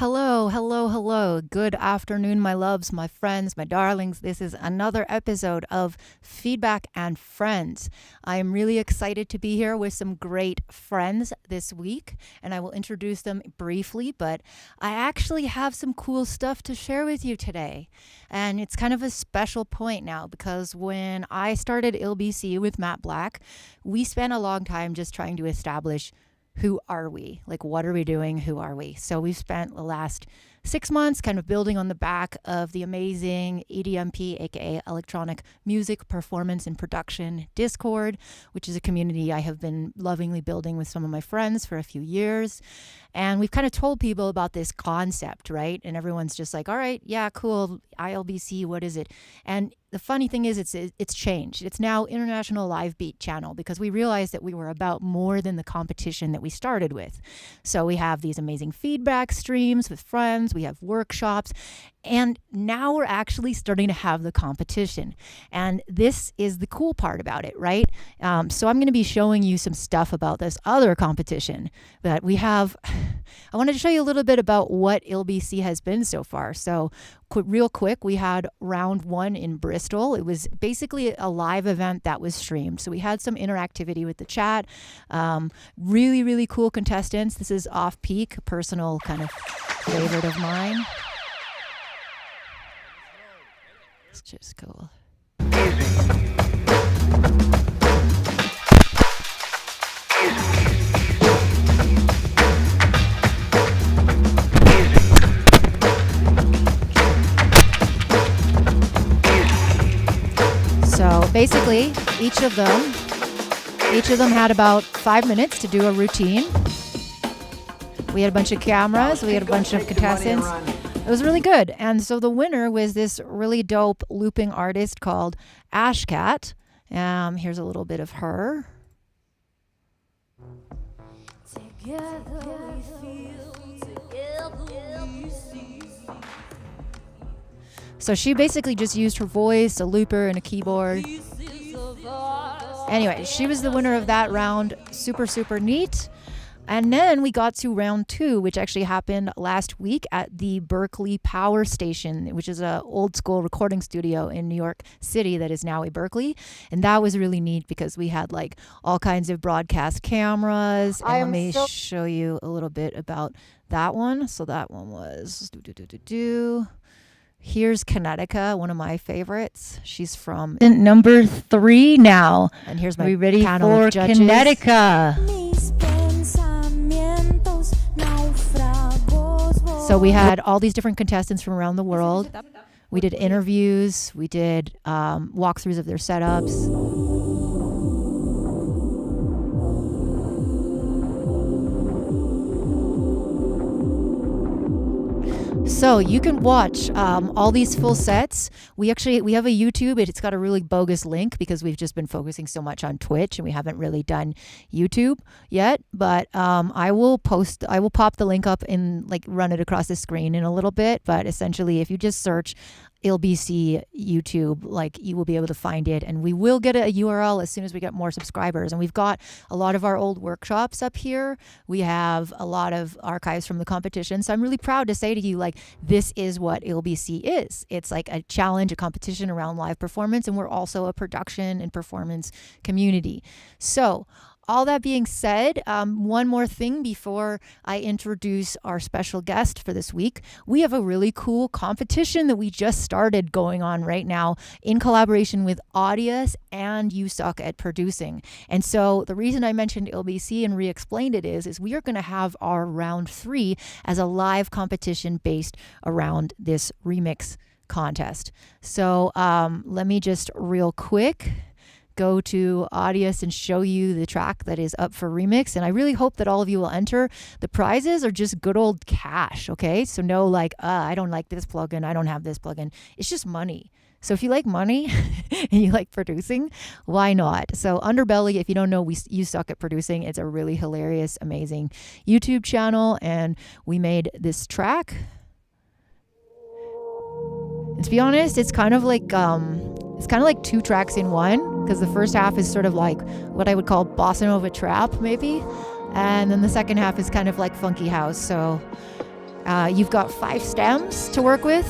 Hello. Good afternoon, my loves, my friends, my darlings. This is another episode of Feedback and Friends. I am really excited to be here with some great friends this week, and I will introduce them briefly, but I actually have some cool stuff to share with you today. And it's kind of a special point now because when I started ILBC with Matt Black, we spent a long time just trying to establish who are we? Like, what are we doing? Who are we? So we've spent the last 6 months kind of building on the back of the amazing EDMP, aka Electronic Music Performance and Production Discord, which is a community I have been lovingly building with some of my friends for a few years. And we've kind of told people about this concept, right? And everyone's just like, all right, yeah, cool, ILBC, what is it? And the funny thing is it's changed. It's now International Live Beat Channel because we realized that we were about more than the competition that we started with. So we have these amazing feedback streams with friends, we have workshops, and now we're actually starting to have the competition. And this is the cool part about it, right? So I'm going to be showing you some stuff about this other competition that we have. I wanted to show you a little bit about what ILBC has been so far. So real quick, we had round 1 in Bristol. It was basically a live event that was streamed. So we had some interactivity with the chat. Really cool contestants. This is Off Peak, a personal kind of favorite of mine. It's just cool. So basically, each of them had about 5 minutes to do a routine. We had a bunch of cameras, we had a bunch of contestants. It was really good. And so the winner was this really dope looping artist called Ashcat. Here's a little bit of her. So she basically just used her voice, a looper, and a keyboard. Anyway, she was the winner of that round. Super neat. And then we got to round 2, which actually happened last week at the Berkeley Power Station, which is an old school recording studio in New York City that is now a Berkeley. And that was really neat because we had like all kinds of broadcast cameras. And let me show you a little bit about that one. So that one was Here's Connecticut, one of my favorites. She's from number 3 now. And here's my panel of judges. Connecticut. So we had all these different contestants from around the world. We did interviews. We did walkthroughs of their setups. So you can watch all these full sets. We have a YouTube. It's got a really bogus link because we've just been focusing so much on Twitch and we haven't really done YouTube yet. But I will pop the link up and like run it across the screen in a little bit. But essentially, if you just search ILBC YouTube, like you will be able to find it, and we will get a URL as soon as we get more subscribers. And we've got a lot of our old workshops up here. We have a lot of archives from the competition. So I'm really proud to say to you, like, this is what ILBC is. It's like a challenge, a competition around live performance, and we're also a production and performance community. So all that being said, one more thing before I introduce our special guest for this week. We have a really cool competition that we just started going on right now in collaboration with Audius and You Suck at Producing. And so the reason I mentioned ILBC and re-explained it is we are going to have our round 3 as a live competition based around this remix contest. So let me just real quick go to Audius and show you the track that is up for remix. And I really hope that all of you will enter. The prizes are just good old cash, okay? So no like, I don't like this plugin, I don't have this plugin. It's just money. So if you like money and you like producing, why not? So Underbelly, if you don't know, You Suck at Producing. It's a really hilarious, amazing YouTube channel. And we made this track. And to be honest, it's kind of like 2 tracks in one, because the first half is sort of like what I would call bossa nova trap, maybe, and then the second half is kind of like funky house. So You've got 5 stems to work with.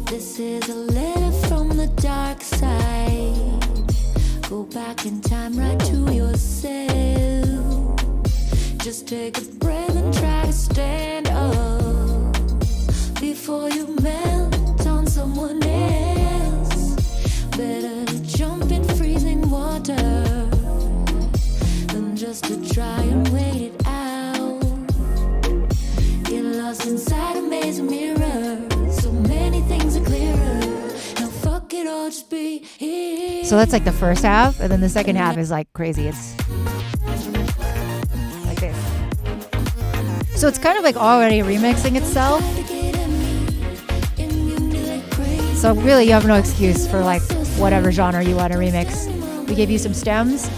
This is a letter from the dark side. Go back in time, right to yourself. Just take a breath and try to stand up before you melt on someone else. Better to jump in freezing water than just to try and wait it out. Get lost inside a maze of mirrors. So many things are clearer. Now fuck it all, just be here. So that's like the first half, and then the second half is like crazy. It's like this. So it's kind of like already remixing itself. So really you have no excuse for like whatever genre you want to remix. We gave you some stems.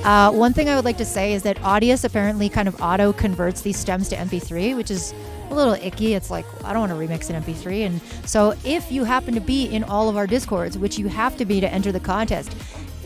One thing I would like to say is that Audius apparently kind of auto converts these stems to MP3, which is a little icky. It's like, I don't want to remix an MP3. And so if you happen to be in all of our Discords, which you have to be to enter the contest,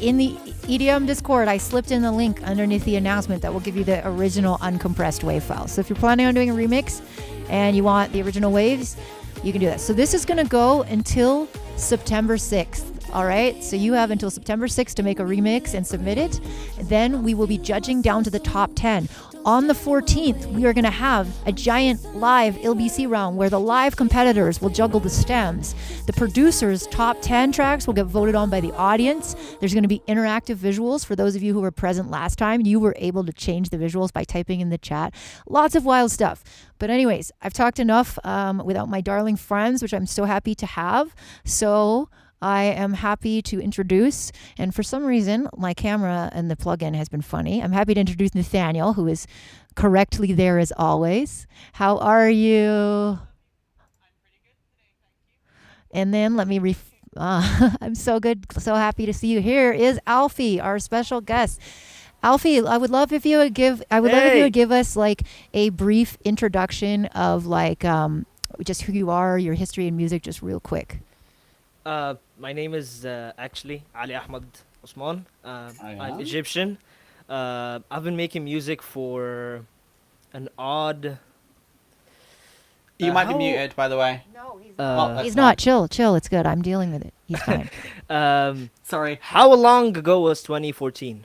in the EDM Discord, I slipped in the link underneath the announcement that will give you the original uncompressed wave file. So if you're planning on doing a remix and you want the original waves, you can do that. So this is going to go until September 6th. All right, so you have until September 6th to make a remix and submit it. Then we will be judging down to the top 10. On the 14th, we are going to have a giant live ILBC round where the live competitors will juggle the stems. The producers' top 10 tracks will get voted on by the audience. There's going to be interactive visuals. For those of you who were present last time, you were able to change the visuals by typing in the chat. Lots of wild stuff. But anyways, I've talked enough without my darling friends, which I'm so happy to have. So I am happy to introduce, and for some reason, my camera and the plugin has been funny. I'm happy to introduce Nathaniel, who is correctly there as always. How are you? I'm pretty good today, thank you. And then let me I'm so good, so happy to see you. Here is Alfy, our special guest. Alfy, I would love if you would give us like a brief introduction of like just who you are, your history in music, just real quick. My name is actually Ali Ahmad Osman. I'm Egyptian. I've been making music for an odd... You might be muted, by the way. No, he's not. He's not. Chill. It's good. I'm dealing with it. He's fine. Sorry. How long ago was 2014?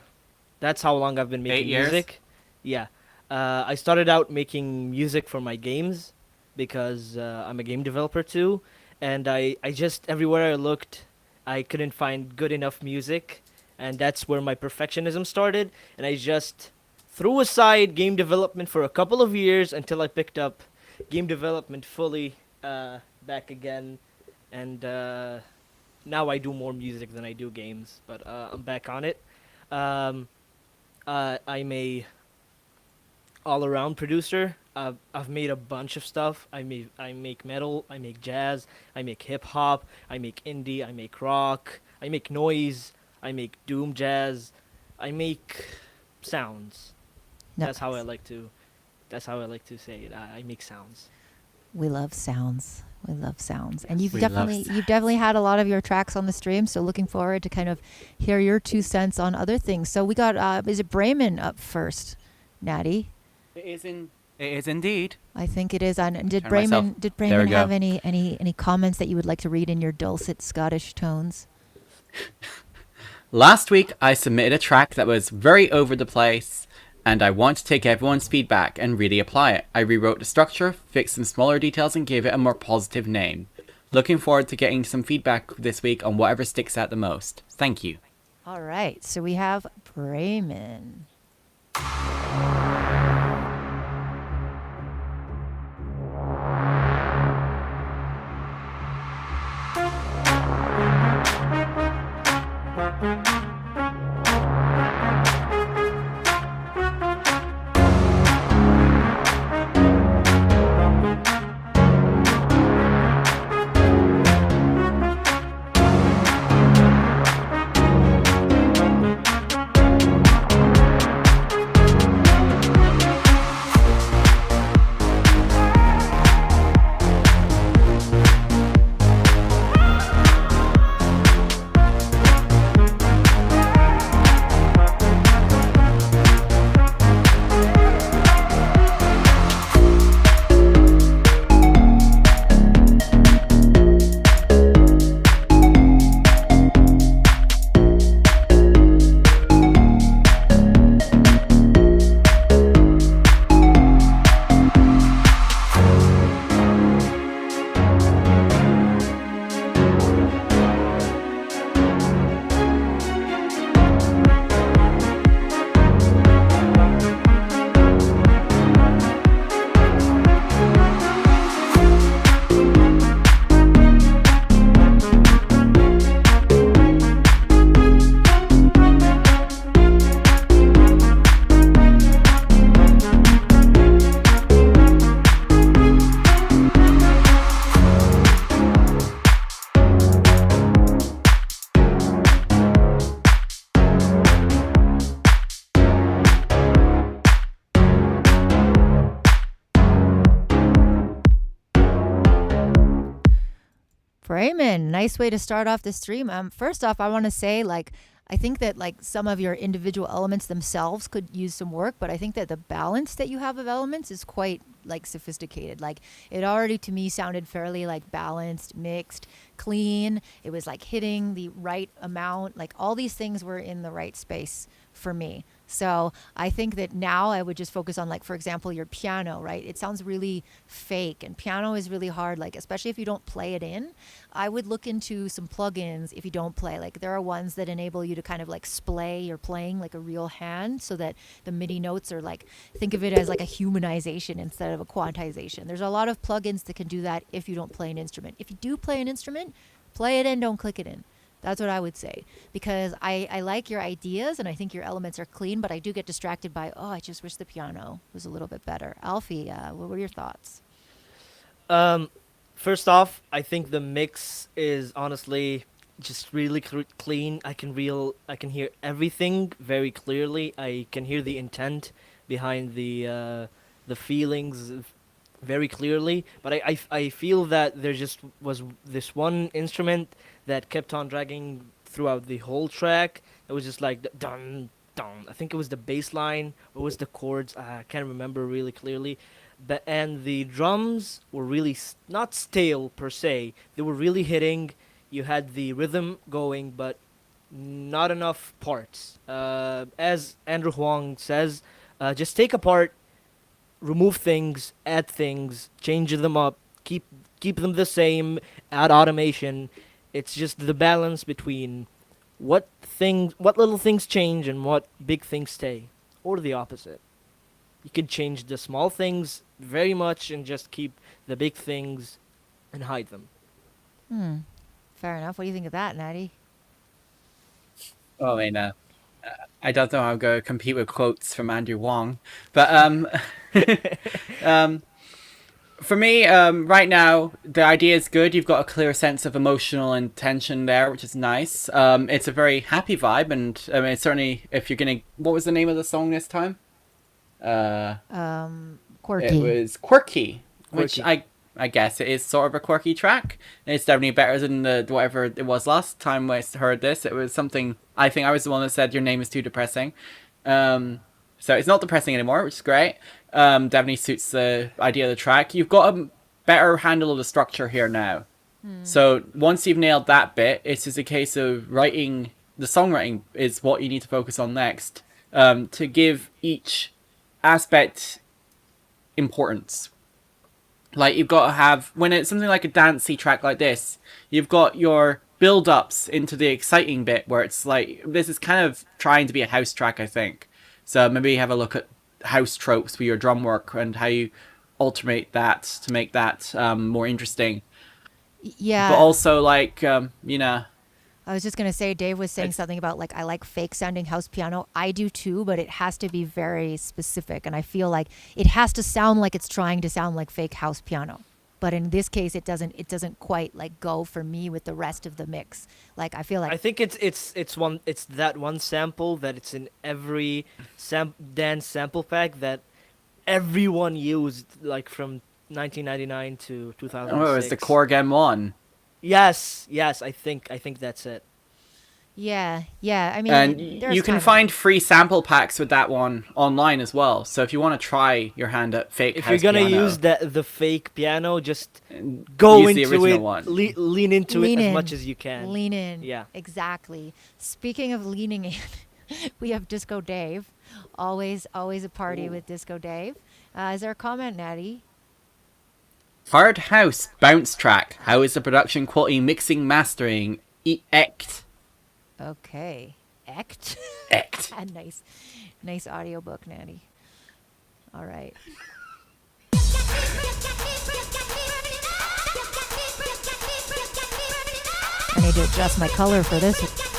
That's how long I've been making 8 years? music. Yeah. I started out making music for my games because I'm a game developer too. And I just, everywhere I looked, I couldn't find good enough music. And that's where my perfectionism started. And I just threw aside game development for a couple of years until I picked up game development fully back again. And now I do more music than I do games. But I'm back on it. I'm a all-around producer. I've made a bunch of stuff. I make metal, I make jazz, I make hip hop, I make indie, I make rock, I make noise, I make doom jazz, I make sounds. Nice. That's how I like to say it. I make sounds. We love sounds. And you've definitely had a lot of your tracks on the stream, so looking forward to kind of hear your 2 cents on other things. So we got is it Bremen up first, Natty? It is indeed. I think it is. And did Turn myself. Bremen have any comments that you would like to read in your dulcet Scottish tones? Last week, I submitted a track that was very over the place, and I want to take everyone's feedback and really apply it. I rewrote the structure, fixed some smaller details, and gave it a more positive name. Looking forward to getting some feedback this week on whatever sticks out the most. Thank you. All right. So we have Bremen. Brayman, nice way to start off the stream. First off, I want to say, like, I think that like some of your individual elements themselves could use some work, but I think that the balance that you have of elements is quite like sophisticated. Like it already to me sounded fairly like balanced, mixed, clean. It was like hitting the right amount. Like all these things were in the right space for me. So I think that now I would just focus on, like, for example, your piano, right? It sounds really fake, and piano is really hard, like, especially if you don't play it in. I would look into some plugins if you don't play. Like, there are ones that enable you to kind of like splay your playing like a real hand so that the MIDI notes are like, think of it as like a humanization instead of a quantization. There's a lot of plugins that can do that if you don't play an instrument. If you do play an instrument, play it in, don't click it in. That's what I would say, because I like your ideas and I think your elements are clean, but I do get distracted by, I just wish the piano was a little bit better. Alfy, what were your thoughts? First off, I think the mix is honestly just really clean. I can hear everything very clearly. I can hear the intent behind the feelings very clearly. But I feel that there just was this one instrument that kept on dragging throughout the whole track. It was just like dun dun. I think it was the bass line or it was the chords. I can't remember really clearly. And the drums were really not stale per se. They were really hitting. You had the rhythm going, but not enough parts. As Andrew Huang says, just take apart, remove things, add things, change them up, keep them the same, add automation. It's just the balance between what little things change and what big things stay, or the opposite. You could change the small things very much and just keep the big things and hide them. Fair enough. What do you think of that, Natty? I mean, I don't know how I'm going to compete with quotes from Andrew Wong, but for me, right now, the idea is good. You've got a clear sense of emotional intention there, which is nice. It's a very happy vibe, and I mean, certainly, if you're gonna, what was the name of the song this time? Quirky. It was Quirky, which I guess it is sort of a quirky track. It's definitely better than the whatever it was last time I heard this. It was something, I think I was the one that said your name is too depressing. So it's not depressing anymore, which is great. Definitely suits the idea of the track. You've got a better handle of the structure here now. So once you've nailed that bit, it's just a case of writing. The songwriting is what you need to focus on next, to give each aspect importance. Like, you've got to have, when it's something like a dancey track like this, you've got your build-ups into the exciting bit where it's like, this is kind of trying to be a house track, I think. So maybe have a look at house tropes with your drum work and how you alternate that to make that more interesting. Yeah. But also, like, I was just going to say, Dave was saying something about, like, I like fake sounding house piano. I do too, but it has to be very specific. And I feel like it has to sound like it's trying to sound like fake house piano. But in this case, it doesn't quite like go for me with the rest of the mix. Like, I feel like, I think it's that one sample that it's in every dance sample pack that everyone used, like from 1999 to 2006. oh, it's the Korg M1. Yes, I think that's it. yeah. I mean, And there's you can kind of- find free sample packs with that one online as well. So if you want to try your hand at fake If house you're gonna piano, use the fake piano, just go use the into original it, one. lean into Lean it in. as much as you can. Lean in. Yeah. Exactly. Speaking of leaning in, we have Disco Dave. Always a party with Disco Dave. Is there a comment, Natty? Hard House bounce track. How is the production quality, mixing, mastering? Ect. Okay. Ect. Ect. nice audiobook, Natty. All right. I need to adjust my color for this.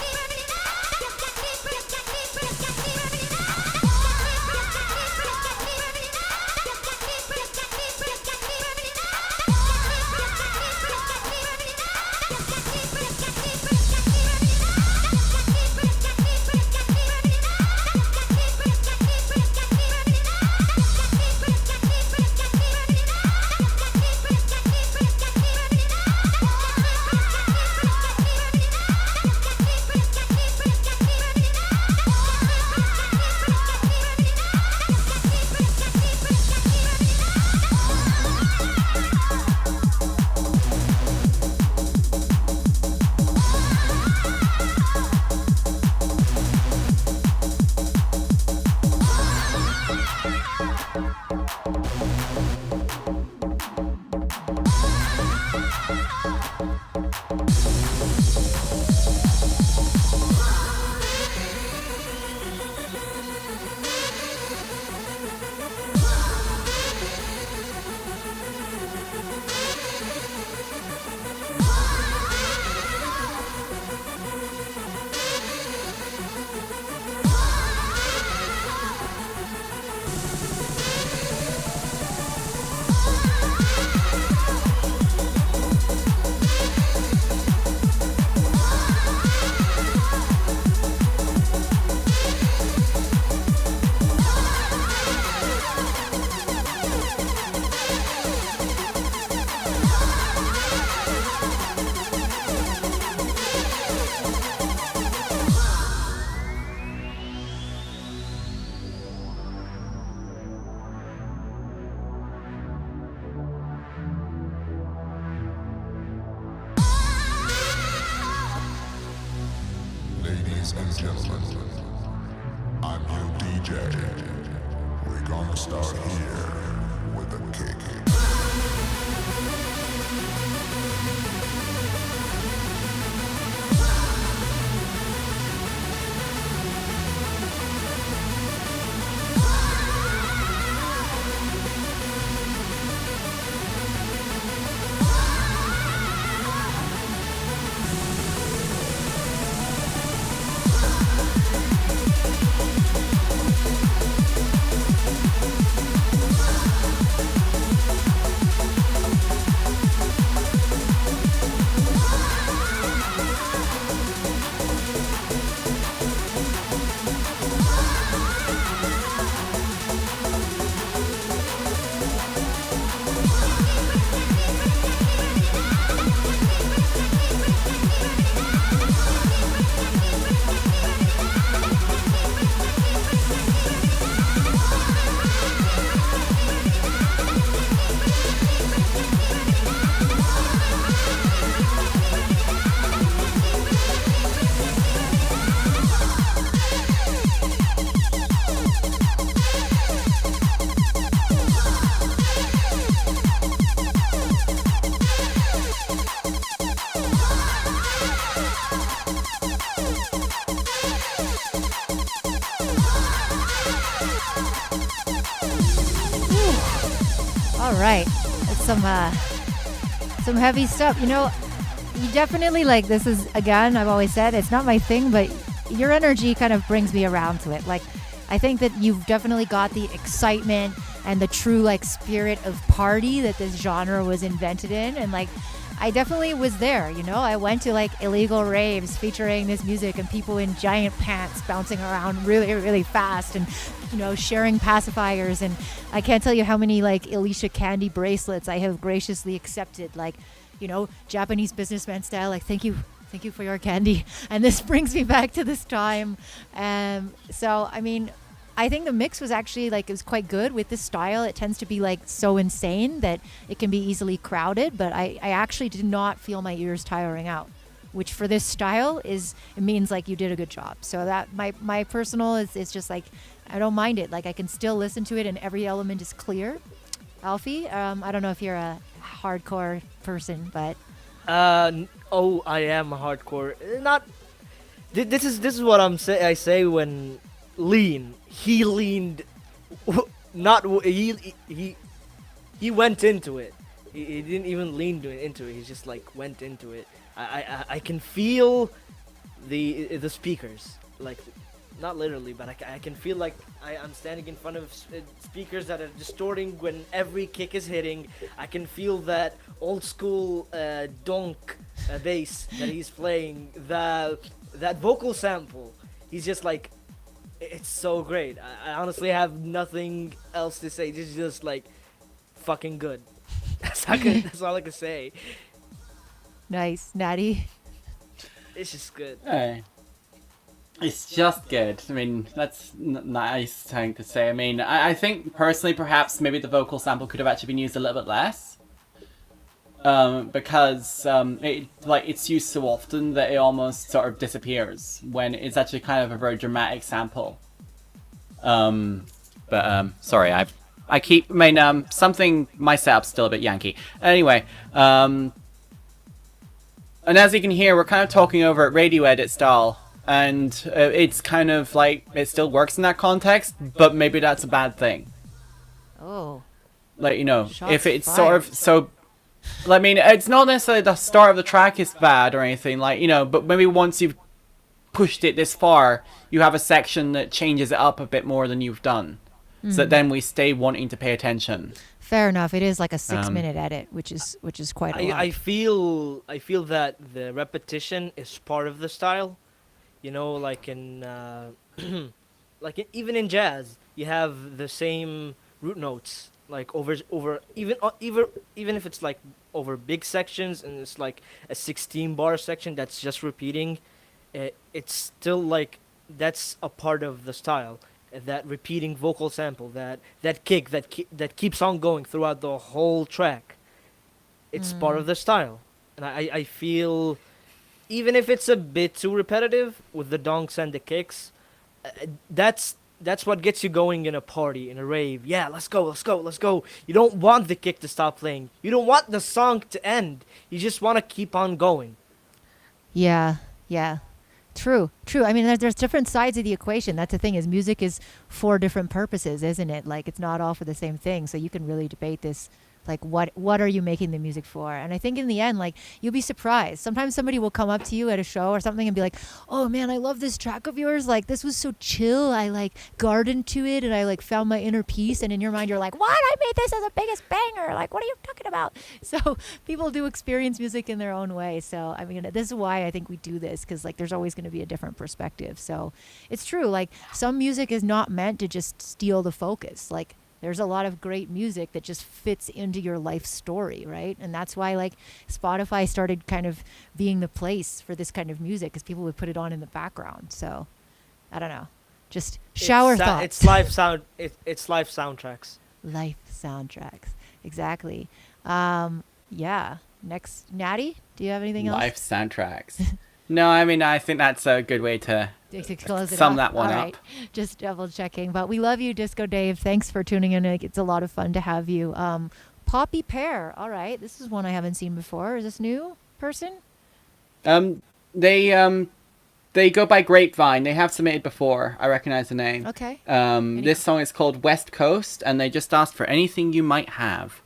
gentlemen, I'm your DJ. We're gonna start here with a kick. All right. That's some heavy stuff. You know, you definitely like this is again, I've always said it's not my thing, but your energy kind of brings me around to it. Like I think that you've definitely got the excitement and the true like spirit of party that this genre was invented in, and like I definitely was there, you know. I went to like illegal raves featuring this music and people in giant pants bouncing around really, really fast and, you know, sharing pacifiers. And I can't tell you how many like ill-esha candy bracelets I have graciously accepted, like, you know, Japanese businessman style, like, thank you for your candy. And this brings me back to this time. So, I mean, I think the mix was actually like, it was quite good with this style. It tends to be like so insane that it can be easily crowded, but I actually did not feel my ears tiring out, which for this style it means like you did a good job. So that my personal is just like, I don't mind it. Like I can still listen to it and every element is clear. Alfy, I don't know if you're a hardcore person, but I am a hardcore. Not. This is what I say when lean. He leaned. Not he went into it. He didn't even lean into it. He just like went into it. I can feel the speakers, like not literally, but I can feel like I'm standing in front of speakers that are distorting when every kick is hitting. I can feel that old school donk bass that he's playing, that vocal sample. He's just like, it's so great. I honestly have nothing else to say. This is just like fucking good. That's all I can say. nice. Natty. It's just good. Hey. It's just good. I mean, that's nice thing to say. I mean, I think personally, perhaps maybe the vocal sample could have actually been used a little bit less. Because it's used so often that it almost sort of disappears when it's actually kind of a very dramatic sample. Sorry, I keep, I mean, something, my setup's still a bit Yankee. Anyway, and as you can hear, we're kind of talking over at radio edit style, and it's kind of like, it still works in that context, but maybe that's a bad thing. Oh. Like, you know, Shots if it's fired. sort of so, I mean, it's not necessarily the start of the track is bad or anything, like, you know, but maybe once you've pushed it this far, you have a section that changes it up a bit more than you've done, so that then we stay wanting to pay attention. Fair enough. It is like a 6-minute edit, which is quite a lot. I feel that the repetition is part of the style. You know, like in even in jazz, you have the same root notes, like over even if it's like over big sections and it's like a 16 bar section that's just repeating, it's still like that's a part of the style. That repeating vocal sample, that kick that keeps on going throughout the whole track. It's part of the style, and I feel even if it's a bit too repetitive with the donks and the kicks, that's what gets you going in a party, in a rave. Yeah, let's go, let's go, let's go. You don't want the kick to stop playing. You don't want the song to end. You just want to keep on going. Yeah. True. I mean, there's different sides of the equation. That's the thing, is music is for different purposes, isn't it? Like, it's not all for the same thing. So you can really debate this. Like, what are you making the music for? And I think in the end, like, you'll be surprised. Sometimes somebody will come up to you at a show or something and be like, oh man, I love this track of yours. Like, this was so chill. I like gardened to it and I like found my inner peace. And in your mind, you're like, what? I made this as a biggest banger. Like, what are you talking about? So people do experience music in their own way. So, I mean, this is why I think we do this, because like there's always going to be a different perspective. So it's true. Like, some music is not meant to just steal the focus. Like, there's a lot of great music that just fits into your life story, right? And that's why like Spotify started kind of being the place for this kind of music, because people would put it on in the background. So I don't know, just shower thoughts. It's live sound. It's live soundtracks. Life soundtracks, exactly. Yeah. Next, Natty, do you have anything else? Life soundtracks. No, I mean, I think that's a good way to close it sum off. that one All up. right. Just double checking. But we love you, Disco Dave. Thanks for tuning in. It's a lot of fun to have you. Poppy Pear. All right. This is one I haven't seen before. Is this new person? They go by Grapevine. They have submitted before. I recognize the name. Okay. This song is called West Coast, and they just asked for anything you might have.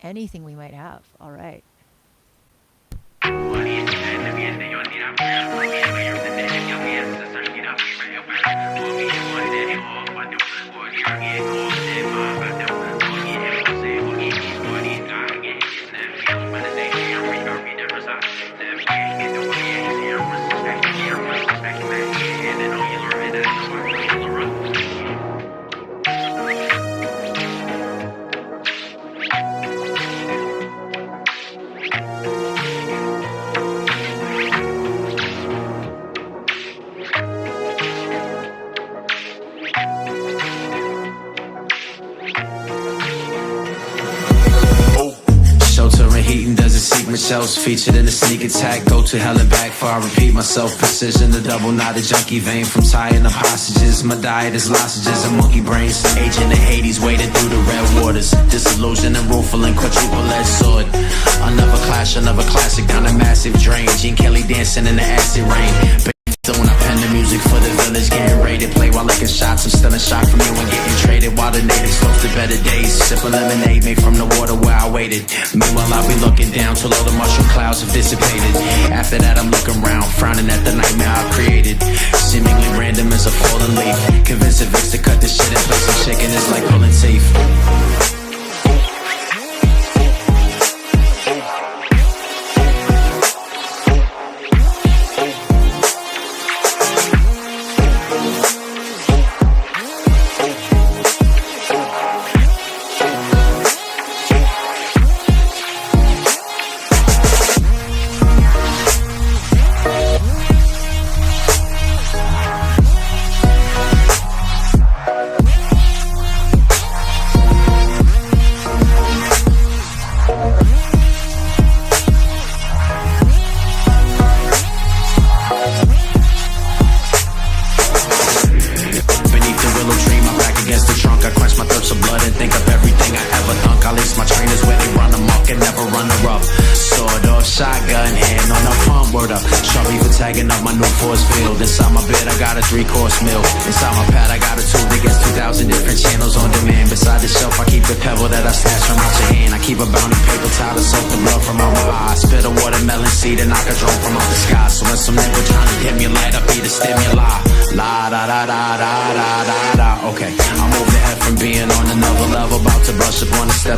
Anything we might have. All right. Michelle's featured in the sneak attack. Go to hell and back for I repeat myself. Precision, the double knotted junkie vein from tying up hostages. My diet is lozenges and monkey brains. Agent of Hades waded through the red waters. Disillusion and rueful and quadruple-edged sword. Another clash, another classic down a massive drain. Gene Kelly dancing in the acid rain. So when I pen the music for the village, getting raided, play while licking shots. I'm still in shock from you and getting traded, while the natives lost to better days. Sip a lemonade made from the water where I waited. Meanwhile I'll be looking down till all the mushroom clouds have dissipated. After that I'm looking round, frowning at the nightmare I've created. Seemingly random as a fallen leaf. Convinced Vix to cut this shit and play some chicken is like pulling teeth.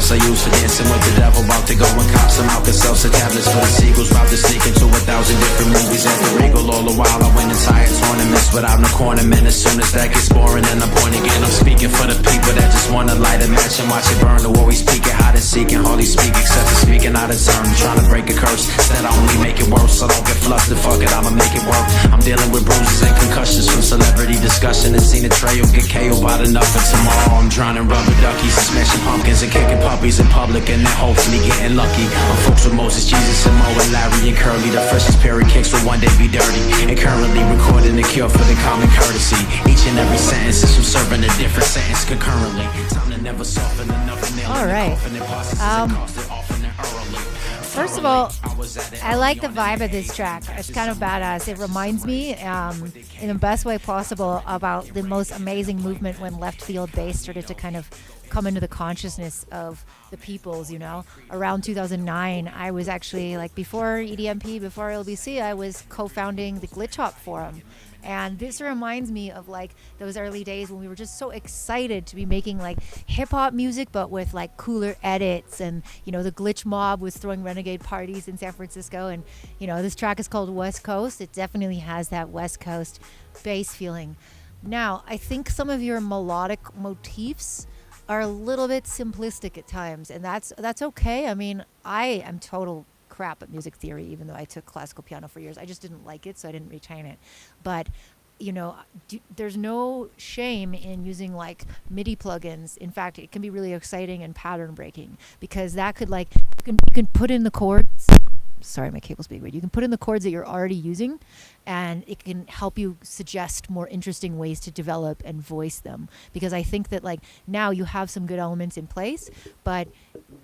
I used for dancing with the devil, about to go and cop some Alka-Seltzer some tablets for the seagulls, about to sneak into 1,000 different movies at the Regal. All the while I win entire tournaments without no cornermen. As soon as that gets boring, then I'm born again. I'm speaking for the people that just wanna light a match and watch it burn, to always peek at how hide and seek and hardly speak except for speaking out of turn. Trying to break a curse, instead I only make it worse. So don't get flustered, fuck it, I'ma make it work. I'm dealing with bruises and concussions from celebrity discussion and seen a trail get KO'd by the enough for tomorrow. I'm drowning rubber duckies, smashing pumpkins and kicking puppies in public and then hopefully getting lucky. I'm folks with Moses, Jesus, and Mo and Larry and Curly. The freshest pair of kicks will one day be dirty. And currently recording the cure for the common courtesy. Each and every sentence is from serving a different sentence concurrently. Time to never soften enough and nail All right. First of all, I like the vibe of this track. It's kind of badass. It reminds me, in the best way possible, about the most amazing movement when left field bass started to kind of come into the consciousness of the peoples, you know. Around 2009, I was actually, like, before EDMP, before ILBC, I was co-founding the Glitch Hop Forum. And this reminds me of like those early days when we were just so excited to be making like hip hop music, but with like cooler edits. And, you know, the Glitch Mob was throwing renegade parties in San Francisco. And, you know, this track is called West Coast. It definitely has that West Coast bass feeling. Now, I think some of your melodic motifs are a little bit simplistic at times, and that's okay. I mean, I am total crap at music theory, even though I took classical piano for years. I just didn't like it, so I didn't retain it. But, you know, there's no shame in using like MIDI plugins. In fact, it can be really exciting and pattern breaking, because that could like, you can put in the chords. Sorry, my cable's being weird. You can put in the chords that you're already using, and it can help you suggest more interesting ways to develop and voice them. Because I think that like now you have some good elements in place, but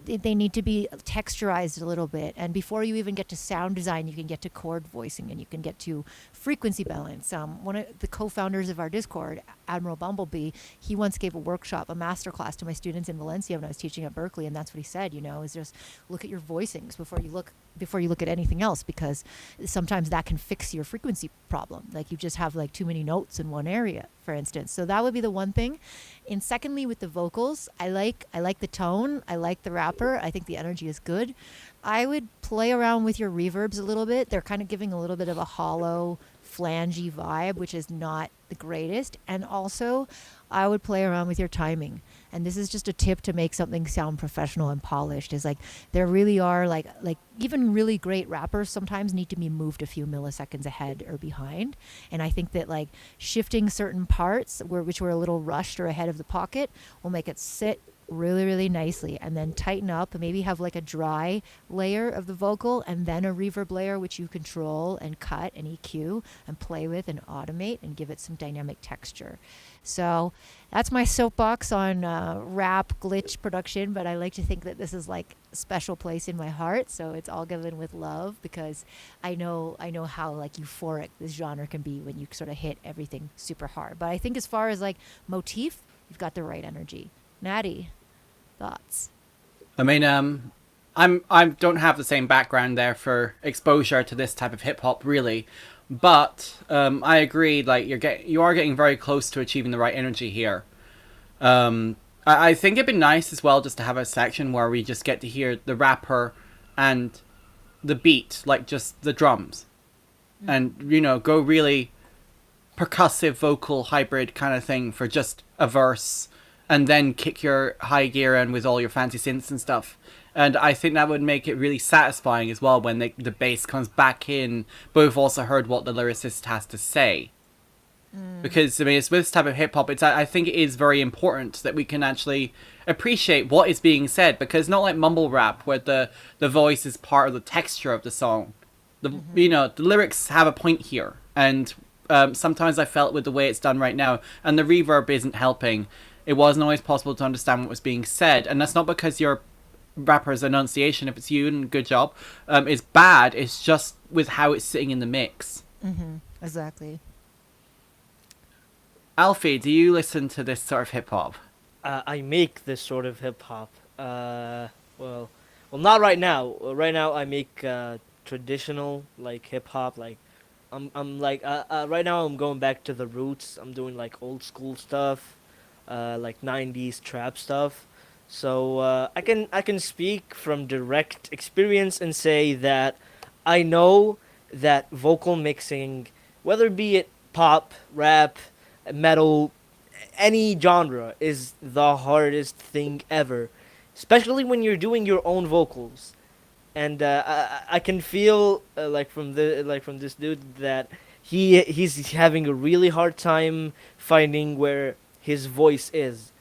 they need to be texturized a little bit. And before you even get to sound design, you can get to chord voicing and you can get to frequency balance. One of the co-founders of our Discord, Admiral Bumblebee, he once gave a workshop, a master class to my students in Valencia when I was teaching at Berkeley, and that's what he said, you know, is just look at your voicings before you look at anything else, because sometimes that can fix your frequency problem. Like you just have like too many notes in one area, for instance. So that would be the one thing. And secondly, with the vocals, I like the tone. I like the rapper. I think the energy is good. I would play around with your reverbs a little bit. They're kind of giving a little bit of a hollow, flangey vibe, which is not the greatest. And also, I would play around with your timing. And this is just a tip to make something sound professional and polished, is like there really are like even really great rappers sometimes need to be moved a few milliseconds ahead or behind. And I think that like shifting certain parts which were a little rushed or ahead of the pocket will make it sit really, really nicely, and then tighten up and maybe have like a dry layer of the vocal and then a reverb layer which you control and cut and EQ and play with and automate and give it some dynamic texture. So that's my soapbox on rap glitch production, but I like to think that this is like a special place in my heart, so it's all given with love, because I know how like euphoric this genre can be when you sort of hit everything super hard. But I think as far as like motif, you've got the right energy. Natty, thoughts? I mean, I don't have the same background there for exposure to this type of hip hop, really, but I agree. Like you are getting very close to achieving the right energy here. I think it'd be nice as well just to have a section where we just get to hear the rapper and the beat, like just the drums, and you know, go really percussive vocal hybrid kind of thing for just a verse. And then kick your high gear in with all your fancy synths and stuff. And I think that would make it really satisfying as well when the bass comes back in, but we've also heard what the lyricist has to say. Because, I mean, it's with this type of hip-hop, I think it is very important that we can actually appreciate what is being said, because not like mumble rap, where the voice is part of the texture of the song. You know, the lyrics have a point here. And sometimes I felt with the way it's done right now, and the reverb isn't helping. It wasn't always possible to understand what was being said, and that's not because your rapper's enunciation, if it's you, and good job, is bad. It's just with how it's sitting in the mix. Exactly. Alfy, do you listen to this sort of hip hop? I make this sort of hip hop. Well, not right now. Right now, I make traditional like hip hop. Like, I'm like right now I'm going back to the roots. I'm doing like old school stuff. Like 90s trap stuff. So I can speak from direct experience and say that I know that vocal mixing, whether be it pop, rap, metal, any genre, is the hardest thing ever. especially when you're doing your own vocals. And I can feel from this dude that he's having a really hard time finding where his voice is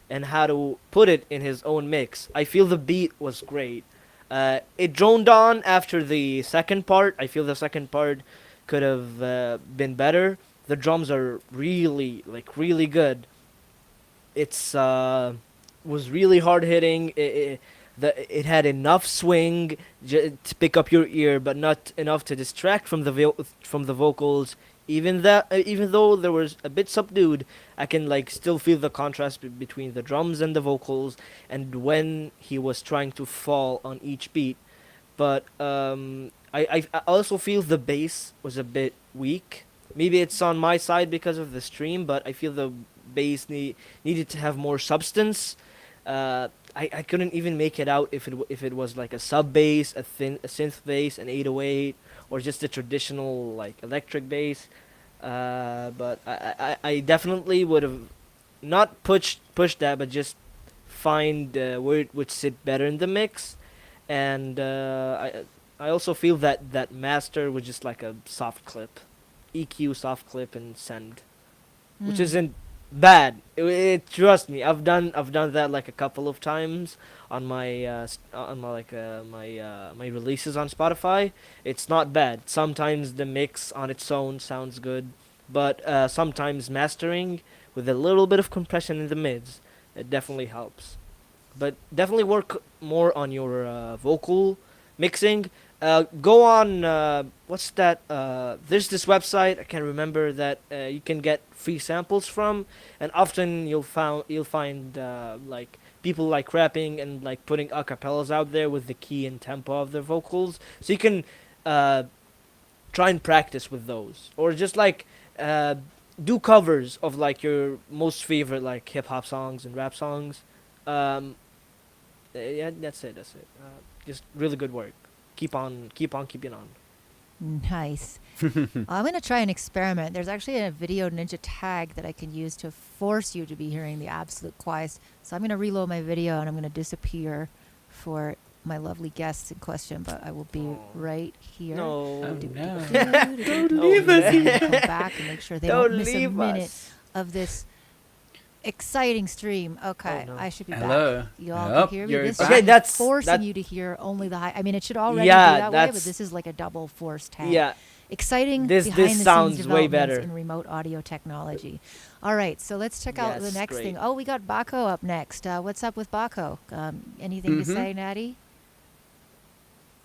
and how to put it in his own mix. I feel the beat was great. It droned on after the second part. I feel the second part could have been better. The drums are really good. It's was really hard hitting. It had enough swing to pick up your ear, but not enough to distract from the vocals. Even though there was a bit subdued, I can still feel the contrast between the drums and the vocals, and when he was trying to fall on each beat. But I also feel the bass was a bit weak. Maybe it's on my side because of the stream, but I feel the bass needed to have more substance. I couldn't even make it out if it was like a sub bass, a synth bass, an 808, or just a traditional electric bass. But I definitely would have not pushed that, but just find where it would sit better in the mix. And I also feel that master was just like a soft clip, EQ soft clip and send, which isn't bad. Trust me, I've done that a couple of times on my my releases on Spotify. It's not bad. Sometimes the mix on its own sounds good, but sometimes mastering with a little bit of compression in the mids, it definitely helps. But definitely work more on your vocal mixing. Go on, what's that? There's this website, I can't remember, that you can get free samples from, and often you'll find people rapping and putting acapellas out there with the key and tempo of their vocals, so you can try and practice with those, or just do covers of your most favorite hip hop songs and rap songs. Yeah, that's it. Just really good work. Keep on keeping on. Nice. I'm going to try an experiment. There's actually a Video Ninja tag that I can use to force you to be hearing the absolute quietest. So I'm going to reload my video and I'm going to disappear for my lovely guests in question, but I will be right here. No. Oh, Do- no. Don't leave us. Come back and make sure they don't miss a minute of this exciting stream. Okay, Oh, no. I should be Hello. back. Y'all Yup, can hear me. you're This back. Okay, is that's- forcing that- you to hear only the high. I mean, it should already Yeah, be that way, but that's- this is like a double force tag. Yeah. Exciting This behind the sounds scenes way developments better. in remote audio technology. All right, so let's check out the Yes, next great. thing. Oh, we got Baco up next. What's up with Baco? Anything to Mhm. say, Natty?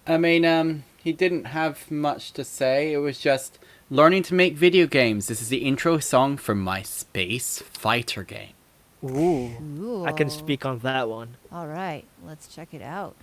I mean, he didn't have much to say. It was just learning to make video games. This is the intro song for my space fighter game. Ooh. Ooh. I can speak on that one. All right, let's check it out.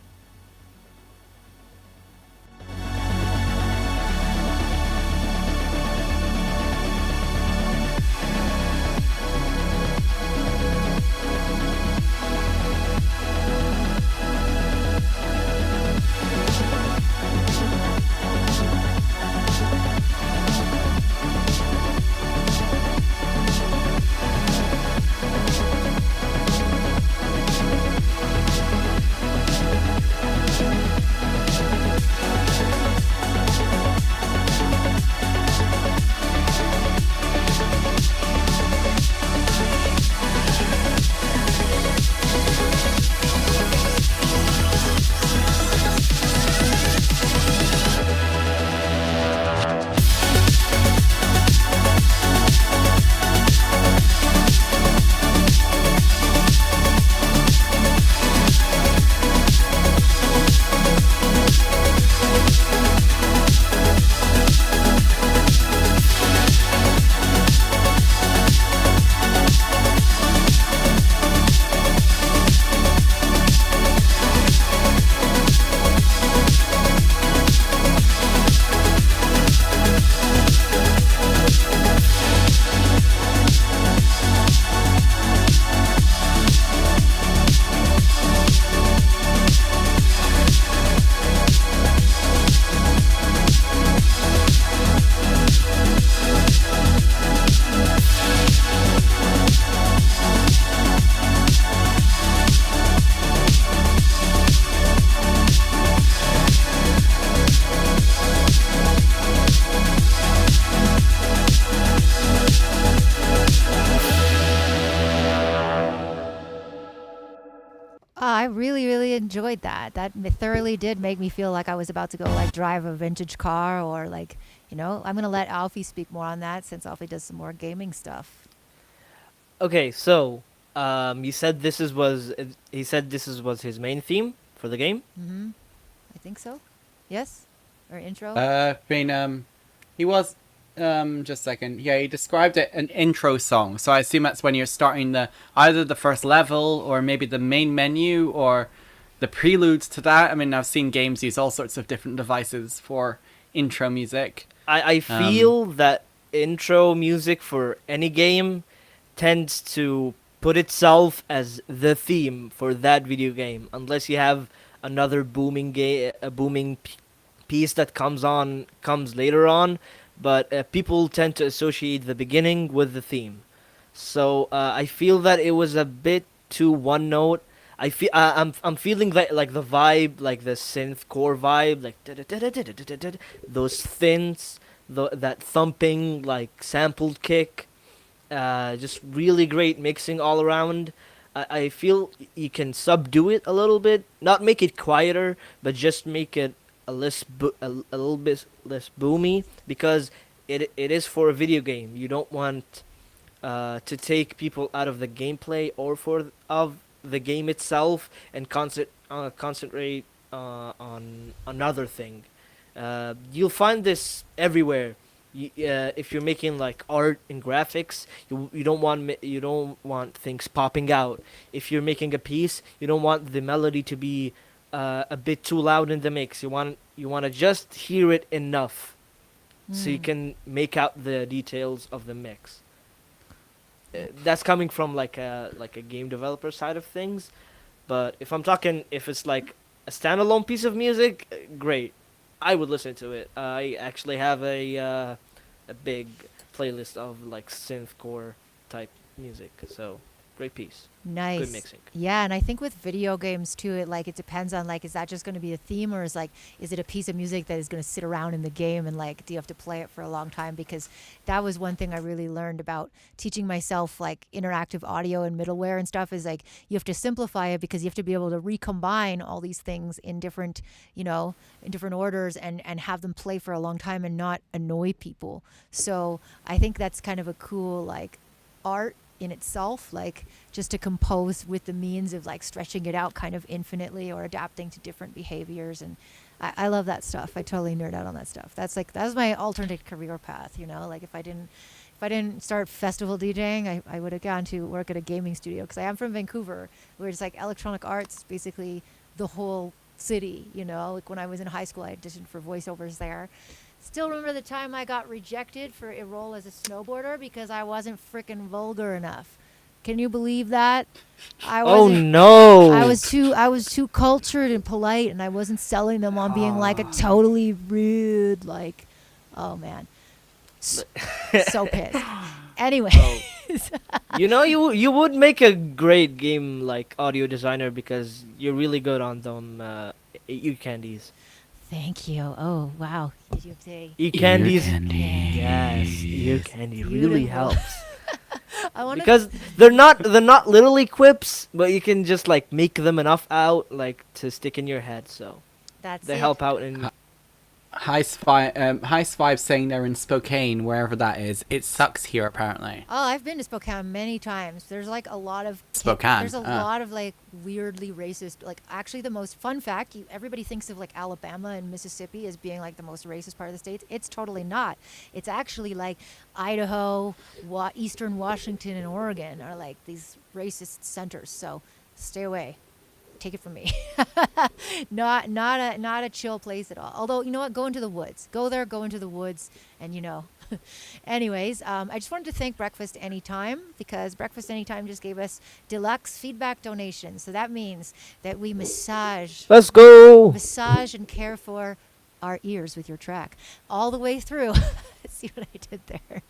I really, really enjoyed that. That thoroughly did make me feel like I was about to go like drive a vintage car or like, I'm going to let Alfie speak more on that since Alfie does some more gaming stuff. Okay, so you said he said was his main theme for the game. Mm-hmm. I think so. Yes? Or intro? He was, just a second. Yeah, he described it an intro song. So I assume that's when you're starting either the first level or maybe the main menu or the preludes to that. I mean, I've seen games use all sorts of different devices for intro music. I feel that intro music for any game tends to put itself as the theme for that video game, unless you have another booming piece that comes later on. But people tend to associate the beginning with the theme, so I feel that it was a bit too one note. I'm feeling that like the vibe, like the synth core vibe, like those synths, that thumping like sampled kick, just really great mixing all around. I feel you can subdue it a little bit, not make it quieter, but just make it a little bit less boomy, because it is for a video game. You don't want to take people out of the gameplay or of the game itself and concentrate on another thing. You'll find this everywhere. If you're making like art and graphics, you don't want things popping out. If you're making a piece, you don't want the melody to be a bit too loud in the mix. You want to just hear it enough, so you can make out the details of the mix. That's coming from like a game developer side of things. But if it's like a standalone piece of music, great, I would listen to it. I actually have a big playlist of like synthcore type music, so great piece. Nice. Good mixing. Yeah, and I think with video games too, it depends on like, is that just going to be a theme, or is it a piece of music that is going to sit around in the game, and like, do you have to play it for a long time? Because that was one thing I really learned about teaching myself like interactive audio and middleware and stuff, is like you have to simplify it, because you have to be able to recombine all these things in different orders and have them play for a long time and not annoy people. So I think that's kind of a cool like art in itself, like just to compose with the means of like stretching it out kind of infinitely or adapting to different behaviors. And I love that stuff. I totally nerd out on that stuff. That was my alternate career path, like if I didn't start festival DJing, I would have gone to work at a gaming studio, because I am from Vancouver, where it's like electronic arts basically the whole city. Like when I was in high school, I auditioned for voiceovers there. Still remember the time I got rejected for a role as a snowboarder because I wasn't freaking vulgar enough. Can you believe that? Oh no! I was too cultured and polite, and I wasn't selling them on being like a totally rude, like, oh man, so pissed. Anyway, you would make a great game like audio designer, because you're really good on them e-candies. Thank you. Oh, wow. Did you say e-candies? Yes, e-candy really helps. Because they're not literally quips, but you can just like make them enough out like to stick in your head. So they help out in. High Five saying they're in Spokane, wherever that is. It sucks here, apparently. Oh, I've been to Spokane many times. There's like a lot of Spokane. There's a lot of like weirdly racist. Like actually, the most fun fact: everybody thinks of like Alabama and Mississippi as being like the most racist part of the states. It's totally not. It's actually like Idaho, Eastern Washington, and Oregon are like these racist centers. So stay away. Take it from me. not a chill place at all. Although, you know what? Go into the woods. Go into the woods, and Anyways, I just wanted to thank Breakfast Anytime, because Breakfast Anytime just gave us deluxe feedback donation. So that means that we massage. Let's go. Massage and care for our ears with your track all the way through. See what I did there?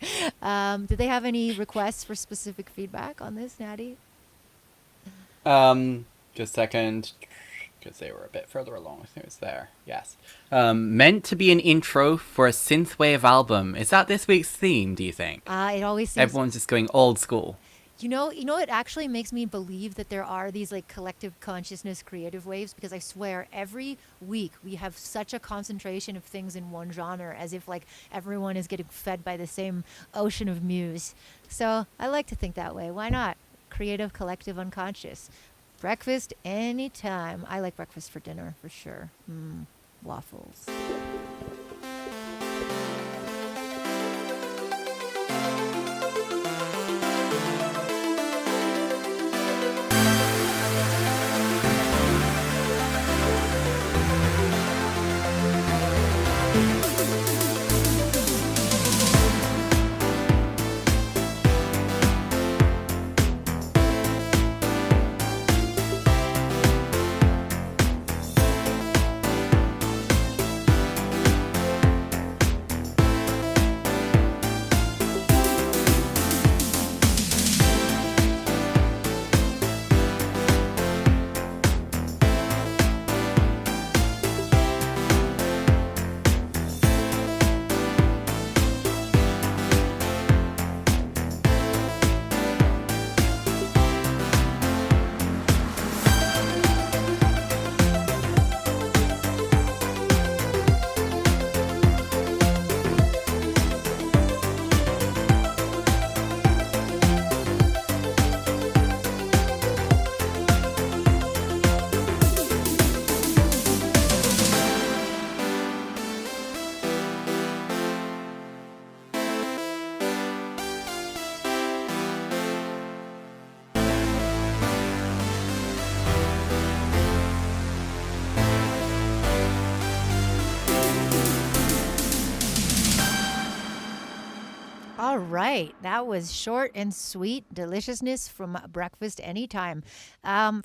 Did they have any requests for specific feedback on this, Natty? Just a second, because they were a bit further along. I think it was there. Yes. Meant to be an intro for a synthwave album. Is that this week's theme, do you think? It always seems... Everyone's just going old school. It actually makes me believe that there are these like collective consciousness creative waves, because I swear every week we have such a concentration of things in one genre, as if like everyone is getting fed by the same ocean of muse. So I like to think that way. Why not? Creative, collective, unconscious. Breakfast anytime. I like breakfast for dinner for sure. Waffles. All right, that was short and sweet deliciousness from Breakfast Anytime.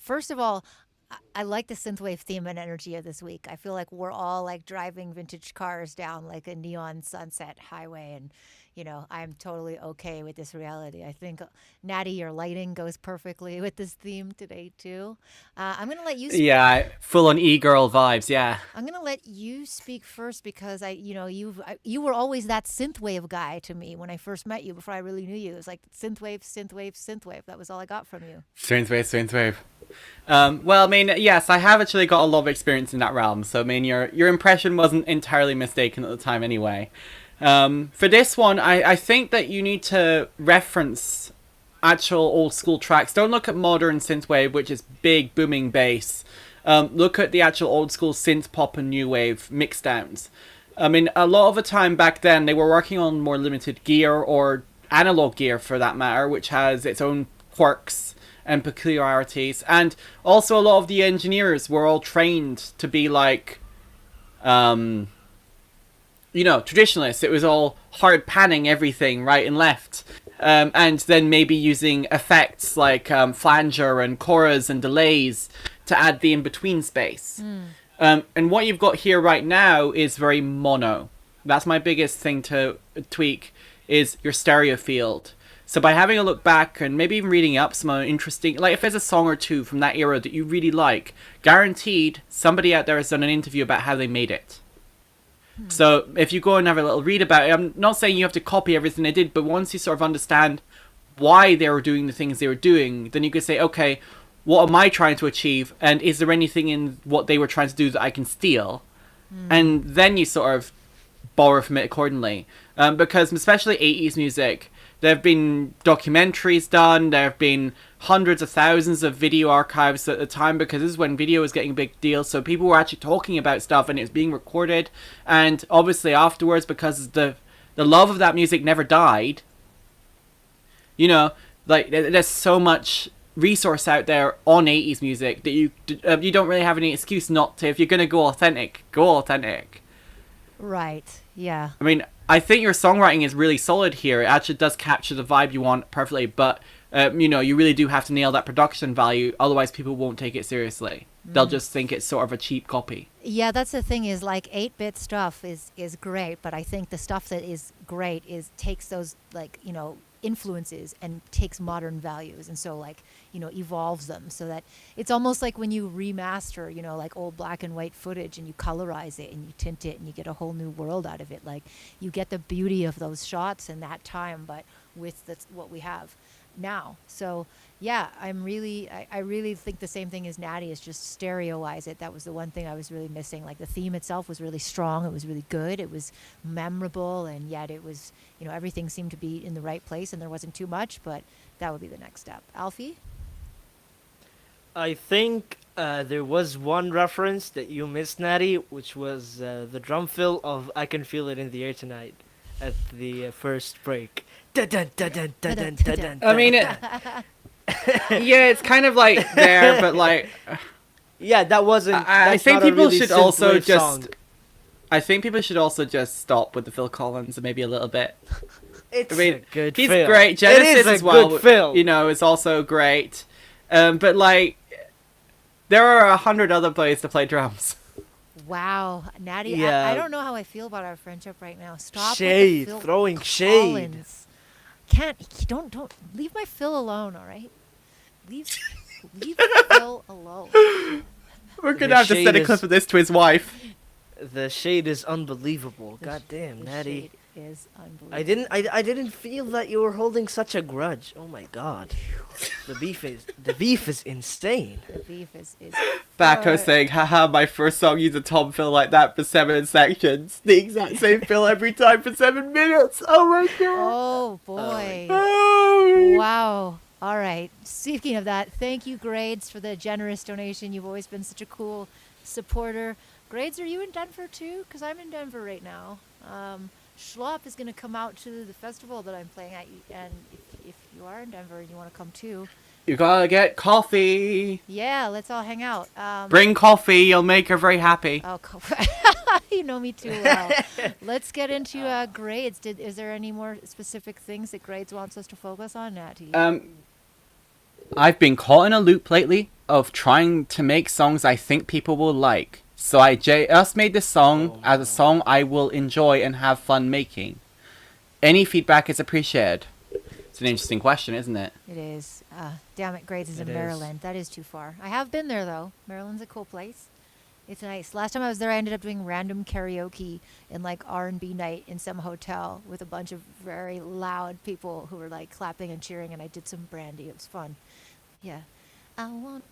First of all, I like the synthwave theme and energy of this week. I feel like we're all like driving vintage cars down like a neon sunset highway, and I'm totally okay with this reality. I think Natty, your lighting goes perfectly with this theme today too. I'm gonna let you. Yeah, full on e-girl vibes. Yeah. I'm gonna let you speak first, because you were always that synthwave guy to me when I first met you. Before I really knew you, it was like synthwave, synthwave, synthwave. That was all I got from you. Synthwave. Well, I mean, yes, I have actually got a lot of experience in that realm. So, I mean, your impression wasn't entirely mistaken at the time anyway. For this one, I think that you need to reference actual old school tracks. Don't look at modern synthwave, which is big booming bass. Look at the actual old school synth pop and new wave mixdowns. I mean, a lot of the time back then, they were working on more limited gear, or analog gear for that matter, which has its own quirks and peculiarities. And also a lot of the engineers were all trained to be like, traditionalists. It was all hard panning everything right and left. And then maybe using effects like flanger and choras and delays to add the in-between space. And what you've got here right now is very mono. That's my biggest thing to tweak, is your stereo field. So by having a look back and maybe even reading up some interesting, like if there's a song or two from that era that you really like, guaranteed somebody out there has done an interview about how they made it. So if you go and have a little read about it, I'm not saying you have to copy everything they did, but once you sort of understand why they were doing the things they were doing, then you could say, okay, what am I trying to achieve? And is there anything in what they were trying to do that I can steal? And then you sort of borrow from it accordingly. Because especially 80s music, there have been documentaries done, there have been hundreds of thousands of video archives at the time, because this is when video was getting a big deal, so people were actually talking about stuff and it was being recorded. And obviously afterwards, because the love of that music never died, like there's so much resource out there on 80s music that you don't really have any excuse not to. If you're going to go authentic, go authentic. Right, yeah. I mean, I think your songwriting is really solid here. It actually does capture the vibe you want perfectly, but you really do have to nail that production value, otherwise people won't take it seriously. They'll just think it's sort of a cheap copy. Yeah, that's the thing, is like 8-bit stuff is great, but I think the stuff that is great takes those influences and takes modern values, and so evolves them, so that it's almost like when you remaster like old black and white footage, and you colorize it and you tint it and you get a whole new world out of it. Like, you get the beauty of those shots in that time, but with what we have. now. So yeah, I really think the same thing as Natty, is just stereoize it. That was the one thing I was really missing. Like the theme itself was really strong. It was really good. It was memorable, and yet it was, everything seemed to be in the right place and there wasn't too much, but that would be the next step. Alfie? I think there was one reference that you missed, Natty, which was the drum fill of "I Can Feel It in the Air Tonight" at the first break. Dun, dun, dun, dun, dun, dun, dun, dun, I mean, yeah, it's kind of like there, but like, yeah, that wasn't. I that's think not a people really should also synthwave song. just. I think people should also just stop with the Phil Collins and maybe a little bit. It's I mean, a good he's fill. great. It Genesis is a as well, good fill. is also great. But like, there are 100 other ways to play drums. Wow, Natty, Yeah. I don't know how I feel about our friendship right now. Stop Shade, with the Phil throwing shade. Collins. Don't leave my Phil alone, all right? Leave Phil alone. We're The gonna have to shade send a is- clip of this to his wife. The shade is unbelievable. God damn, The Natty. shade is unbelievable. I didn't feel that you were holding such a grudge. Oh my god. The beef is insane. The beef is Backo saying, haha, my first song used a tom fill like that for 7 sections. The exact same fill every time for 7 minutes. Oh my god. Oh boy. Oh. Wow. All right. Speaking of that, thank you, Grades, for the generous donation. You've always been such a cool supporter. Grades, are you in Denver too? Because I'm in Denver right now. Schlop is going to come out to the festival that I'm playing at, and if you are in Denver and you want to come too, You gotta get coffee. yeah, let's all hang out. Bring coffee, you'll make her very happy. Oh, you know me too well. Let's get into Grades. Is there any more specific things that Grades wants us to focus on, Natty? I've been caught in a loop lately of trying to make songs I think people will like. So I just made this song as a song I will enjoy and have fun making. Any feedback is appreciated. It's an interesting question, isn't it? It is. Damn it, Grades is in It is. Maryland. That is too far. I have been there, though. Maryland's a cool place. It's nice. Last time I was there, I ended up doing random karaoke in like R&B night in some hotel with a bunch of very loud people who were like clapping and cheering, and I did some brandy. It was fun. Yeah. I want...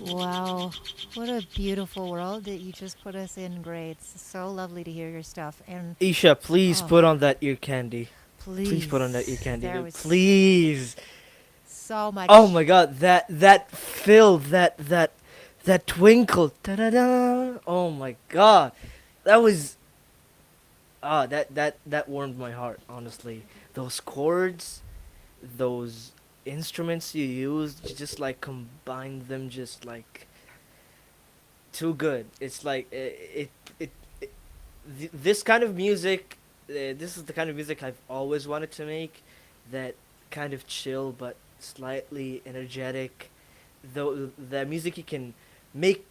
Wow, what a beautiful world that you just put us in, Gray. It's so lovely to hear your stuff. And Isha, please Oh. put on that ear candy. please, Please put on that ear candy. there dude. was Please. so much. Oh my God, that fill, that twinkle, da da da. Oh my God, that was that warmed my heart. Honestly, those chords, those instruments you used, you just like combined them, just like too good. It's like this kind of music. This is the kind of music I've always wanted to make. That kind of chill but slightly energetic. Though the music you can make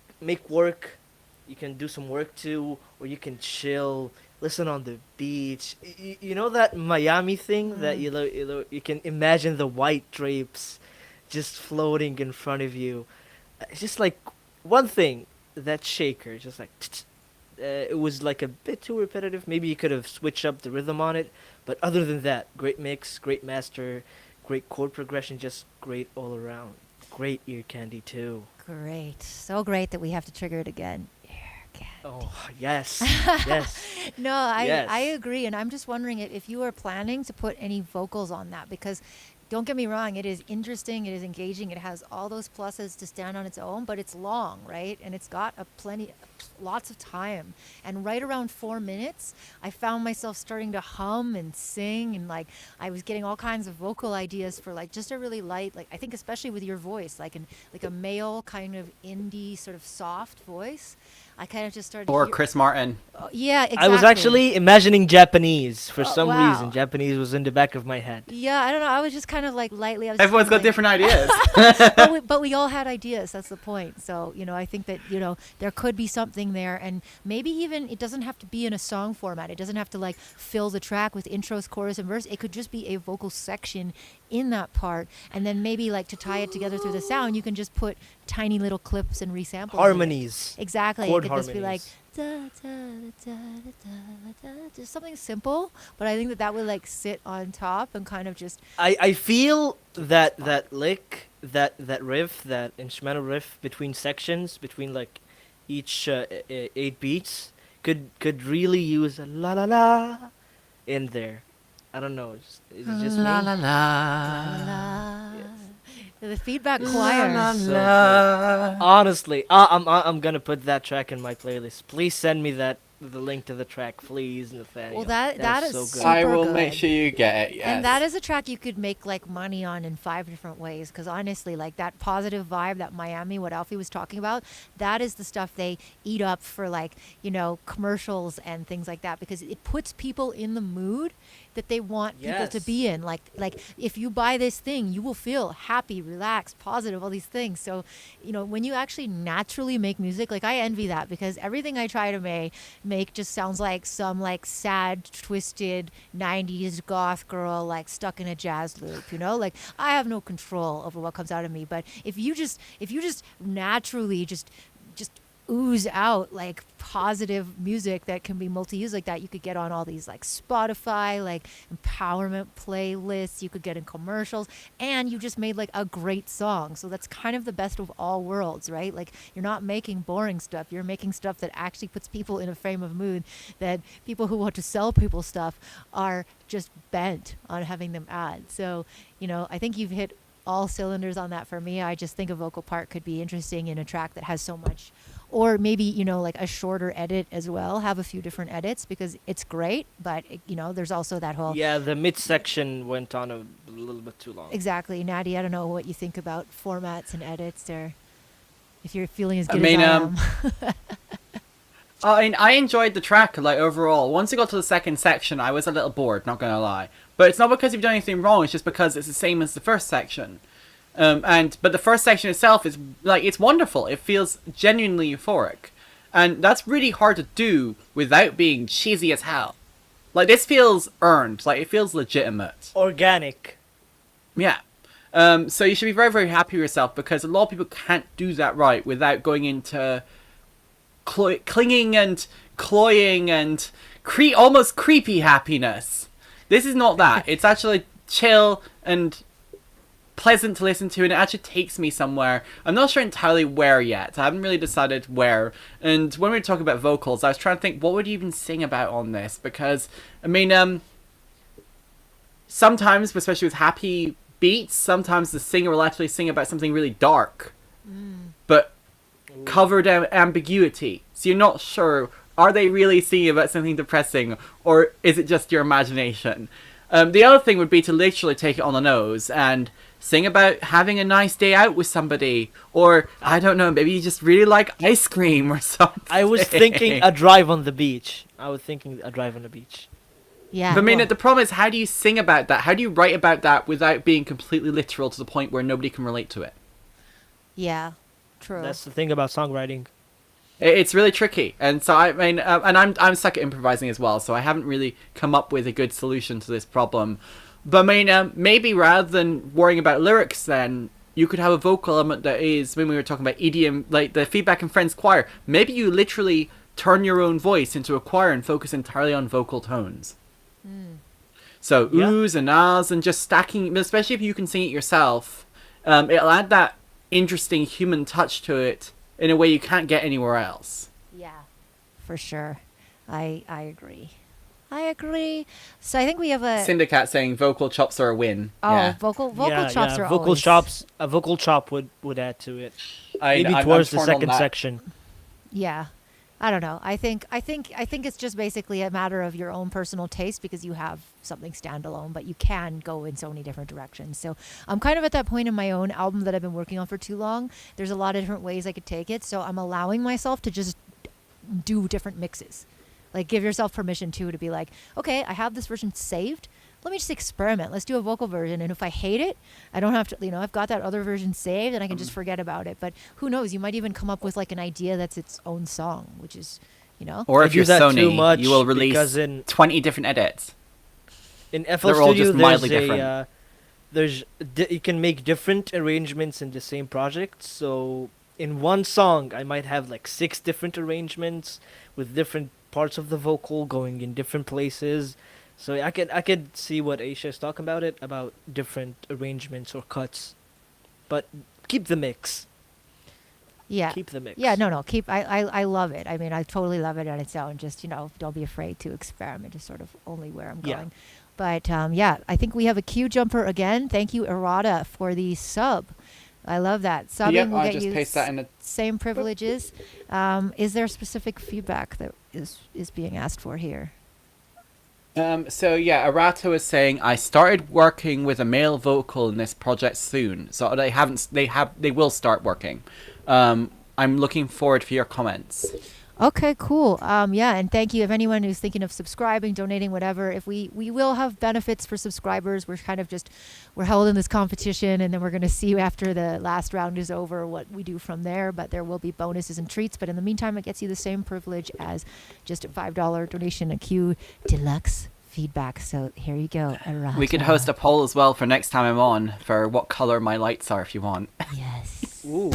work, you can do some work to, or you can chill, listen on the beach. You know that Miami thing that you can imagine the white drapes just floating in front of you. It's just like one thing, that shaker, just like it was like a bit too repetitive. Maybe you could have switched up the rhythm on it, but other than that, great mix, great master, great chord progression, just great all around. Great ear candy too. Great. So great that we have to trigger it again. Oh yes, yes. No, I Yes. agree, and I'm just wondering if you are planning to put any vocals on that, because don't get me wrong, it is interesting, it is engaging, it has all those pluses to stand on its own, but it's long, right? And it's got lots of time. And right around 4 minutes, I found myself starting to hum and sing, and like I was getting all kinds of vocal ideas for like just a really light, like I think especially with your voice, like a male kind of indie sort of soft voice. I kind of just started. Or Chris Martin. Yeah, exactly. I was actually imagining Japanese for some wow. reason. Japanese was in the back of my head. Yeah, I don't know. I was just kind of like lightly. I was Everyone's kinda got different ideas. but we all had ideas. That's the point. So, I think that, there could be something there. And maybe even it doesn't have to be in a song format. It doesn't have to like fill the track with intros, chorus, and verse. It could just be a vocal section in that part. And then maybe like to tie it together through the sound, you can just put tiny little clips and resamples. Harmonies. Exactly. Chord It could just be like, harmonies. da, da, da, da, da, da, just something simple. But I think that would like sit on top and kind of just. I feel that lick, that riff, that instrumental riff between sections, between like each 8 beats, could really use a la la la in there. I don't know. Is it just me? La la la. La. The feedback choir. So good. Honestly, I'm gonna put that track in my playlist. Please send me the link to the track, please, Nathaniel. Well, that is so good. super I will good. make sure you get it. Yes. And that is a track you could make like money on in 5 different ways. Because honestly, like that positive vibe, that Miami, what Alfy was talking about, that is the stuff they eat up for like, commercials and things like that. Because it puts people in the mood that they want people to Yes. be in. Like if you buy this thing, you will feel happy, relaxed, positive, all these things. So, when you actually naturally make music, like I envy that, because everything I try to make just sounds like some like sad, twisted 90s goth girl like stuck in a jazz loop, like I have no control over what comes out of me. But if you just naturally just ooze out like positive music that can be multi-used like that, you could get on all these like Spotify like empowerment playlists, you could get in commercials, and you just made like a great song. So that's kind of the best of all worlds, right? Like you're not making boring stuff, you're making stuff that actually puts people in a frame of mood that people who want to sell people stuff are just bent on having them add. So I think you've hit all cylinders on that for me. I just think a vocal part could be interesting in a track that has so much. Or maybe, like a shorter edit as well. Have a few different edits, because it's great, but, there's also that whole... Yeah, the midsection went on a little bit too long. Exactly. Natty, I don't know what you think about formats and edits, or if you're feeling as good as I am. I enjoyed the track, like, overall. Once it got to the second section, I was a little bored, not gonna lie. But it's not because you've done anything wrong, it's just because it's the same as the first section. But the first section itself is, like, it's wonderful. It feels genuinely euphoric. And that's really hard to do without being cheesy as hell. Like, this feels earned. Like, it feels legitimate. Organic. Yeah. So you should be very, very happy with yourself, because a lot of people can't do that right without going into clinging and cloying and almost creepy happiness. This is not that. It's actually chill and pleasant to listen to, and it actually takes me somewhere. I'm not sure entirely where yet. I haven't really decided where. And when we were talking about vocals, I was trying to think, what would you even sing about on this? Because, sometimes, especially with happy beats, sometimes the singer will actually sing about something really dark. But covered ambiguity. So you're not sure, are they really singing about something depressing, or is it just your imagination? The other thing would be to literally take it on the nose and sing about having a nice day out with somebody, or, I don't know, maybe you just really like ice cream or something. I was thinking a drive on the beach. Yeah. But the problem is, how do you sing about that? How do you write about that without being completely literal to the point where nobody can relate to it? Yeah, true. That's the thing about songwriting. It's really tricky, and so and I'm stuck at improvising as well, so I haven't really come up with a good solution to this problem. But maybe rather than worrying about lyrics, then you could have a vocal element that is, when we were talking about EDM, like the Feedback and Friends choir, maybe you literally turn your own voice into a choir and focus entirely on vocal tones. So oohs and ahs, and just stacking, especially if you can sing it yourself, it'll add that interesting human touch to it in a way you can't get anywhere else. Yeah, for sure. I agree. So I think we have a... Syndicat saying vocal chops are a win. Oh, yeah. vocal chops are vocal always... chops. A vocal chop would add to it. Maybe I'm towards the torn on second that. section. Yeah. I don't know. I think it's just basically a matter of your own personal taste, because you have something standalone, but you can go in so many different directions. So I'm kind of at that point in my own album that I've been working on for too long. There's a lot of different ways I could take it. So I'm allowing myself to just do different mixes. Like, give yourself permission to be like, okay, I have this version saved. Let me just experiment. Let's do a vocal version. And if I hate it, I don't have to, I've got that other version saved and I can just forget about it. But who knows? You might even come up with like an idea that's its own song, which is, Or I if do you're that too Sony, much you will because release 20 different edits. in FL They're all Studio, just mildly different. you can make different arrangements in the same project. So in one song, I might have like 6 different arrangements with different parts of the vocal going in different places. So I could see what ill-esha is talking about different arrangements or cuts, but keep the mix. yeah. Keep the mix. Yeah, no. I love it. I mean, I totally love it on its own. Just, don't be afraid to experiment is sort of only where I'm Yeah. going. But, I think we have a cue jumper again. Thank you, Errata, for the sub. I love that. Subbing Yep, will I'll get just you paste that in the... same privileges. Is there specific feedback that is being asked for here? Arato is saying, I started working with a male vocal in this project soon. So they will start working. I'm looking forward for your comments. Okay, cool. And thank you. If anyone who's thinking of subscribing, donating, whatever, if we will have benefits for subscribers. We're kind of we're held in this competition, and then we're going to see after the last round is over what we do from there. But there will be bonuses and treats. But in the meantime, it gets you the same privilege as just a $5 donation, a Q Deluxe feedback. So here you go. Errata. We could host a poll as well for next time I'm on for what color my lights are if you want. Yes. Ooh.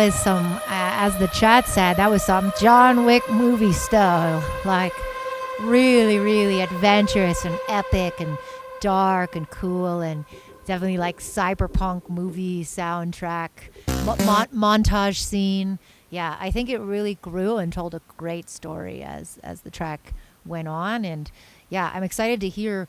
was some, as the chat said, that was some John Wick movie style. Like, really, really adventurous and epic and dark and cool, and definitely like cyberpunk movie soundtrack, montage scene. Yeah, I think it really grew and told a great story as the track went on. And yeah, I'm excited to hear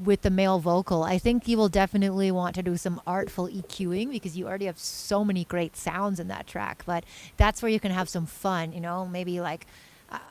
with the male vocal. I think you will definitely want to do some artful EQing because you already have so many great sounds in that track. But that's where you can have some fun, you know, maybe like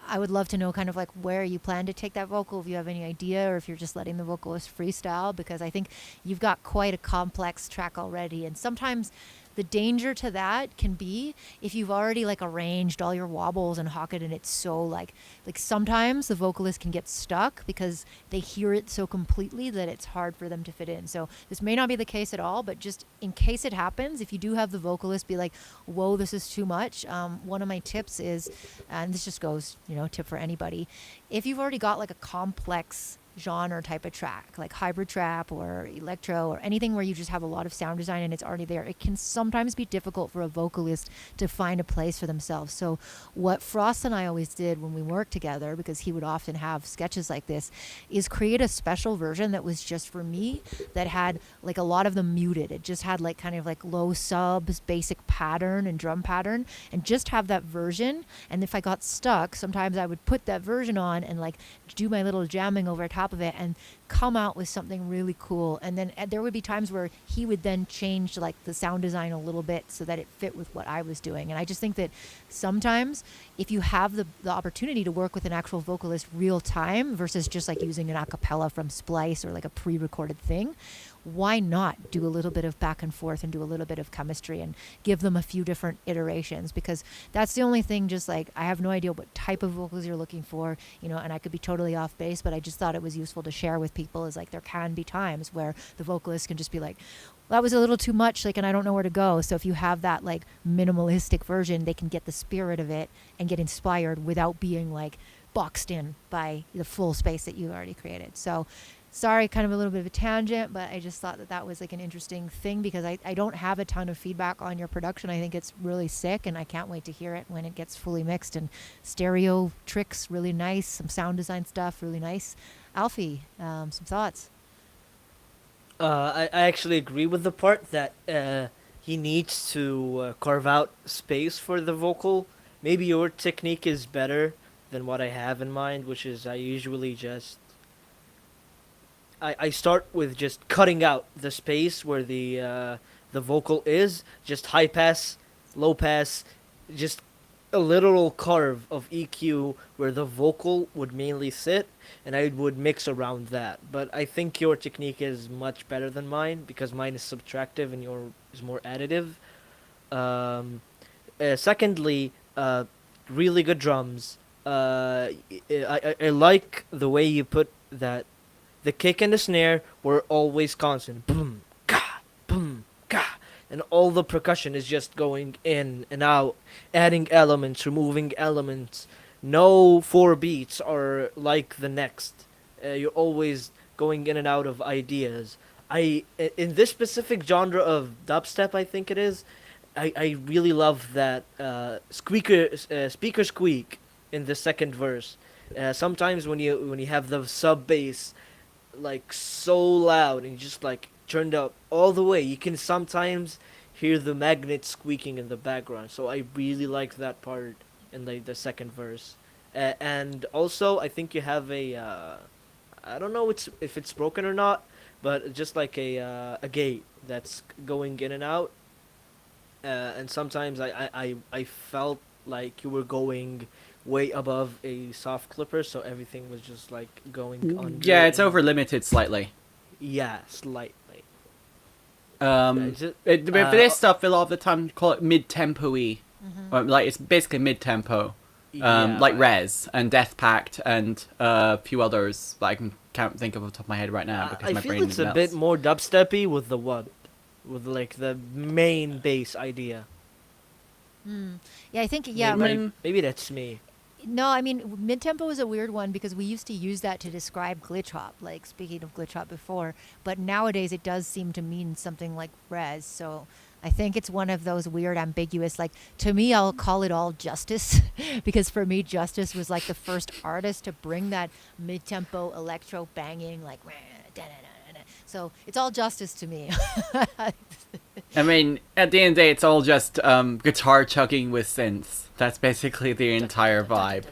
I would love to know kind of like where you plan to take that vocal, if you have any idea, or if you're just letting the vocalist freestyle, because I think you've got quite a complex track already. And sometimes the danger to that can be if you've already like arranged all your wobbles and hocket, and it's so like sometimes the vocalist can get stuck because they hear it so completely that it's hard for them to fit in. So this may not be the case at all, but just in case it happens, if you do have the vocalist be like, whoa, this is too much, one of my tips is, and this just goes, you know, tip for anybody, if you've already got like a complex genre type of track like hybrid trap or electro or anything where you just have a lot of sound design and it's already there, it can sometimes be difficult for a vocalist to find a place for themselves. So what Frost and I always did when we worked together, because he would often have sketches like this, is create a special version that was just for me, that had like a lot of them muted. It just had like kind of like low subs, basic pattern and drum pattern, and just have that version. And if I got stuck, sometimes I would put that version on and like do my little jamming over top of it and come out with something really cool. And then there would be times where he would then change like the sound design a little bit so that it fit with what I was doing. And I just think that sometimes if you have the opportunity to work with an actual vocalist real time versus just like using an a cappella from Splice or like a pre-recorded thing, why not do a little bit of back and forth and do a little bit of chemistry and give them a few different iterations? Because that's the only thing, just like I have no idea what type of vocals you're looking for, you know, and I could be totally off base, but I just thought it was useful to share with people, is like there can be times where the vocalist can just be like, well, that was a little too much, like, and I don't know where to go. So if you have that like minimalistic version, they can get the spirit of it and get inspired without being like boxed in by the full space that you've already created. So sorry, kind of a little bit of a tangent, but I just thought that that was like an interesting thing, because I don't have a ton of feedback on your production. I think it's really sick, and I can't wait to hear it when it gets fully mixed, and stereo tricks really nice, some sound design stuff really nice. Alfy, some thoughts? I actually agree with the part that he needs to carve out space for the vocal. Maybe your technique is better than what I have in mind, which is I usually just I start with just cutting out the space where the vocal is, just high pass, low pass, just a literal carve of EQ where the vocal would mainly sit, and I would mix around that. But I think your technique is much better than mine, because mine is subtractive and yours is more additive. Secondly, really good drums. I like the way you put that. The kick and the snare were always constant. Boom, ka, boom, ka. And all the percussion is just going in and out, adding elements, removing elements. No 4 beats are like the next. You're always going in and out of ideas. In this specific genre of dubstep, I think it is, I really love that speaker squeak in the second verse. Sometimes when you have the sub bass like so loud and just like turned up all the way, you can sometimes hear the magnet squeaking in the background. So I really like that part in the second verse. And also I think you have a I don't know if it's broken or not, but just like a gate that's going in and out. And sometimes I felt like you were going way above a soft clipper, so everything was just like going under. Yeah, it's over limited slightly. Yeah, slightly. For this stuff, a lot of the time call it mid-tempo-y. Like it's basically mid-tempo. Like Rez and Death Pact and a few others that I can't think of off the top of my head right now because my brain feel it's melts. a bit more dubsteppy with with like the main bass idea. Yeah, I think, Maybe that's me. No, I mean, mid-tempo is a weird one because we used to use that to describe glitch hop, like speaking of glitch hop before, but nowadays it does seem to mean something like res. So I think it's one of those weird, ambiguous, like, to me, I'll call it all Justice, because for me, Justice was like the first artist to bring that mid-tempo electro banging, like, so it's all Justice to me. I mean, at the end of the day, it's all just guitar chugging with synths. That's basically the entire vibe.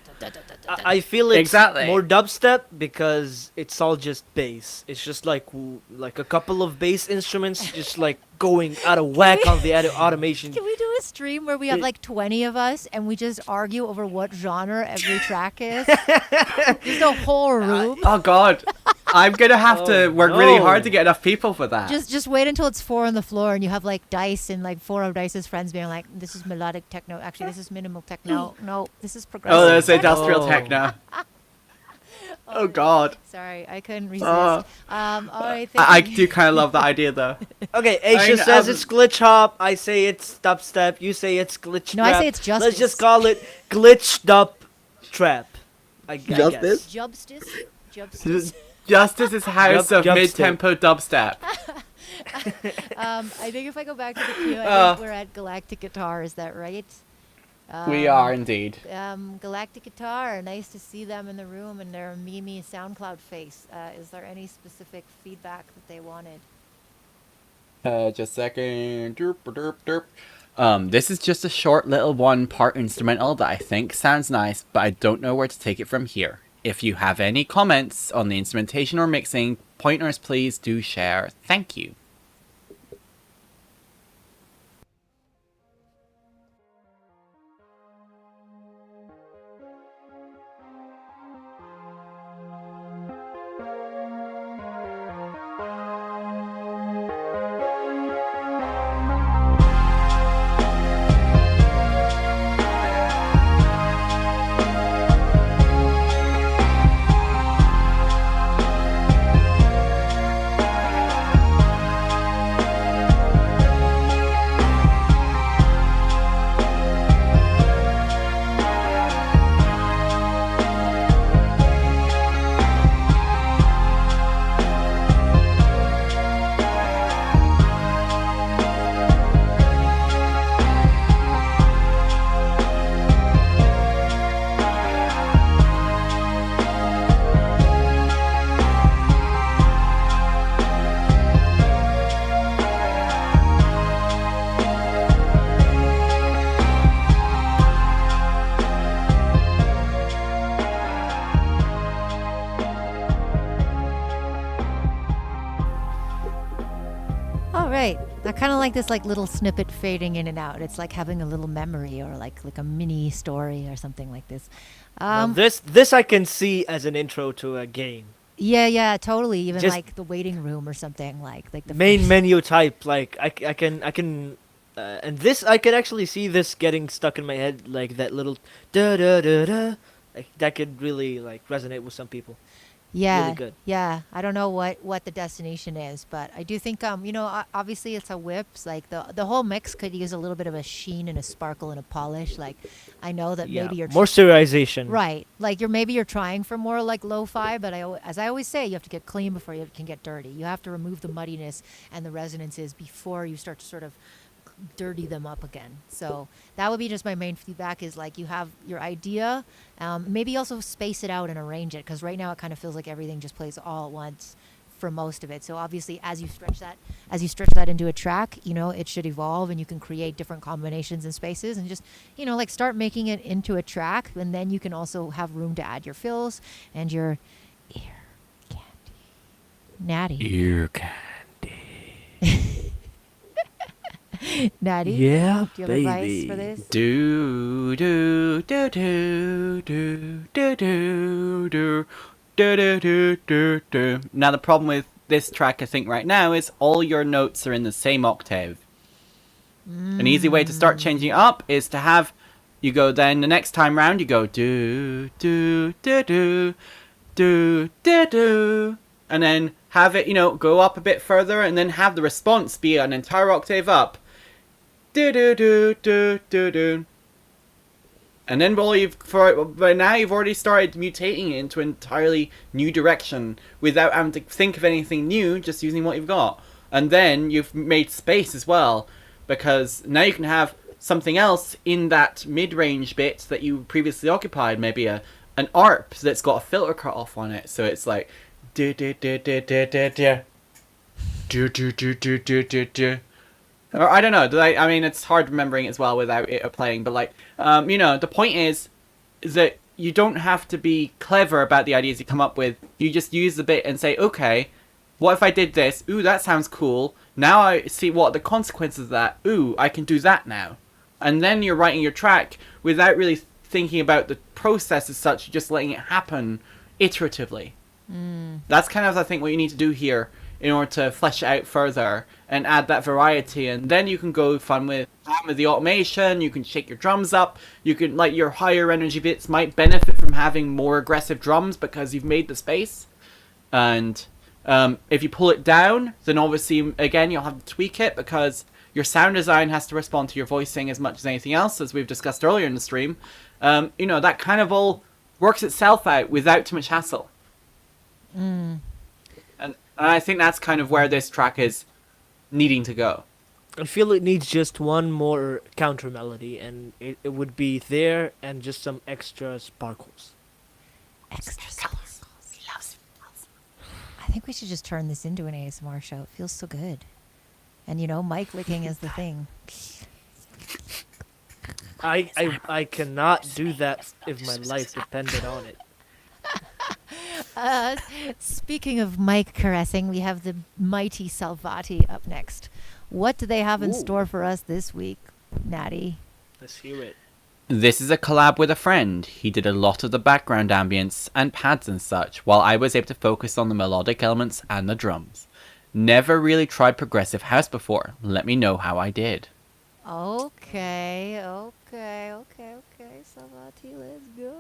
I feel it's Exactly. more dubstep because it's all just bass. It's just like a couple of bass instruments just like going out of whack on the automation. Can we do a stream where we have like 20 of us and we just argue over what genre every track is? Just a whole room. Oh god, I'm gonna have to work really no. hard to get enough people for that. Just wait until it's 4 on the floor and you have like Dice and like 4 of Dice's friends being like, this is melodic techno. Actually, this is minimal techno. No, this is progressive. Oh, there's industrial Oh. techno. Oh god. Sorry, I couldn't resist. Oh. All right, I thank you. do kind of love that idea though. Okay, I Aisha mean, says it's glitch hop. I say it's dubstep. You say it's glitch No, trap. I say it's Justice. Let's just call it glitch dub trap. I Justice? guess. Justice. Justice is house Jub- of jubstep. mid-tempo dubstep. I think if I go back to the queue, I Uh. think we're at Galactic Guitar. Is that right? We are indeed. Galactic Guitar. Nice to see them in the room and their Mimi SoundCloud face. Is there any specific feedback that they wanted? Just a second. Derp, derp, derp. This is just a short little one-part instrumental that I think sounds nice, but I don't know where to take it from here. If you have any comments on the instrumentation or mixing, pointers please do share. Thank you. All right. I kind of like this like little snippet fading in and out. It's like having a little memory or like a mini story or something like this. Now this I can see as an intro to a game. Yeah, totally. Even Just- like the waiting room or something like the Main first- menu type. Like I can. And this I can actually see this getting stuck in my head, like that little da da da da. Like that could really like resonate with some people. Yeah, really good. yeah. I don't know what the destination is, but I do think obviously it's a whips. Like the whole mix could use a little bit of a sheen and a sparkle and a polish. Like I know that Yeah, maybe you're more serialization. right. Like you're trying for more like lo-fi, but as I always say, you have to get clean before you can get dirty. You have to remove the muddiness and the resonances before you start to sort of dirty them up again. So that would be just my main feedback is like you have your idea, maybe also space it out and arrange it, because right now it kind of feels like everything just plays all at once for most of it. So obviously as you stretch that into a track, it should evolve and you can create different combinations and spaces and just like start making it into a track, and then you can also have room to add your fills and your ear candy. Natty. Ear candy. Natty. Yeah, Do you have advice baby. for this? Do do do do do do do do do do do do. Now the problem with this track, I think, right now is all your notes are in the same octave. An easy way to start changing it up is to have you go then the next time round you go do do do do do do do, and then have it go up a bit further, and then have the response be an entire octave up. Do do do do do do. And then by now you've already started mutating it into an entirely new direction without having to think of anything new, just using what you've got. And then you've made space as well because now you can have something else in that mid-range bit that you previously occupied, maybe an ARP that's got a filter cut off on it, so it's like do do do do do do do do do do do do do do. Or I don't know. I mean, it's hard remembering as well without it playing. But like, the point is that you don't have to be clever about the ideas you come up with. You just use the bit and say, okay, what if I did this? Ooh, that sounds cool. Now I see what the consequences of that. Ooh, I can do that now. And then you're writing your track without really thinking about the process as such. You're just letting it happen iteratively. That's kind of, I think, what you need to do here in order to flesh it out further and add that variety. And then you can go fun with the automation. You can shake your drums up. You can, like, your higher energy bits might benefit from having more aggressive drums because you've made the space. And if you pull it down, then obviously, again, you'll have to tweak it because your sound design has to respond to your voicing as much as anything else, as we've discussed earlier in the stream. That kind of all works itself out without too much hassle. And I think that's kind of where this track is needing to go. I feel it needs just one more counter melody, and it would be there, and just some extra sparkles. Extra sparkles. I think we should just turn this into an ASMR show. It feels so good. And mic licking is the thing. I cannot do that if my life depended on it. Speaking of mic caressing, we have the mighty Salvati up next. What do they have in store for us this week, Natty? Let's hear it. This is a collab with a friend. He did a lot of the background ambience and pads and such, while I was able to focus on the melodic elements and the drums. Never really tried progressive house before. Let me know how I did. Okay. Salvati, let's go.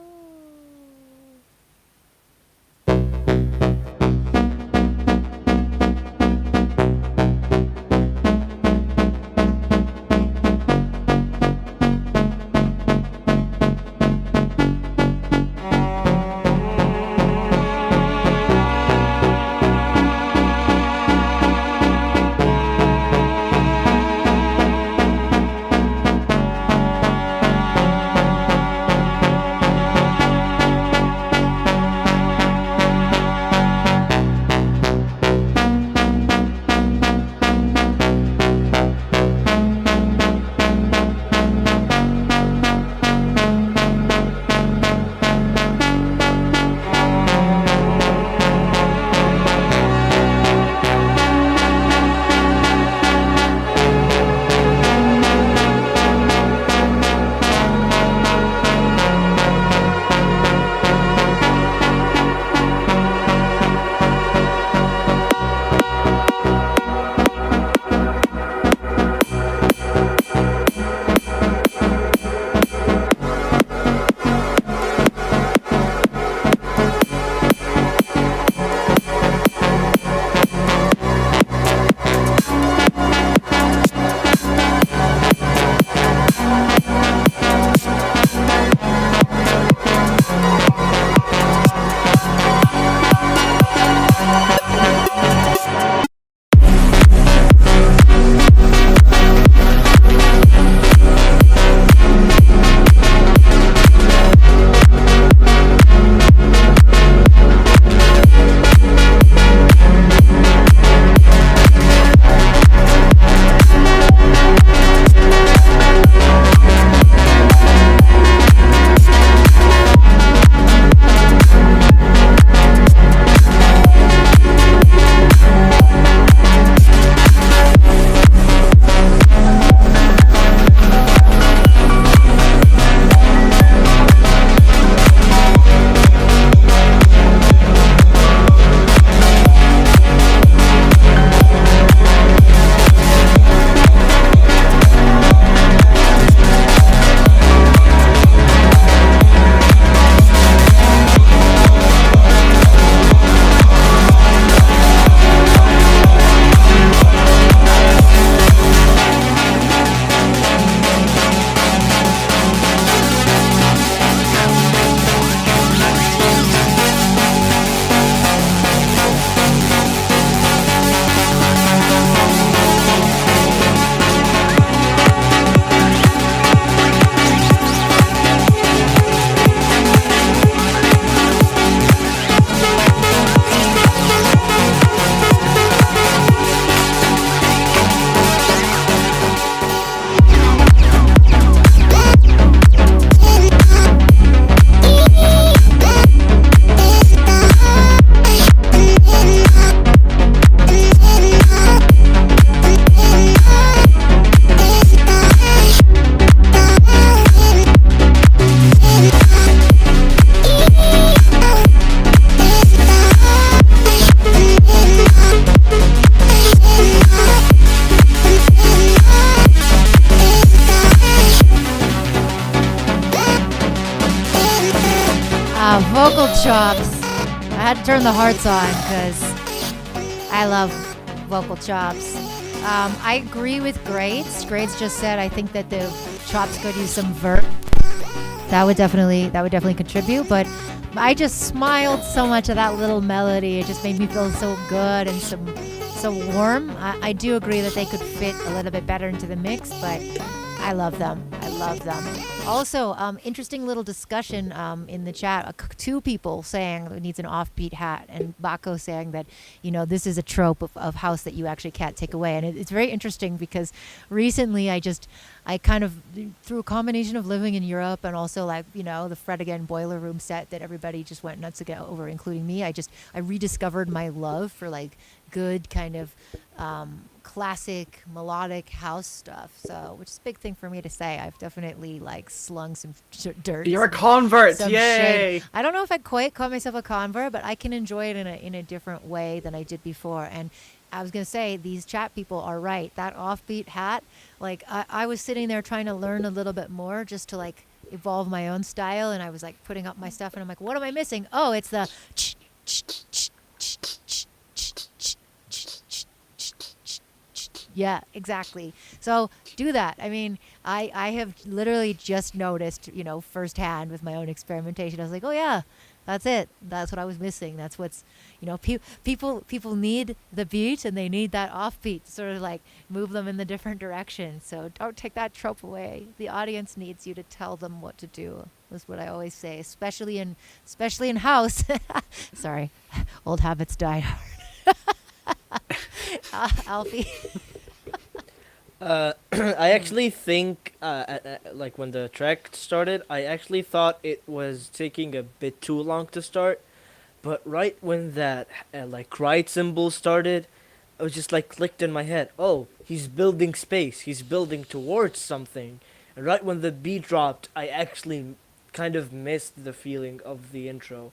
chops. I had to turn the hearts on because I love vocal chops. I agree with Grades. Grades just said I think that the chops could use some vert. That would definitely contribute. But I just smiled so much at that little melody. It just made me feel so good and so warm. I do agree that they could fit a little bit better into the mix, but I love them. I love them. Also, interesting little discussion in the chat. Two people saying it needs an offbeat hat, and Bako saying that, this is a trope of house that you actually can't take away. And it's very interesting because recently I kind of, through a combination of living in Europe and also the Fred Again Boiler Room set that everybody just went nuts over, including me, I rediscovered my love for good kind of classic melodic house stuff, which is a big thing for me to say. I've definitely slung some dirt. You're a convert, yay! Shade. I don't know if I'd quite call myself a convert, but I can enjoy it in a different way than I did before. And I was gonna say, these chat people are right. That offbeat hat, I was sitting there trying to learn a little bit more just to evolve my own style, and I was putting up my stuff, and I'm what am I missing? Oh, it's the yeah, exactly. So do that. I mean, I have literally just noticed, firsthand with my own experimentation. I was oh yeah, that's it. That's what I was missing. That's what's, people need the beat, and they need that offbeat to sort of move them in the different direction. So don't take that trope away. The audience needs you to tell them what to do. That's what I always say, especially in house. Sorry, old habits die hard. Alfy. I actually think, when the track started, I actually thought it was taking a bit too long to start. But right when that, right symbol started, it was just clicked in my head. Oh, he's building space. He's building towards something. And right when the beat dropped, I actually kind of missed the feeling of the intro.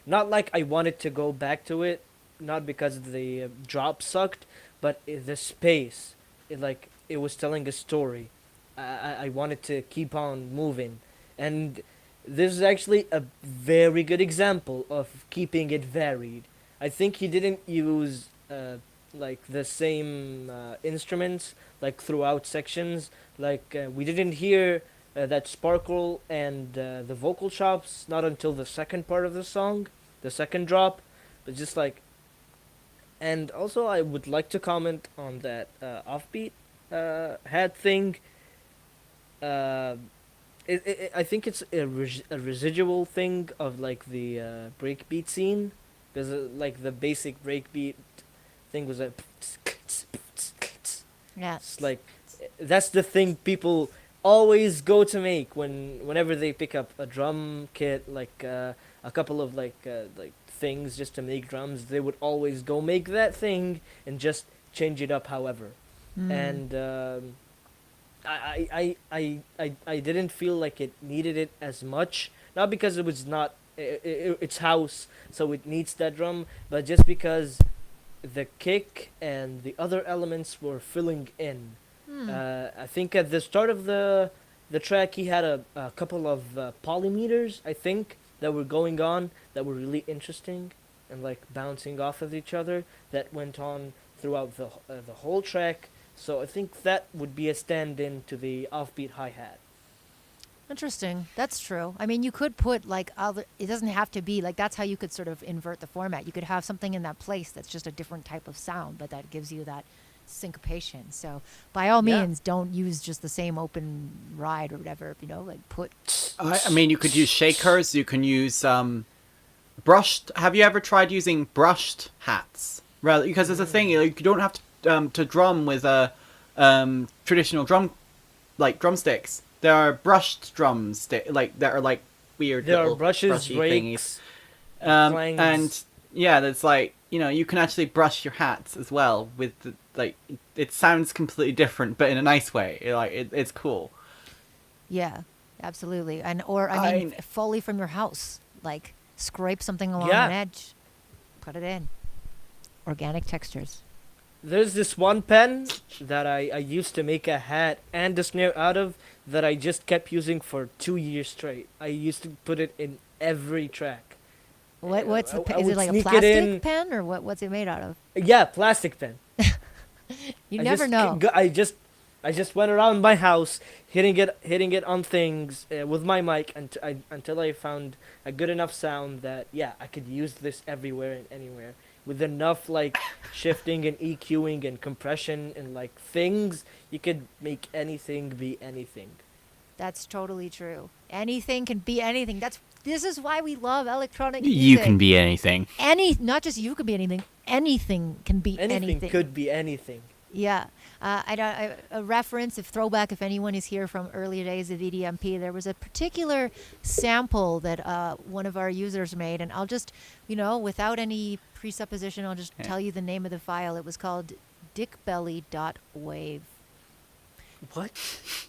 Not I wanted to go back to it, not because the drop sucked, but the space. It was telling a story. I wanted to keep on moving. And this is actually a very good example of keeping it varied. I think he didn't use the same instruments throughout sections. We didn't hear that sparkle and the vocal chops not until the second part of the song, the second drop, but just and also I would like to comment on that offbeat hat thing. I think it's a residual thing of the breakbeat scene, because the basic breakbeat thing was yeah, it's that's the thing people always go to make whenever they pick up a drum kit, a couple of things just to make drums. They would always go make that thing and just change it up however. And I didn't feel like it needed it as much, not because it was not it's house, so it needs that drum, but just because the kick and the other elements were filling in. I think at the start of the track he had a couple of polymeters, I think, that were going on that were really interesting and bouncing off of each other, that went on throughout the whole track. So I think that would be a stand-in to the offbeat hi-hat. Interesting. That's true. I mean, you could put other. It doesn't have to be that's how you could sort of invert the format. You could have something in that place that's just a different type of sound, but that gives you that syncopation. So by all means, don't use just the same open ride or whatever. Put. I mean, you could use shakers. You can use brushed. Have you ever tried using brushed hats? Rather, because there's a thing, you don't have to drum with a traditional drumsticks. There are brushed drumsticks, that are weird. There are brushes, breaks, and yeah, there's you can actually brush your hats as well with it sounds completely different, but in a nice way. It's cool. Yeah, absolutely. And I mean, Foley from your house, scrape something along an edge, put it in. Organic textures. There's this one pen that I used to make a hat and a snare out of that I just kept using for 2 years straight. I used to put it in every track. What's the I pen? Is would it like a sneak it plastic in. pen or what's it made out of? Yeah, plastic pen. You I never just know. I just went around my house hitting it on things with my mic until I found a good enough sound that yeah, I could use this everywhere and anywhere with enough like shifting and EQing and compression and like things. You could make anything be anything. That's totally true. Anything can be anything. This is why we love electronic music. You can be anything. Not just you can be anything. Anything can be anything. Anything could be anything. Yeah. A reference, a throwback, if anyone is here from early days of EDMP, there was a particular sample that one of our users made, and I'll just, without any presupposition, I'll just tell you the name of the file. It was called dickbelly.wave. What?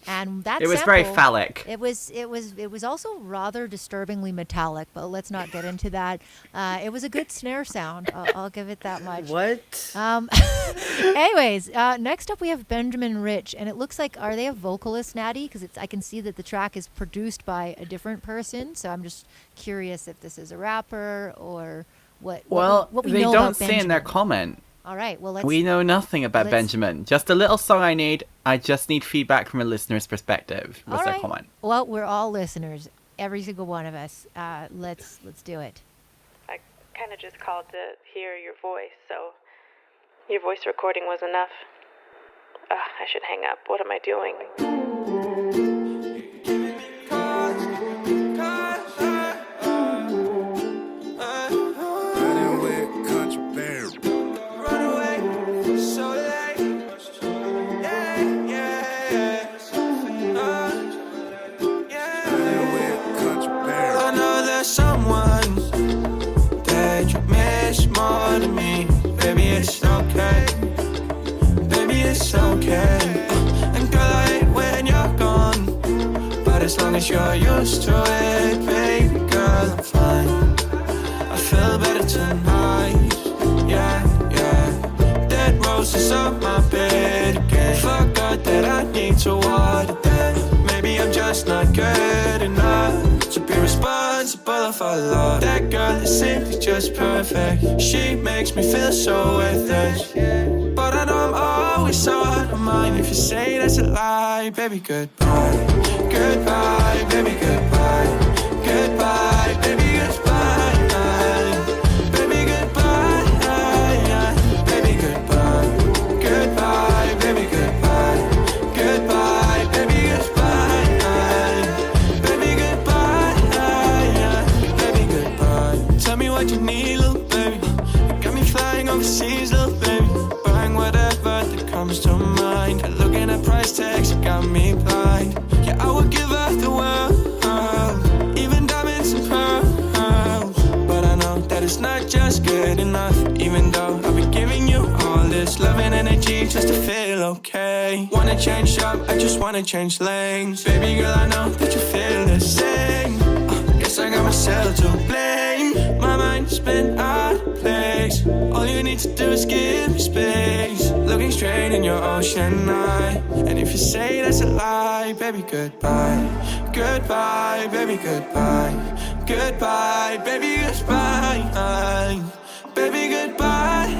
And that It was very sample, phallic. It was also rather disturbingly metallic, but let's not get into that. It was a good snare sound. I'll give it that much. What? Anyways, next up we have Benjamin Rich, and it looks like, are they a vocalist, Natty? Because I can see that the track is produced by a different person, so I'm just curious if this is a rapper or what. Well, what we they know don't about say in their Benjamin. comment. All right, well let's. We know nothing about let's- Benjamin. Just a little song I need. I just need feedback from a listener's perspective. Was all their right. comment. Well, we're all listeners, every single one of us. Let's do it. I kind of just called to hear your voice, so your voice recording was enough. I should hang up. What am I doing? I know there's someone that you miss more than me. Baby, it's okay. Baby, it's okay. And girl, I hate when you're gone, but as long as you're used to it, baby girl, I'm fine. I feel better tonight. Yeah, yeah. Dead roses on my bed again. Forgot that I need to water them. Maybe I'm just not good enough to be responsible for love. That girl is simply just perfect. She makes me feel so worth it. But I know I'm always on her mind. If you say that's a lie, baby, goodbye. Goodbye, baby, goodbye. Goodbye, baby, goodbye. Baby, goodbye. Baby, goodbye. Goodbye, baby, goodbye. Goodbye, baby, goodbye. Baby, goodbye. Baby, goodbye. Tell me what you need, little baby. You got me flying overseas, little baby. Buying whatever that comes to mind. Looking at price tags, you got me blind. Yeah, I would give up the world, even diamonds and pearls. But I know that it's not just good enough. Even though I've been giving you all this love and energy just to feel okay. Wanna change up, I just wanna change lanes. Baby girl, I know that you feel the same. Guess I got myself to blame. My mind's been out of place. All you need to do is give me space. Looking straight in your ocean eye. And if you say that's a lie, baby, goodbye. Goodbye, baby, goodbye. Goodbye, baby, goodbye. Baby, goodbye.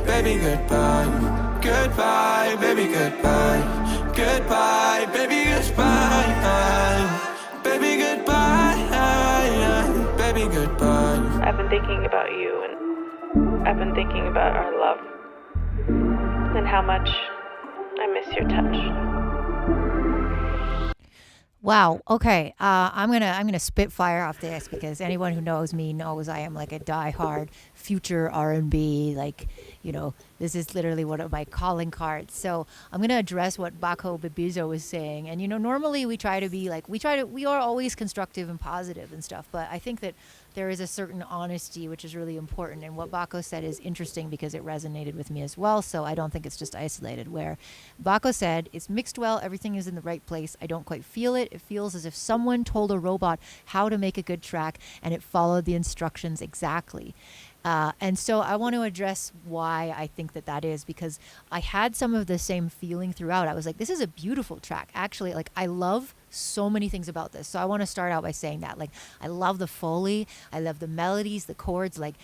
Baby, goodbye. Goodbye, baby, goodbye. Goodbye, baby, goodbye. Baby, goodbye. Baby, goodbye. I've been thinking about you, and I've been thinking about our love, and how much I miss your touch. Wow. Okay. I'm gonna spitfire off this because anyone who knows me knows I am like a diehard future R&B. Like, this is literally one of my calling cards. So I'm gonna address what Bako Bibizo was saying. And normally we try to be like we are always constructive and positive and stuff. But I think that there is a certain honesty which is really important. And what Bako said is interesting because it resonated with me as well. So I don't think it's just isolated. Where Bako said, "It's mixed well. Everything is in the right place. I don't quite feel it. It feels as if someone told a robot how to make a good track and it followed the instructions exactly." And so I want to address why I think that is, because I had some of the same feeling throughout. I was like, this is a beautiful track. Actually, like, I love so many things about this. So I want to start out by saying that. Like, I love the Foley. I love the melodies, the chords, like,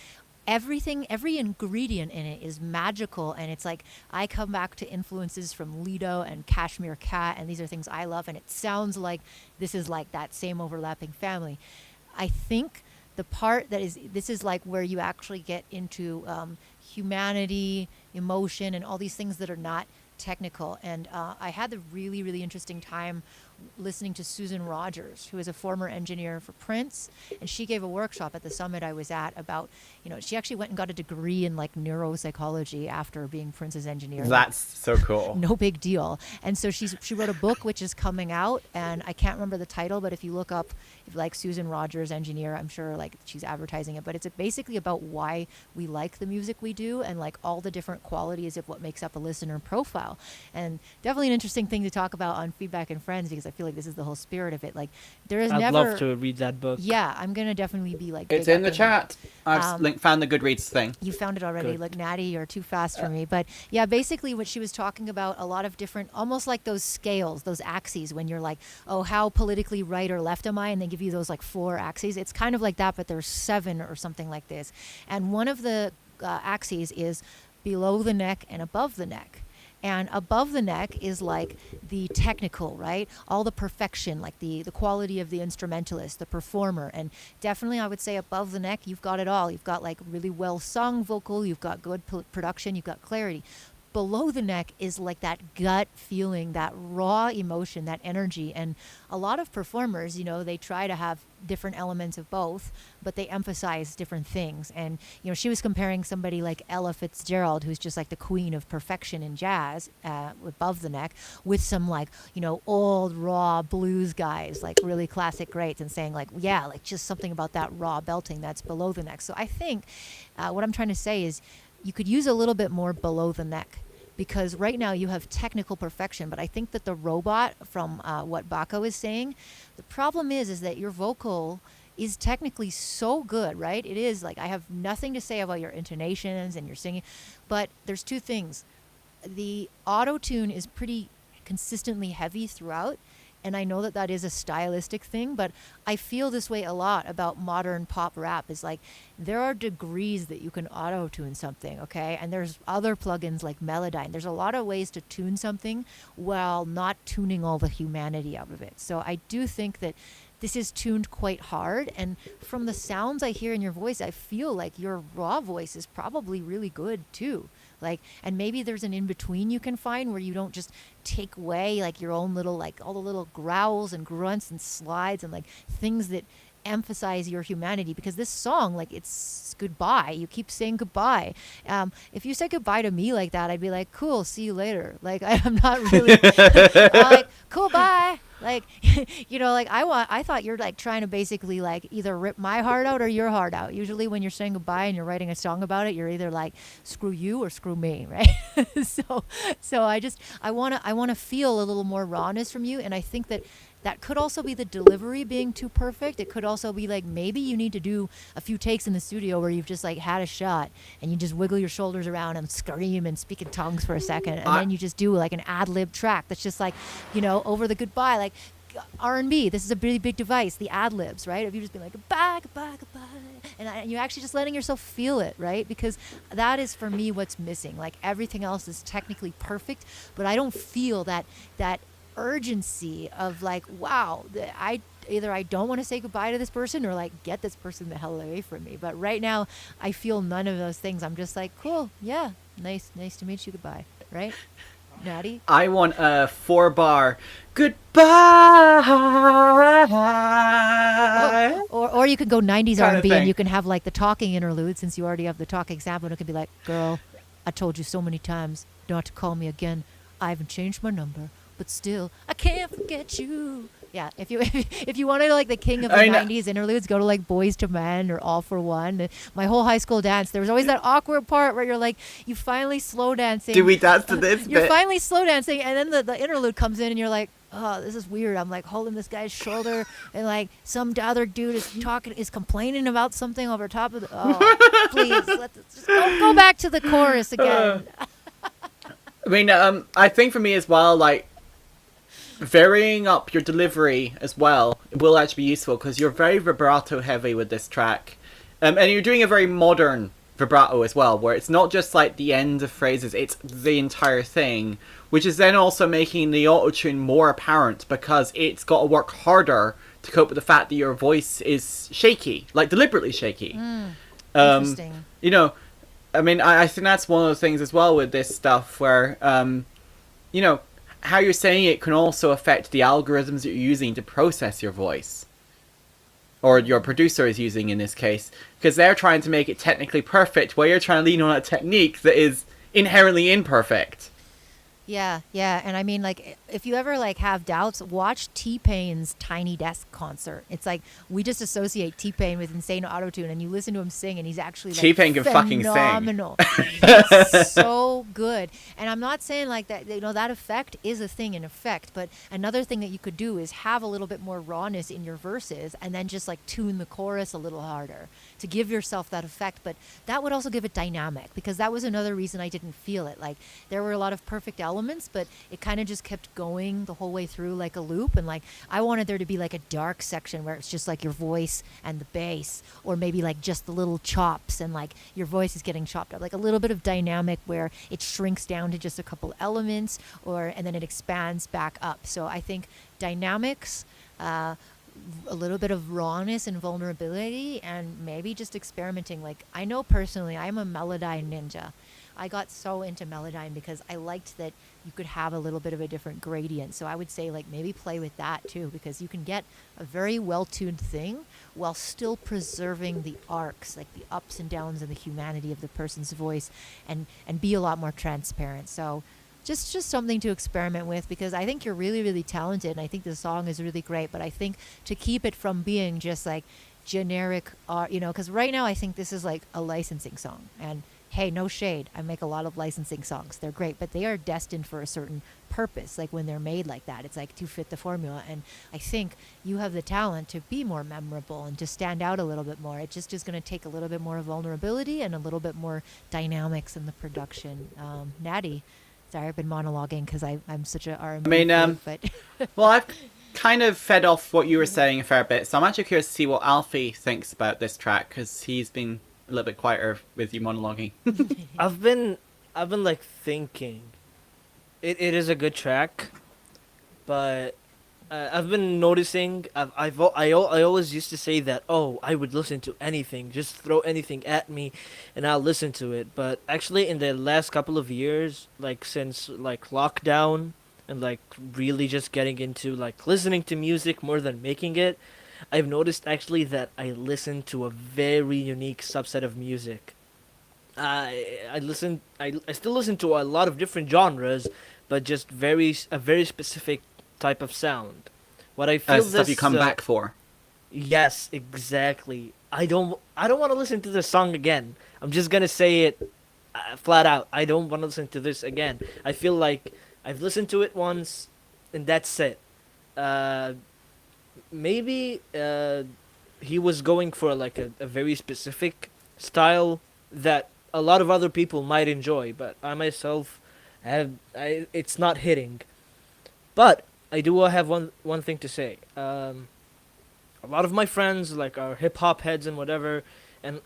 everything, every ingredient in it is magical. And it's like, I come back to influences from Lido and Kashmir Cat, and these are things I love. And it sounds like this is like that same overlapping family. I think the part that is, this is like where you actually get into humanity, emotion, and all these things that are not technical. And I had the really, really interesting time listening to Susan Rogers, who is a former engineer for Prince, and she gave a workshop at the summit I was at about, she actually went and got a degree in like neuropsychology after being Prince's engineer. That's so cool. No big deal. And so she wrote a book which is coming out, and I can't remember the title, but if you look up like Susan Rogers engineer, I'm sure like she's advertising it, but it's basically about why we like the music we do and like all the different qualities of what makes up a listener profile. And definitely an interesting thing to talk about on Feedback and Friends, because I feel like this is the whole spirit of it. Like, there is I'd never. love to read that book. Yeah, I'm gonna definitely be like. It's big in the up chat. I've found the Goodreads thing. You found it already. Good. Look, Natty, you're too fast for me. But yeah, basically what she was talking about, a lot of different, almost like those scales, those axes, when you're like, oh, how politically right or left am I? And they give you those like 4 axes. It's kind of like that, but there's 7 or something like this. And one of the axes is below the neck and above the neck. And above the neck is like the technical, right? All the perfection, like the quality of the instrumentalist, the performer. And definitely I would say above the neck, you've got it all. You've got like really well sung vocal, you've got good production, you've got clarity. Below the neck is like that gut feeling, that raw emotion, that energy. And a lot of performers, they try to have different elements of both, but they emphasize different things. And, she was comparing somebody like Ella Fitzgerald, who's just like the queen of perfection in jazz, above the neck, with some like, old raw blues guys, like really classic greats, and saying like, yeah, like just something about that raw belting that's below the neck. So I think what I'm trying to say is you could use a little bit more below the neck, because right now you have technical perfection, but I think that the robot, from what Baco is saying, the problem is that your vocal is technically so good, right? It is like, I have nothing to say about your intonations and your singing, but there's 2 things. The auto-tune is pretty consistently heavy throughout, and I know that is a stylistic thing, but I feel this way a lot about modern pop rap. Is like, there are degrees that you can auto-tune something, okay? And there's other plugins like Melodyne. There's a lot of ways to tune something while not tuning all the humanity out of it. So I do think that this is tuned quite hard, and from the sounds I hear in your voice, I feel like your raw voice is probably really good too. Like, and maybe there's an in-between you can find where you don't just take away like your own little, like all the little growls and grunts and slides and like things that emphasize your humanity, because this song, like, it's goodbye. You keep saying goodbye. If you said goodbye to me like that, I'd be like, cool, see you later. Like, I'm not really like, cool, bye. Like, like I thought you're like trying to basically like either rip my heart out or your heart out. Usually when you're saying goodbye and you're writing a song about it, you're either like screw you or screw me, right? so I want to feel a little more rawness from you, and I think that could also be the delivery being too perfect. It could also be like, maybe you need to do a few takes in the studio where you've just like had a shot and you just wiggle your shoulders around and scream and speak in tongues for a second, and then you just do like an ad-lib track that's just like, over the goodbye, like R&B. This is a really big device, the ad-libs, right? If you just be like goodbye, goodbye, goodbye, and you're actually just letting yourself feel it, right? Because that is for me what's missing. Like, everything else is technically perfect, but I don't feel that urgency of like, wow, I don't want to say goodbye to this person, or like, get this person the hell away from me. But right now I feel none of those things. I'm just like, cool, yeah, nice to meet you, goodbye, right? Natty? I want a 4-bar goodbye. Or you could go 90s Kind of R&B, thing. and you can have like the talking interlude, since you already have the talking sample, and it could be like, girl, I told you so many times not to call me again. I haven't changed my number, but still, I can't forget you. Yeah, if you wanted like the king of the 90s interludes, go to like Boys to Men or All for One. My whole high school dance, there was always that awkward part where you're like, you finally slow dancing. Do we dance to this You're bit? finally slow dancing, and then the interlude comes in, and you're like, oh, this is weird. I'm like holding this guy's shoulder, and like some other dude is complaining about something over top of the. Oh, please, let's just go back to the chorus again. I mean, I think for me as well, like, varying up your delivery as well will actually be useful, because you're very vibrato heavy with this track. And you're doing a very modern vibrato as well, where it's not just like the end of phrases, it's the entire thing, which is then also making the auto-tune more apparent, because it's got to work harder to cope with the fact that your voice is shaky, like deliberately shaky. Interesting. You know, I mean, I think that's one of the things as well with this stuff, where, you know, how you're saying it can also affect the algorithms that you're using to process your voice. Or your producer is using in this case. Because they're trying to make it technically perfect, while you're trying to lean on a technique that is inherently imperfect. Yeah, and I mean, like, if you ever like have doubts, watch T-Pain's Tiny Desk concert. It's like we just associate T-Pain with insane autotune, and you listen to him sing, and he's actually like T-Pain can fucking sing. phenomenal. He's so good. And I'm not saying like that, you know, that effect is a thing in effect, but another thing that you could do is have a little bit more rawness in your verses, and then just like tune the chorus a little harder to give yourself that effect. But that would also give it dynamic, because that was another reason I didn't feel it. Like, there were a lot of perfect elements, but it kind of just kept going the whole way through like a loop. And like, I wanted there to be like a dark section where it's just like your voice and the bass, or maybe like just the little chops and like your voice is getting chopped up, like a little bit of dynamic where it shrinks down to just a couple elements, and then it expands back up. So I think dynamics, a little bit of rawness and vulnerability, and maybe just experimenting. Like, I know personally I'm a Melodyne ninja. I got so into Melodyne because I liked that you could have a little bit of a different gradient. So I would say like maybe play with that too, because you can get a very well-tuned thing while still preserving the arcs, like the ups and downs and the humanity of the person's voice, and be a lot more transparent. So just something to experiment with, because I think you're really, really talented, and I think the song is really great. But I think to keep it from being just like generic art, you know, because right now I think this is like a licensing song. And hey, no shade, I make a lot of licensing songs. They're great, but they are destined for a certain purpose. Like when they're made like that, it's like to fit the formula. And I think you have the talent to be more memorable and to stand out a little bit more. It just is going to take a little bit more vulnerability and a little bit more dynamics in the production. Natty, sorry, I've been monologuing because I'm such a R&B freak, but well, I've kind of fed off what you were saying a fair bit, so I'm actually curious to see what Alfy thinks about this track, because he's been a little bit quieter with you monologuing. I've been like thinking, it is a good track, but I've been noticing. I always used to say that, oh, I would listen to anything, just throw anything at me, and I'll listen to it. But actually, in the last couple of years, like since like lockdown, and like really just getting into like listening to music more than making it, I've noticed actually that I listen to a very unique subset of music. I still listen to a lot of different genres, but just a very specific type of sound. What I feel stuff you come back for. Yes, exactly. I don't want to listen to this song again. I'm just gonna say it flat out. I don't want to listen to this again. I feel like I've listened to it once, and that's it. Maybe he was going for like a very specific style that a lot of other people might enjoy, but I myself it's not hitting. But I do have one thing to say. A lot of my friends like are hip hop heads and whatever, and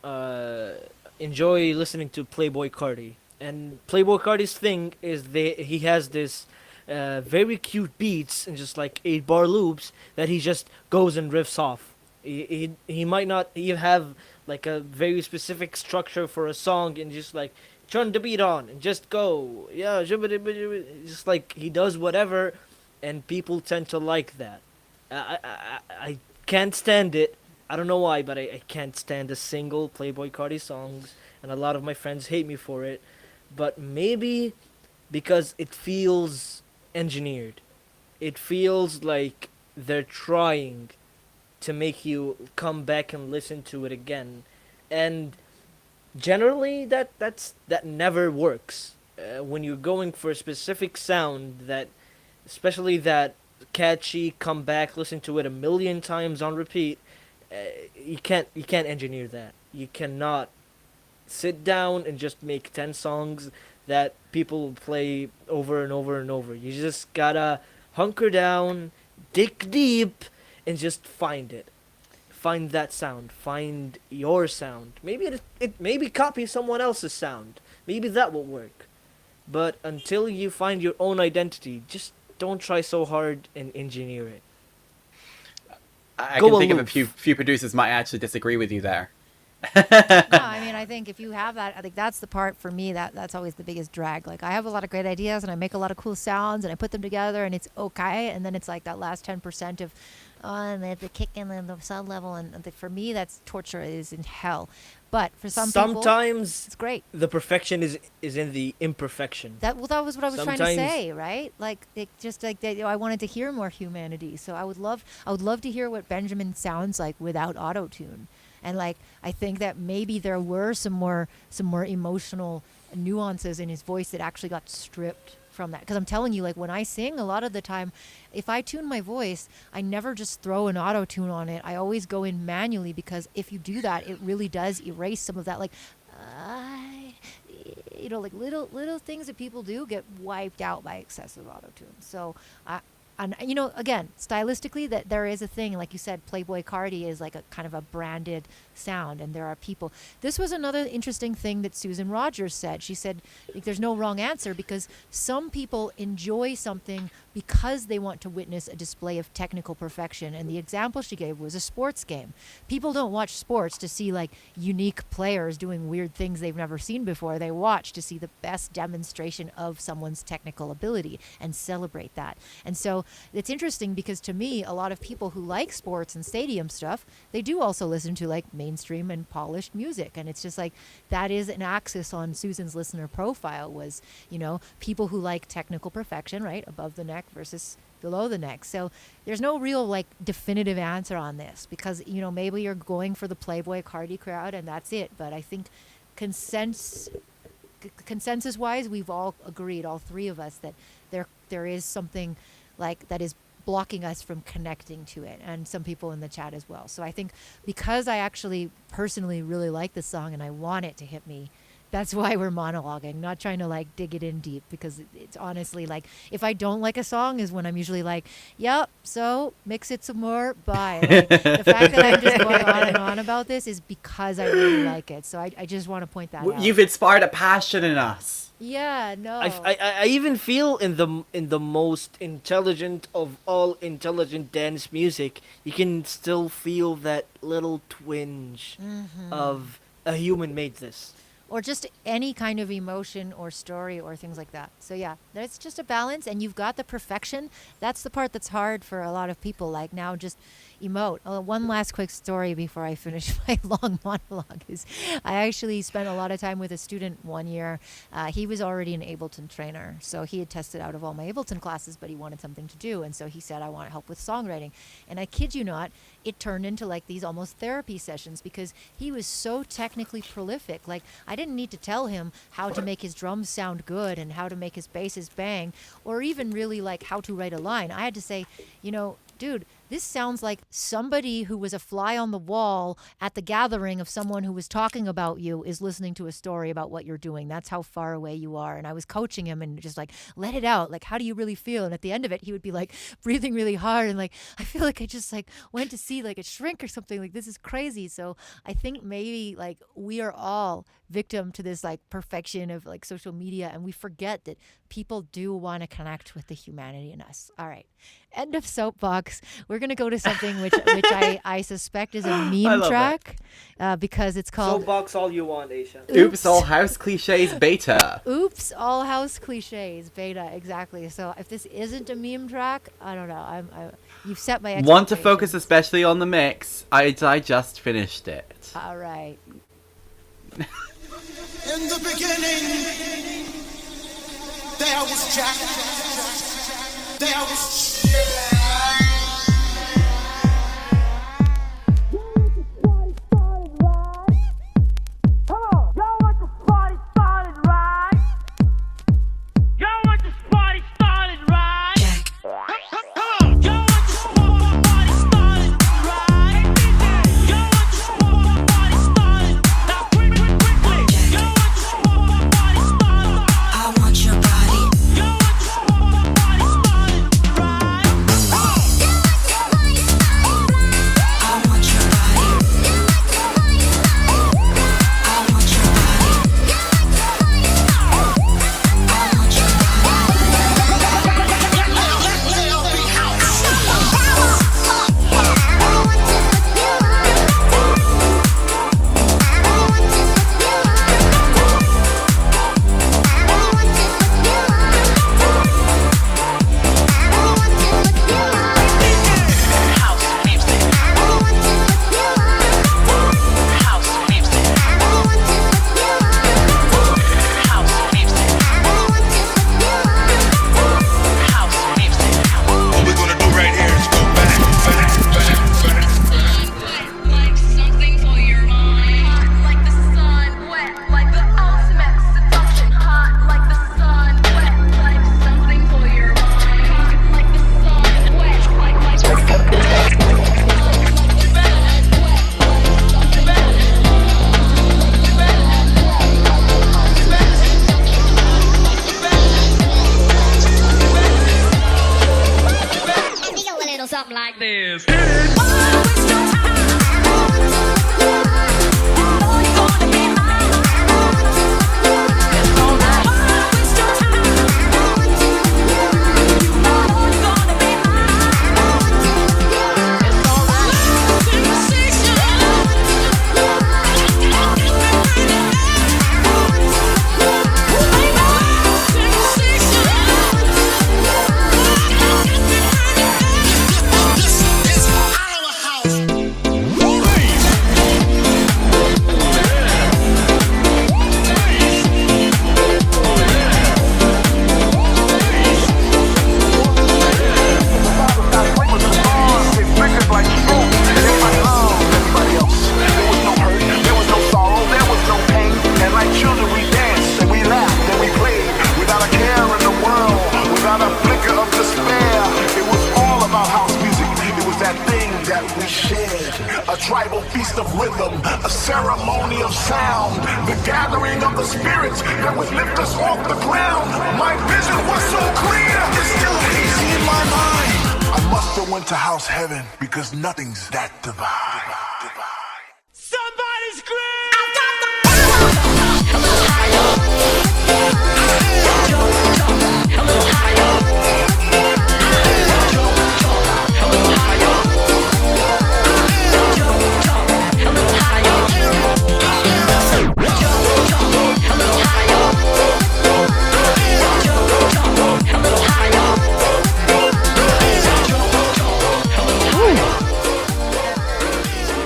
enjoy listening to Playboi Carti. And Playboi Carti's thing is he has this very cute beats and just like 8-bar loops that he just goes and riffs off. He might not even have like a very specific structure for a song, and just like turn the beat on and just go. Yeah, just like he does whatever, and people tend to like that. I can't stand it. I don't know why, but I can't stand a single Playboi Carti songs, and a lot of my friends hate me for it. But maybe because it feels engineered. It feels like they're trying to make you come back and listen to it again. And generally that never works. When you're going for a specific sound that, especially that catchy, come back, listen to it a million times on repeat. You can't engineer that. You cannot sit down and just make 10 songs that people play over and over and over. You just gotta hunker down, dig deep, and just find it. Find that sound. Find your sound. Maybe it maybe copy someone else's sound. Maybe that will work. But until you find your own identity, just don't try so hard and engineer it. I Go can think of a aloof. few producers might actually disagree with you there. No, I mean, I think if you have that, I think that's the part for me that's always the biggest drag. Like, I have a lot of great ideas and I make a lot of cool sounds and I put them together and it's okay. And then it's like that last 10% of, and they have to kick in the sound level. And for me, that's torture is in hell. But for some people, Sometimes it's great. the perfection is in the imperfection. That was what I was trying to Sometimes- say, right? Like, it just like I wanted to hear more humanity. So I would love to hear what Benjamin sounds like without auto-tune. And like, I think that maybe there were some more emotional nuances in his voice that actually got stripped from that. Because I'm telling you, like, when I sing, a lot of the time, if I tune my voice, I never just throw an auto tune on it. I always go in manually, because if you do that, it really does erase some of that, like, like little things that people do get wiped out by excessive auto tune. So and again, stylistically, that there is a thing, like you said, Playboy Cardi is like a kind of a branded sound, and there are people. This was another interesting thing that Susan Rogers said. She said, like, there's no wrong answer, because some people enjoy something because they want to witness a display of technical perfection. And the example she gave was a sports game. People don't watch sports to see like unique players doing weird things they've never seen before. They watch to see the best demonstration of someone's technical ability and celebrate that. And so it's interesting, because to me, a lot of people who like sports and stadium stuff, they do also listen to like mainstream and polished music. And it's just like, that is an axis on Susan's listener profile, was, people who like technical perfection, right, above the neck versus below the neck. So there's no real like definitive answer on this, because maybe you're going for the Playboy Cardi crowd and that's it. But I think consensus wise, we've all agreed, all three of us, that there is something like that is blocking us from connecting to it, and some people in the chat as well. So I think because I actually personally really like this song and I want it to hit me, that's why we're monologuing, not trying to like dig it in deep, because it's honestly like, if I don't like a song is when I'm usually like, yep, so mix it some more, bye. Like, the fact that I'm just going on and on about this is because I really like it. So I just want to point that out. You've inspired a passion in us. Yeah, no. I even feel in the most intelligent of all intelligent dance music, you can still feel that little twinge of a human made this. Or just any kind of emotion or story or things like that. So yeah, there's just a balance, and you've got the perfection. That's the part that's hard for a lot of people. Like, now just emote. One last quick story before I finish my long monologue is, I actually spent a lot of time with a student one year. He was already an Ableton trainer, so he had tested out of all my Ableton classes, but he wanted something to do, and so he said, I want help with songwriting. And I kid you not, it turned into like these almost therapy sessions, because he was so technically prolific. Like, I didn't need to tell him how to make his drums sound good and how to make his basses bang, or even really like how to write a line. I had to say, dude, this sounds like somebody who was a fly on the wall at the gathering of someone who was talking about you is listening to a story about what you're doing. That's how far away you are. And I was coaching him and just like, let it out. Like, how do you really feel? And at the end of it, he would be like breathing really hard and like, I feel like I just like went to see like a shrink or something. Like, this is crazy. So I think maybe like we are all victim to this like perfection of like social media, and we forget that people do want to connect with the humanity in us. All right. End of soapbox. We're going to go to something which I suspect is a meme track, because it's called Soapbox all you want, Aisha. Oops, all house cliches beta. Oops, all house cliches beta. Exactly. So if this isn't a meme track, I don't know. You've set my Want to expectations. focus especially on the mix. I just finished it. All right. In the beginning, there was Jack. There was this. A tribal feast of rhythm, a ceremony of sound, the gathering of the spirits that would lift us off the ground. My vision was so clear, it's still hazy in my mind. I must have went to house heaven because nothing's that divine. Somebody scream!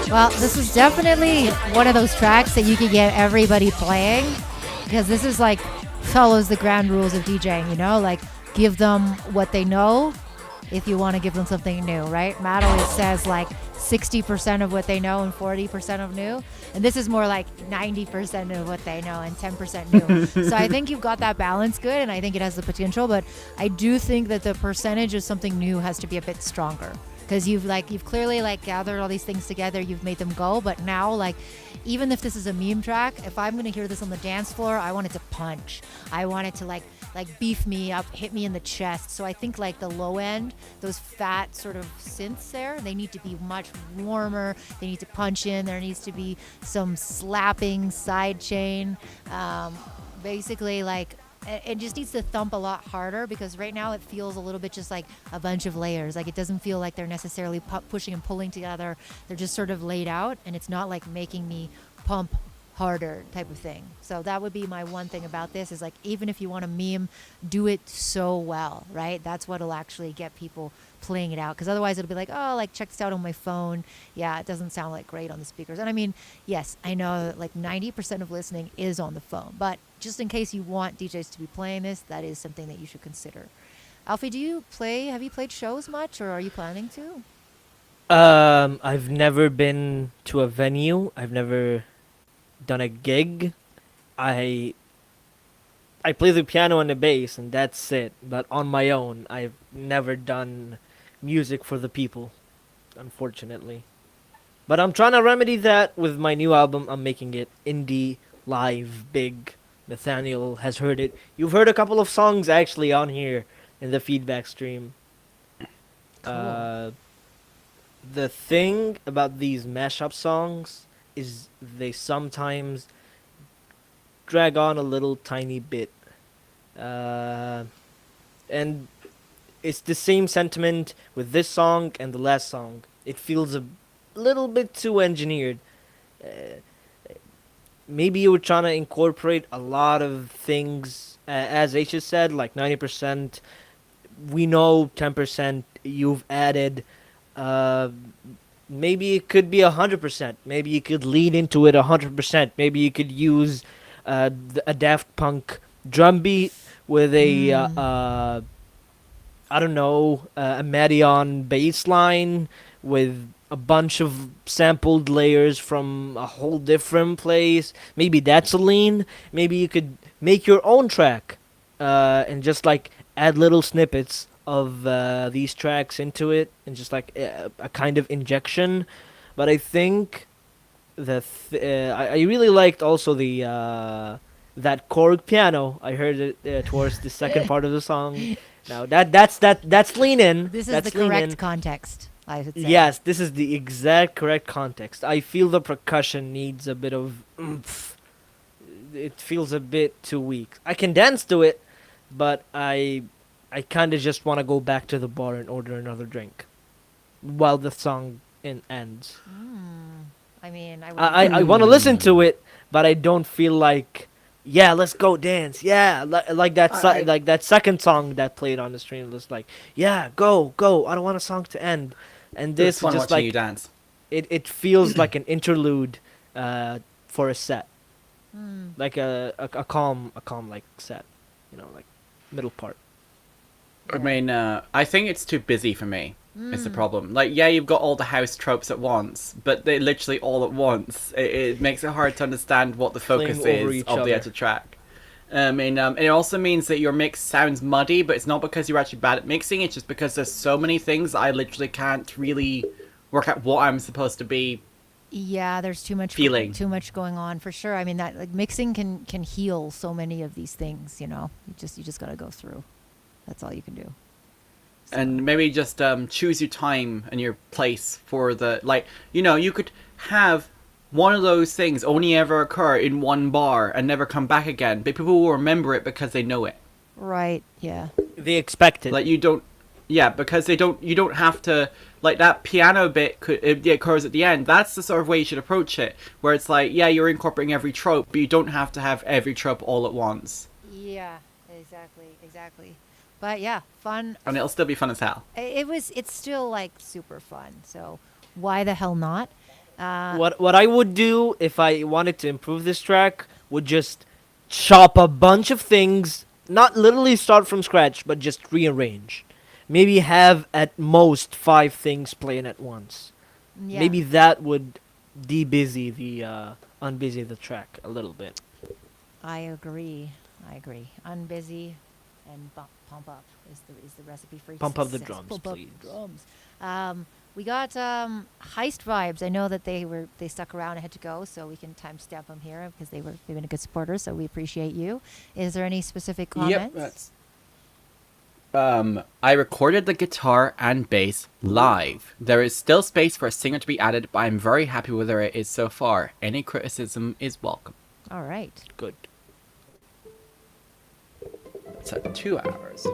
Well, this is definitely one of those tracks that you could get everybody playing, because this is like follows the ground rules of DJing, you know, like give them what they know if you want to give them something new, right? Matt always says like 60% of what they know and 40% of new. And this is more like 90% of what they know and 10% new. So I think you've got that balance good, and I think it has the potential, but I do think that the percentage of something new has to be a bit stronger. Because you've clearly like gathered all these things together, you've made them go, but now like even if this is a meme track, if I'm gonna hear this on the dance floor, I want it to punch. I want it to like beef me up, hit me in the chest. So I think like the low end, those fat sort of synths there, they need to be much warmer. They need to punch in. There needs to be some slapping side chain. Basically like it just needs to thump a lot harder, because right now it feels a little bit just like a bunch of layers. Like it doesn't feel like they're necessarily pushing and pulling together. They're just sort of laid out, and it's not like making me pump harder type of thing. So that would be my one thing about this, is like even if you want to meme, do it so well, right? That's what'll actually get people playing it out, because otherwise it'll be like, oh, like check this out on my phone. Yeah, it doesn't sound like great on the speakers. And I mean, yes, I know that like 90% of listening is on the phone, but just in case you want DJs to be playing this, that is something that you should consider. Alfy, have you played shows much, or are you planning to? I've never been to a venue. I've never done a gig. I play the piano and the bass, and that's it. But on my own, I've never done music for the people, unfortunately. But I'm trying to remedy that with my new album. I'm making it indie, live, big. Nathaniel has heard it. You've heard a couple of songs actually on here in the feedback stream. Cool. The thing about these mashup songs is they sometimes drag on a little tiny bit. And it's the same sentiment with this song and the last song. It feels a little bit too engineered. Maybe you were trying to incorporate a lot of things, as Aisha said, like 90%. We know 10% you've added. Maybe it could be 100%. Maybe you could lean into it 100%. Maybe you could use a Daft Punk drum beat with a I don't know, a Medion bass line with a bunch of sampled layers from a whole different place. Maybe that's a lean. Maybe you could make your own track and just like add little snippets of these tracks into it, and just like a kind of injection. But I think I really liked also the that Korg piano. I heard it towards the second part of the song. Now that's lean in. This is that's the correct context. I would say. Yes, this is the exact correct context. I feel the percussion needs a bit of oomph. It feels a bit too weak. I can dance to it, but I kind of just want to go back to the bar and order another drink while the song ends. I mean, I want to listen to it, but I don't feel like, yeah, let's go dance. Yeah, like that second song that played on the stream was like, yeah, go. I don't want a song to end. And this This one just watching like you dance. it feels like an interlude for a set. Like a calm like set, like middle part. I mean, I think it's too busy for me. Is the problem? Like, yeah, you've got all the house tropes at once, but they literally all at once. It makes it hard to understand what the focus Playing over is each of the other. actual track. It also means that your mix sounds muddy, but it's not because you're actually bad at mixing. It's just because there's so many things I literally can't really work out what I'm supposed to be. Yeah, there's too much Feeling. too much going on for sure. I mean, that like mixing can heal so many of these things. You just got to go through. That's all you can do. And maybe just choose your time and your place for the, like, you could have one of those things only ever occur in one bar and never come back again, but people will remember it because they know it. Right. Yeah. They expect it. Like, you don't have to, like, that piano bit it occurs at the end. That's the sort of way you should approach it, where it's like, yeah, you're incorporating every trope, but you don't have to have every trope all at once. Yeah. Exactly. But yeah, fun. And it'll still be fun as hell. It's still like super fun. So why the hell not? What I would do if I wanted to improve this track would just chop a bunch of things, not literally start from scratch, but just rearrange. Maybe have at most 5 things playing at once. Yeah. Maybe that would de-busy the unbusy the track a little bit. I agree. Unbusy and pump up is the recipe for Pump up the success. drums, Pump up please. the drums. We got heist vibes. I know that they stuck around and had to go, so we can timestamp them here because they've been a good supporter. So we appreciate you. Is there any specific comments? Yep, I recorded the guitar and bass live. There is still space for a singer to be added, but I'm very happy with where it is so far. Any criticism is welcome. All right. Good. It's at 2 hours.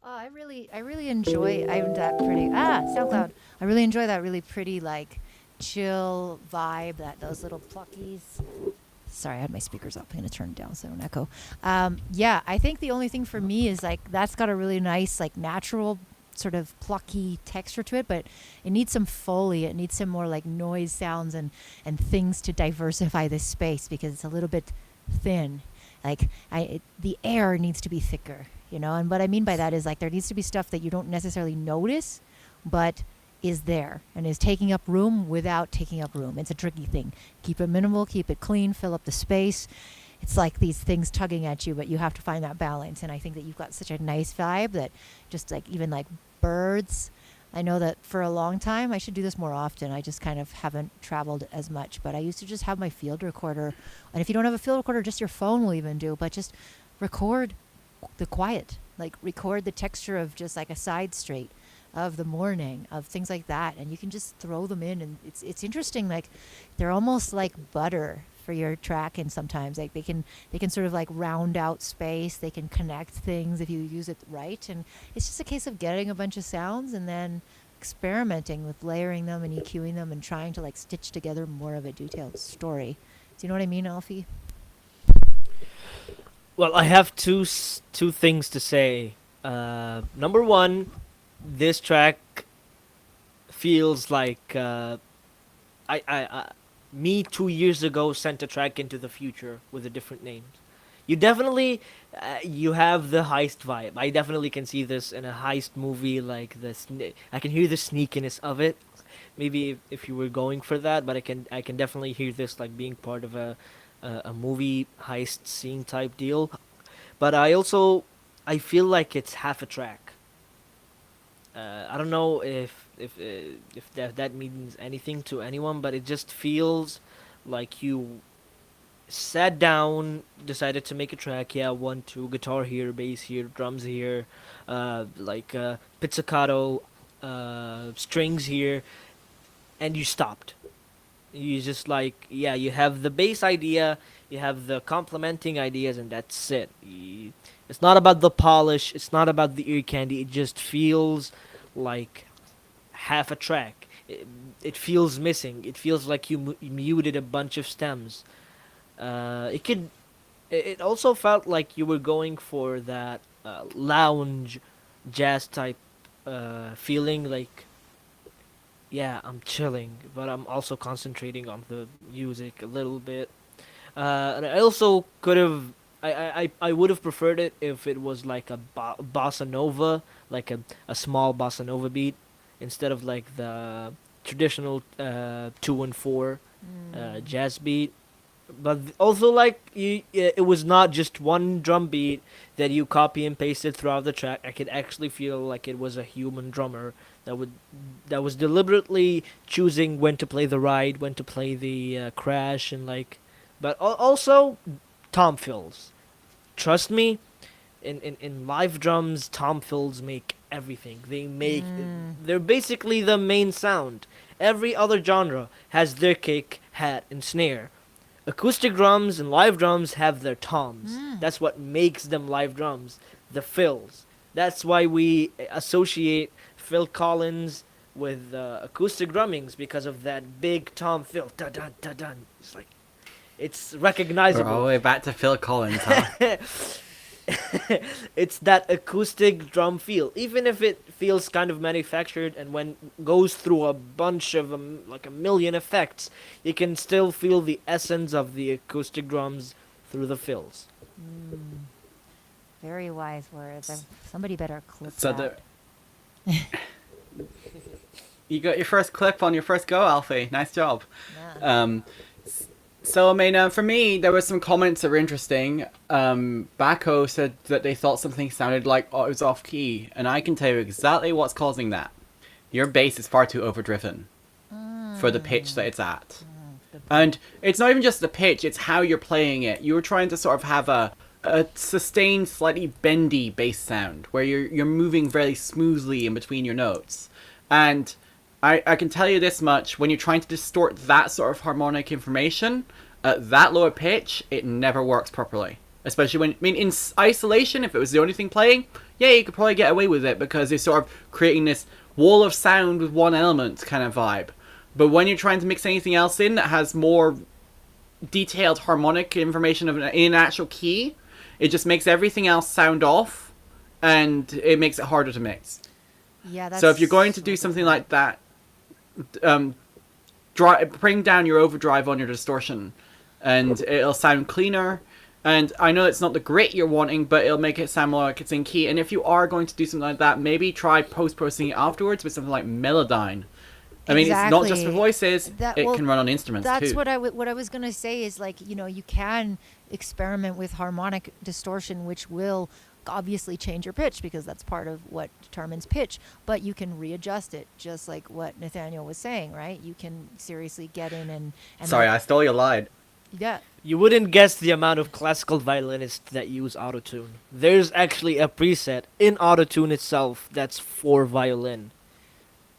Oh, I really enjoy. I'm that pretty. SoundCloud. I really enjoy that really pretty, like, chill vibe. Those little pluckies. Sorry, I had my speakers up. I'm gonna turn it down so I don't echo. Yeah, I think the only thing for me is like that's got a really nice, like, natural sort of plucky texture to it, but it needs some Foley. It needs some more like noise sounds and things to diversify this space because it's a little bit thin. Like the air needs to be thicker, you know. And what I mean by that is like there needs to be stuff that you don't necessarily notice, but is there and is taking up room without taking up room. It's a tricky thing. Keep it minimal, keep it clean, fill up the space. It's like these things tugging at you, but you have to find that balance. And I think that you've got such a nice vibe that just like even like birds. I know that for a long time, I should do this more often. I just kind of haven't traveled as much, but I used to just have my field recorder. And if you don't have a field recorder, just your phone will even do, but just record the quiet, like record the texture of just like a side street of the morning, of things like that. And you can just throw them in. And it's interesting. Like they're almost like butter for your track. And sometimes like they can sort of like round out space. They can connect things if you use it right. And it's just a case of getting a bunch of sounds and then experimenting with layering them and EQing them and trying to like stitch together more of a detailed story. Do you know what I mean, Alfy? Well, I have two things to say. Number one, this track feels like me 2 years ago sent a track into the future with a different name. You definitely you have the heist vibe. I definitely can see this in a heist movie, like this. I can hear the sneakiness of it. Maybe if you were going for that, but I can definitely hear this like being part of a movie heist scene type deal. But I feel like it's half a track. I don't know if that means anything to anyone, but it just feels like you sat down, decided to make a track. Yeah, 1, 2, guitar here, bass here, drums here, pizzicato, strings here, and you stopped. You just like, yeah, you have the bass idea, you have the complementing ideas, and that's it. It's not about the polish, it's not about the ear candy, it just feels like half a track. It feels missing. It feels like you muted a bunch of stems. It also felt like you were going for that lounge jazz type feeling, like, yeah, I'm chilling, but I'm also concentrating on the music a little bit. And I also could have, I would have preferred it if it was like a bossa nova, like a small bossa nova beat, instead of like the traditional 2 and 4 jazz beat. But also like it was not just one drum beat that you copy and pasted throughout the track. I could actually feel like it was a human drummer that was deliberately choosing when to play the ride, when to play the crash, and like. But also tom fills. Trust me, in live drums, tom fills make everything. They're basically the main sound. Every other genre has their kick, hat, and snare. Acoustic drums and live drums have their toms. That's what makes them live drums. The fills. That's why we associate Phil Collins with acoustic drummings, because of that big tom fill. Da dun da dun. It's like, it's recognizable. We're all the way back to Phil Collins, huh? It's that acoustic drum feel, even if it feels kind of manufactured, and when goes through a bunch of like a million effects, you can still feel the essence of the acoustic drums through the fills. Very wise words. Somebody better clip So that. You got your first clip on your first go, Alfie. Nice job. Yeah. So, I mean, for me, there were some comments that were interesting. Bacco said that they thought something sounded like it was off key, and I can tell you exactly what's causing that. Your bass is far too overdriven for the pitch that it's at. And it's not even just the pitch, it's how you're playing it. You were trying to sort of have a sustained, slightly bendy bass sound, where you're moving very smoothly in between your notes. And I can tell you this much, when you're trying to distort that sort of harmonic information at that low a pitch, it never works properly. Especially when, I mean, in isolation, if it was the only thing playing, yeah, you could probably get away with it because they're sort of creating this wall of sound with one element kind of vibe. But when you're trying to mix anything else in that has more detailed harmonic information in an actual key, it just makes everything else sound off, and it makes it harder to mix. Yeah, that's So if you're going to do something like that, bring down your overdrive on your distortion, and it'll sound cleaner. And I know it's not the grit you're wanting, but it'll make it sound more like it's in key. And if you are going to do something like that, maybe try post-processing it afterwards with something like Melodyne. I mean, it's not just for voices. It can run on instruments too. That's what I was going to say is, like, you know, you can experiment with harmonic distortion, which will obviously change your pitch because that's part of what determines pitch, but you can readjust it, just like what Nathaniel was saying, right? You can seriously get in and Sorry, I stole your line. Yeah. You wouldn't guess the amount of classical violinists that use autotune. There's actually a preset in autotune itself that's for violin.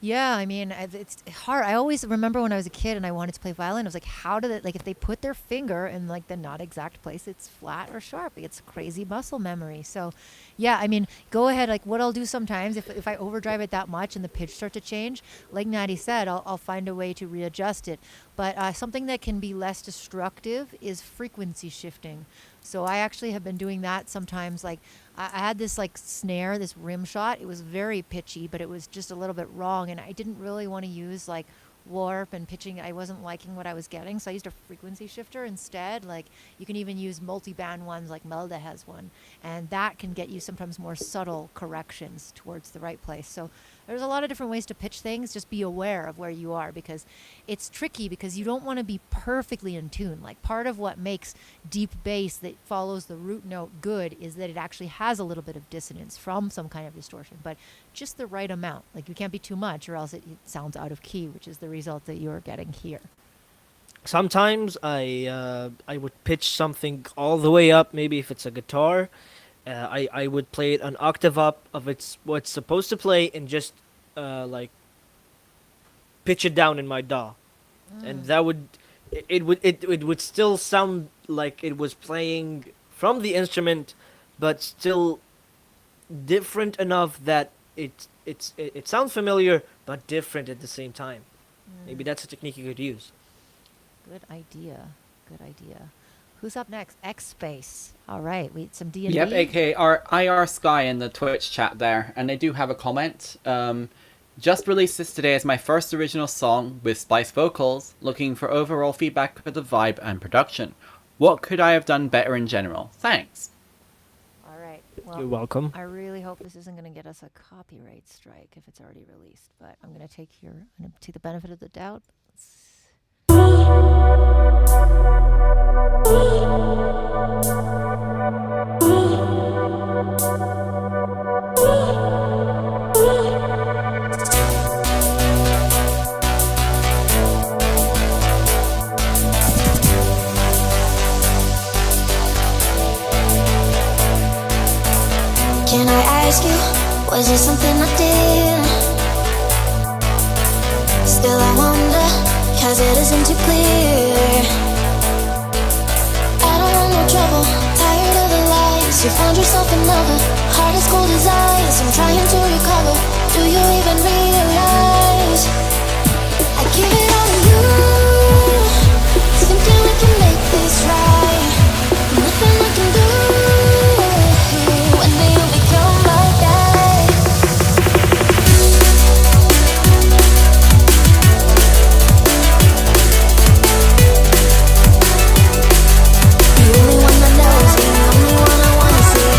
Yeah, I mean, it's hard. I always remember when I was a kid and I wanted to play violin, I was like, how do they, like, if they put their finger in, like, the not exact place, it's flat or sharp. It's crazy muscle memory. So, yeah, I mean, go ahead. Like, what I'll do sometimes, if I overdrive it that much and the pitch start to change, like Natty said, I'll find a way to readjust it. But something that can be less destructive is frequency shifting. So I actually have been doing that sometimes. Like, I had this, like, snare, this rim shot. It was very pitchy, but it was just a little bit wrong. And I didn't really want to use, like, warp and pitching. I wasn't liking what I was getting. So I used a frequency shifter instead. Like, you can even use multi-band ones, like Melda has one. And that can get you sometimes more subtle corrections towards the right place. So there's a lot of different ways to pitch things. Just be aware of where you are, because it's tricky, because you don't want to be perfectly in tune. Like, part of what makes deep bass that follows the root note good is that it actually has a little bit of dissonance from some kind of distortion, but just the right amount. Like, you can't be too much or else it sounds out of key, which is the result that you're getting here. Sometimes I would pitch something all the way up. Maybe if it's a guitar, I would play it an octave up of what's supposed to play, and just like pitch it down in my DAW, and that would it would still sound like it was playing from the instrument, but still different enough that it sounds familiar but different at the same time. Maybe that's a technique you could use. Good idea. Good idea. Who's up next? X-Space. All right, some D&D. Yep, aka our IR Sky in the Twitch chat there, and they do have a comment. Just released this today as my first original song with Splice vocals, looking for overall feedback for the vibe and production. What could I have done better in general? Thanks. All right. Well, You're welcome. I really hope this isn't going to get us a copyright strike if it's already released, but I'm going to take the benefit of the doubt. Can I ask you, was it something I did? Still I wonder, cause it isn't too clear. I don't want no trouble, tired of the lies. You found yourself another, heart as cold as ice. I'm trying to recover, do you even realize? I give it all to you, thinking we can make this right. Nothing I can do. When do you become my guy? The only one that knows me, the only one I wanna see.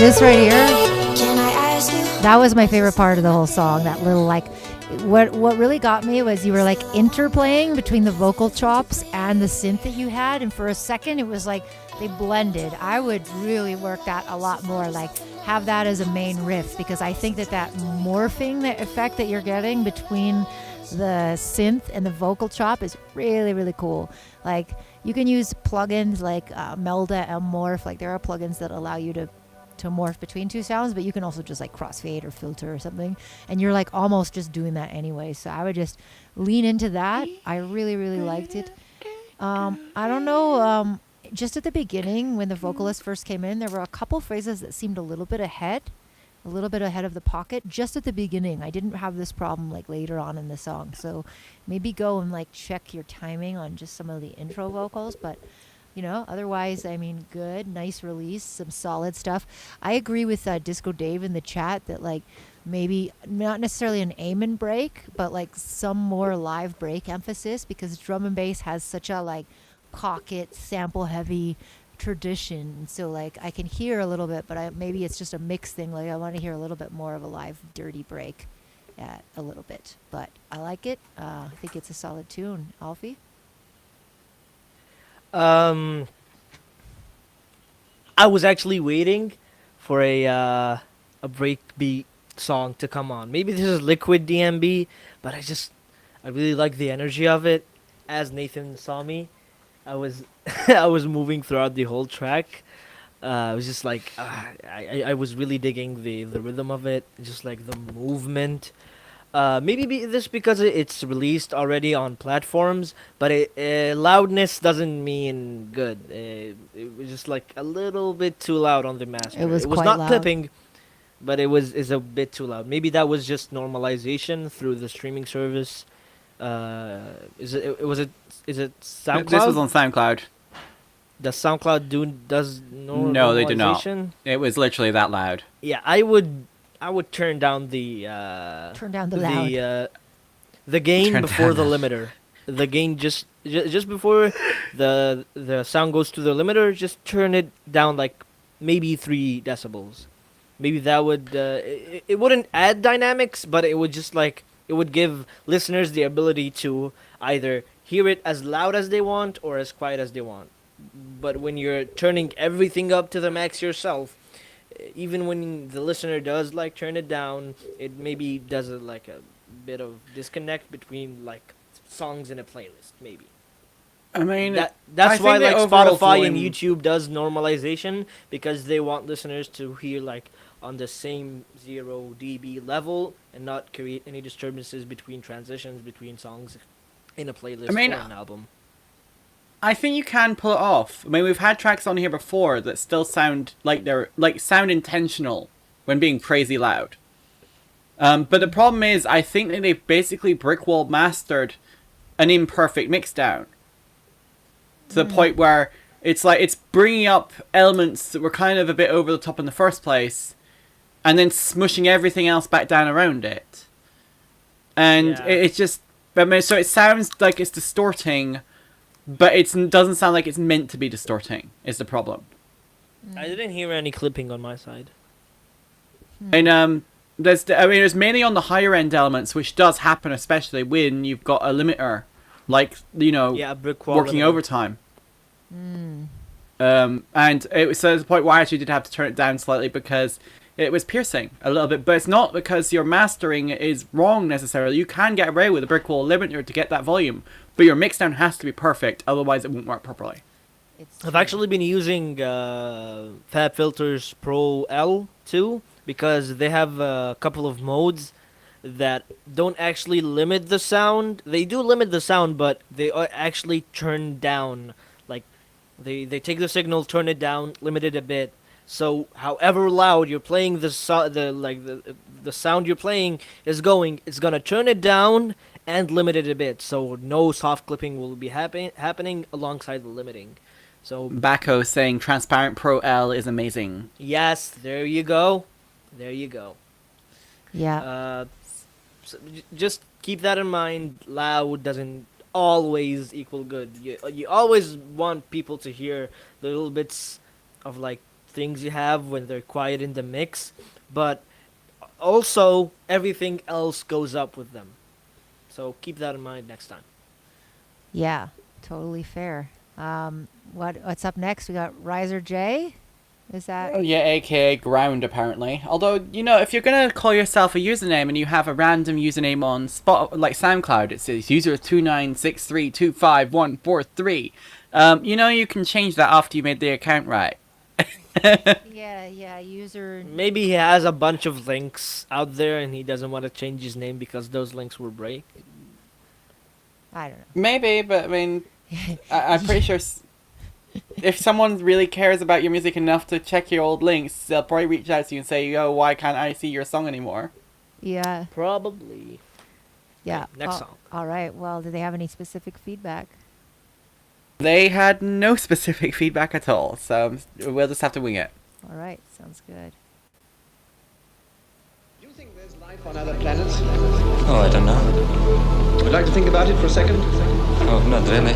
This right here, Can I ask you? that was my favorite part of the whole song. That little like, what really got me was you were like interplaying between the vocal chops and the synth that you had, and for a second it was like they blended. I would really work that a lot more, like have that as a main riff, because I think that morphing, the effect that you're getting between the synth and the vocal chop is really, really cool. Like you can use plugins like Melda and Morph. Like there are plugins that allow you to morph between two sounds, but you can also just like crossfade or filter or something, and you're like almost just doing that anyway. So I would just lean into that. I really, really liked it. I don't know, just at the beginning when the vocalist first came in, there were a couple phrases that seemed a little bit ahead of the pocket just at the beginning. I didn't have this problem like later on in the song, so maybe go and like check your timing on just some of the intro vocals. But you know, otherwise, I mean, good, nice release, some solid stuff. I agree with Disco Dave in the chat that like maybe not necessarily an aim and break, but like some more live break emphasis, because drum and bass has such a like pocket sample heavy tradition. So like I can hear a little bit, but maybe it's just a mix thing. Like I want to hear a little bit more of a live dirty break a little bit, but I like it. I think it's a solid tune. Alfy? I was actually waiting for a breakbeat song to come on. Maybe this is Liquid DMB, but I really like the energy of it. As Nathan saw me, I was I was moving throughout the whole track. I was just like I was really digging the rhythm of it, just like the movement. Maybe this because it's released already on platforms, but loudness doesn't mean good. It was just like a little bit too loud on the master. It was quite not loud. clipping, but is a bit too loud. Maybe that was just normalization through the streaming service. Is it SoundCloud? This was on SoundCloud. Does SoundCloud does normalization? No, they do not. It was literally that loud. Yeah, I would turn down the loud. The gain Turn before down the limiter. The gain just before the sound goes to the limiter, just turn it down like maybe 3 decibels. Maybe that would it wouldn't add dynamics, but it would just like it would give listeners the ability to either hear it as loud as they want or as quiet as they want. But when you're turning everything up to the max yourself, even when the listener does like turn it down, it maybe does like a bit of disconnect between like songs in a playlist. Maybe. I mean, that's I why think like the overall Spotify and volume- YouTube does normalization, because they want listeners to hear like on the same 0 dB level and not create any disturbances between transitions between songs in a playlist or an album. I think you can pull it off. I mean, we've had tracks on here before that still sound like they're sound intentional when being crazy loud. But the problem is, I think that they've basically brickwall mastered an imperfect mixdown to the point where it's like it's bringing up elements that were kind of a bit over the top in the first place, and then smushing everything else back down around it. And it's just, I mean, so it sounds like it's distorting, but it doesn't sound like it's meant to be distorting, is the problem. I didn't hear any clipping on my side. And there's mainly on the higher end elements, which does happen especially when you've got a limiter, like, you know, brick wall working limiter. overtime. And it was to the point where I actually did have to turn it down slightly because it was piercing a little bit. But it's not because your mastering is wrong necessarily. You can get away with a brick wall limiter to get that volume, but your mixdown has to be perfect, otherwise it won't work properly. I've actually been using FabFilter's Pro L too, because they have a couple of modes that don't actually limit the sound. They do limit the sound, but they actually turn down. Like they take the signal, turn it down, limit it a bit. So however loud you're playing the sound you're playing is going, it's gonna turn it down and limit it a bit. So no soft clipping will be happening alongside the limiting. So Bacco saying Transparent Pro L is amazing. yes, there you go. There you go. Yeah. So just keep that in mind. Loud doesn't always equal good. You always want people to hear the little bits of like things you have when they're quiet in the mix, but also everything else goes up with them. So keep that in mind next time. Yeah, totally fair. What's up next? We got Riser J. Is that? Oh, yeah, aka Ground, apparently. Although, if you're gonna call yourself a username and you have a random username on like SoundCloud, it says user296325143. You can change that after you made the account right. Yeah, user. Maybe he has a bunch of links out there and he doesn't want to change his name because those links will break. I don't know. Maybe, but I mean, I'm pretty sure if someone really cares about your music enough to check your old links, they'll probably reach out to you and say, "Yo, why can't I see your song anymore?" Yeah. Probably. Yeah. Okay, next song. All right. Well, do they have any specific feedback? They had no specific feedback at all, so we'll just have to wing it. All right. Sounds good. Do you think there's life on other planets? Oh, I don't know. Would you like to think about it for a second? Oh, not really.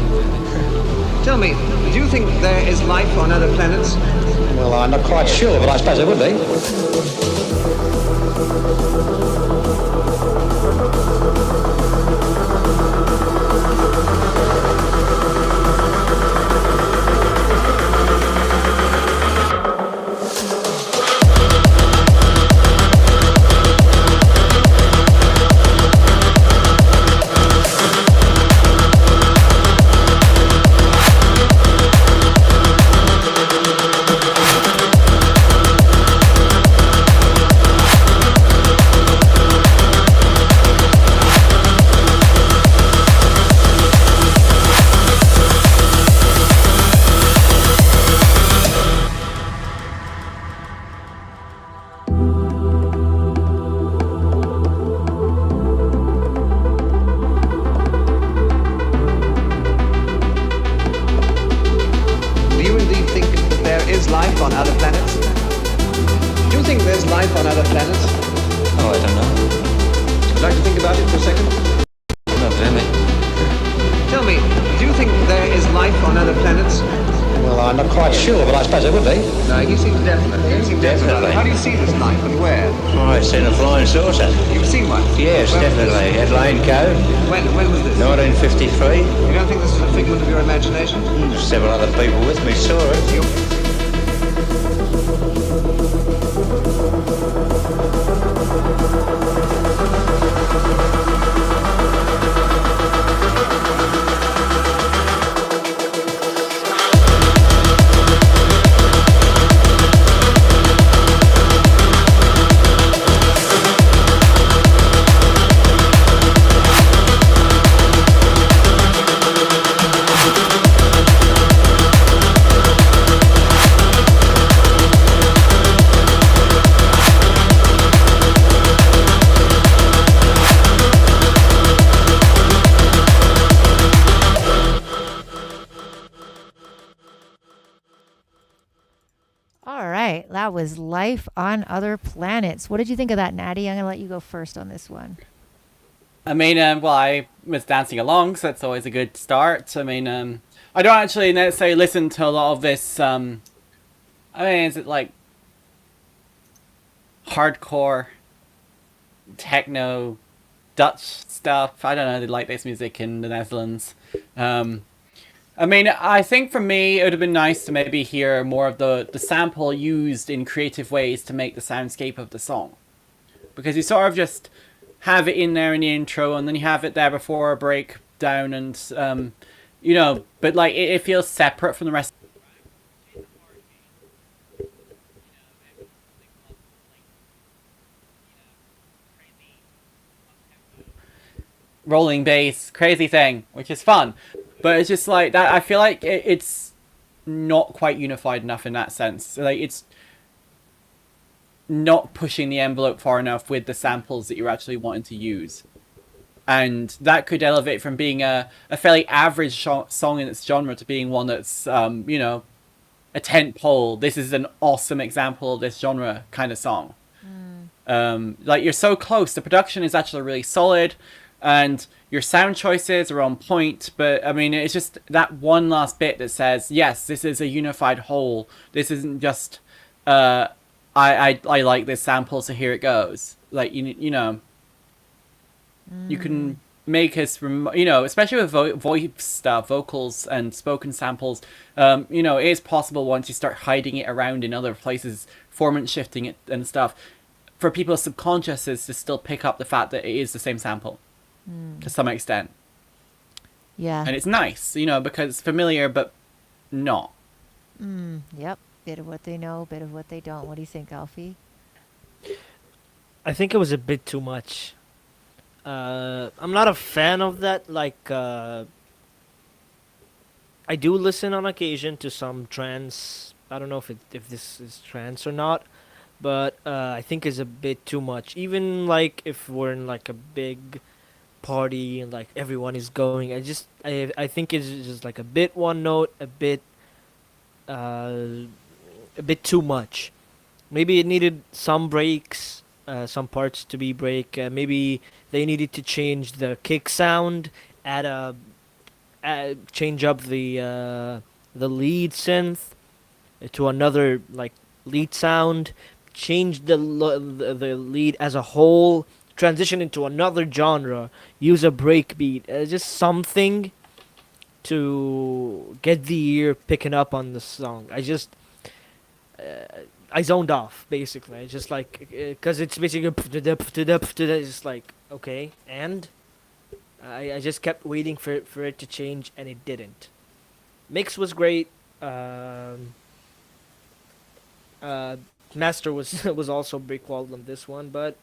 Tell me, do you think there is life on other planets? Well, I'm not quite sure, but I suppose it would be. Do you indeed think that there is life on other planets? Do you think there's life on other planets? Oh, I don't know. Would you like to think about it for a second? Not really. Tell me, do you think there is life on other planets? Well, I'm not quite sure, but I suppose it would be. No, you seem definite. You seem definite. Definitely. How do you see this life and where? Oh, it's in a flying saucer. You've seen one? Yes, When was definitely. At Lane Cove, this? When was this? 1953. You don't think this is a figment of your imagination? Several other people with me saw it. All right. That was Life on Other Planets. What did you think of that, Natty? I'm going to let you go first on this one. I mean, well, I was dancing along, so that's always a good start. I mean, I don't actually necessarily listen to a lot of this, I mean, is it like hardcore techno Dutch stuff? I don't know, they like this music in the Netherlands. I mean, I think for me, it would have been nice to maybe hear more of the sample used in creative ways to make the soundscape of the song. Because you sort of just have it in there in the intro, and then you have it there before a breakdown, and, but like, it feels separate from the rest. Rolling bass, crazy thing, which is fun. But it's just like that. I feel like it's not quite unified enough in that sense. Like, it's not pushing the envelope far enough with the samples that you're actually wanting to use. And that could elevate from being a fairly average song in its genre to being one that's, a tent pole. This is an awesome example of this genre kind of song. Like, you're so close. The production is actually really solid. And your sound choices are on point, but I mean, it's just that one last bit that says, yes, this is a unified whole. This isn't just I like this sample, so here it goes. Like you know, you can make us especially with voice stuff, vocals and spoken samples. You know, it is possible once you start hiding it around in other places, formant shifting it and stuff, for people's subconsciouses to still pick up the fact that it is the same sample to some extent. Yeah. And it's nice, you know, because it's familiar but not. Yep. Bit of what they know, bit of what they don't. What do you think, Alfy? I think it was a bit too much. I'm not a fan of that. Like, I do listen on occasion to some trance. I don't know if this is trance or not, but I think it's a bit too much. Even like if we're in like a big party and like everyone is going, I think it's just like a bit one note, a bit too much. Maybe it needed some breaks, some parts to be break. Maybe they needed to change the kick sound, change up the lead synth to another like lead sound, change the lead as a whole, transition into another genre, use a breakbeat, just something to get the ear picking up on the song. I zoned off, basically. I just like, because it's basically just like, okay, and I just kept waiting for it to change, and it didn't. Mix was great. Master was also breakwalled on this one, but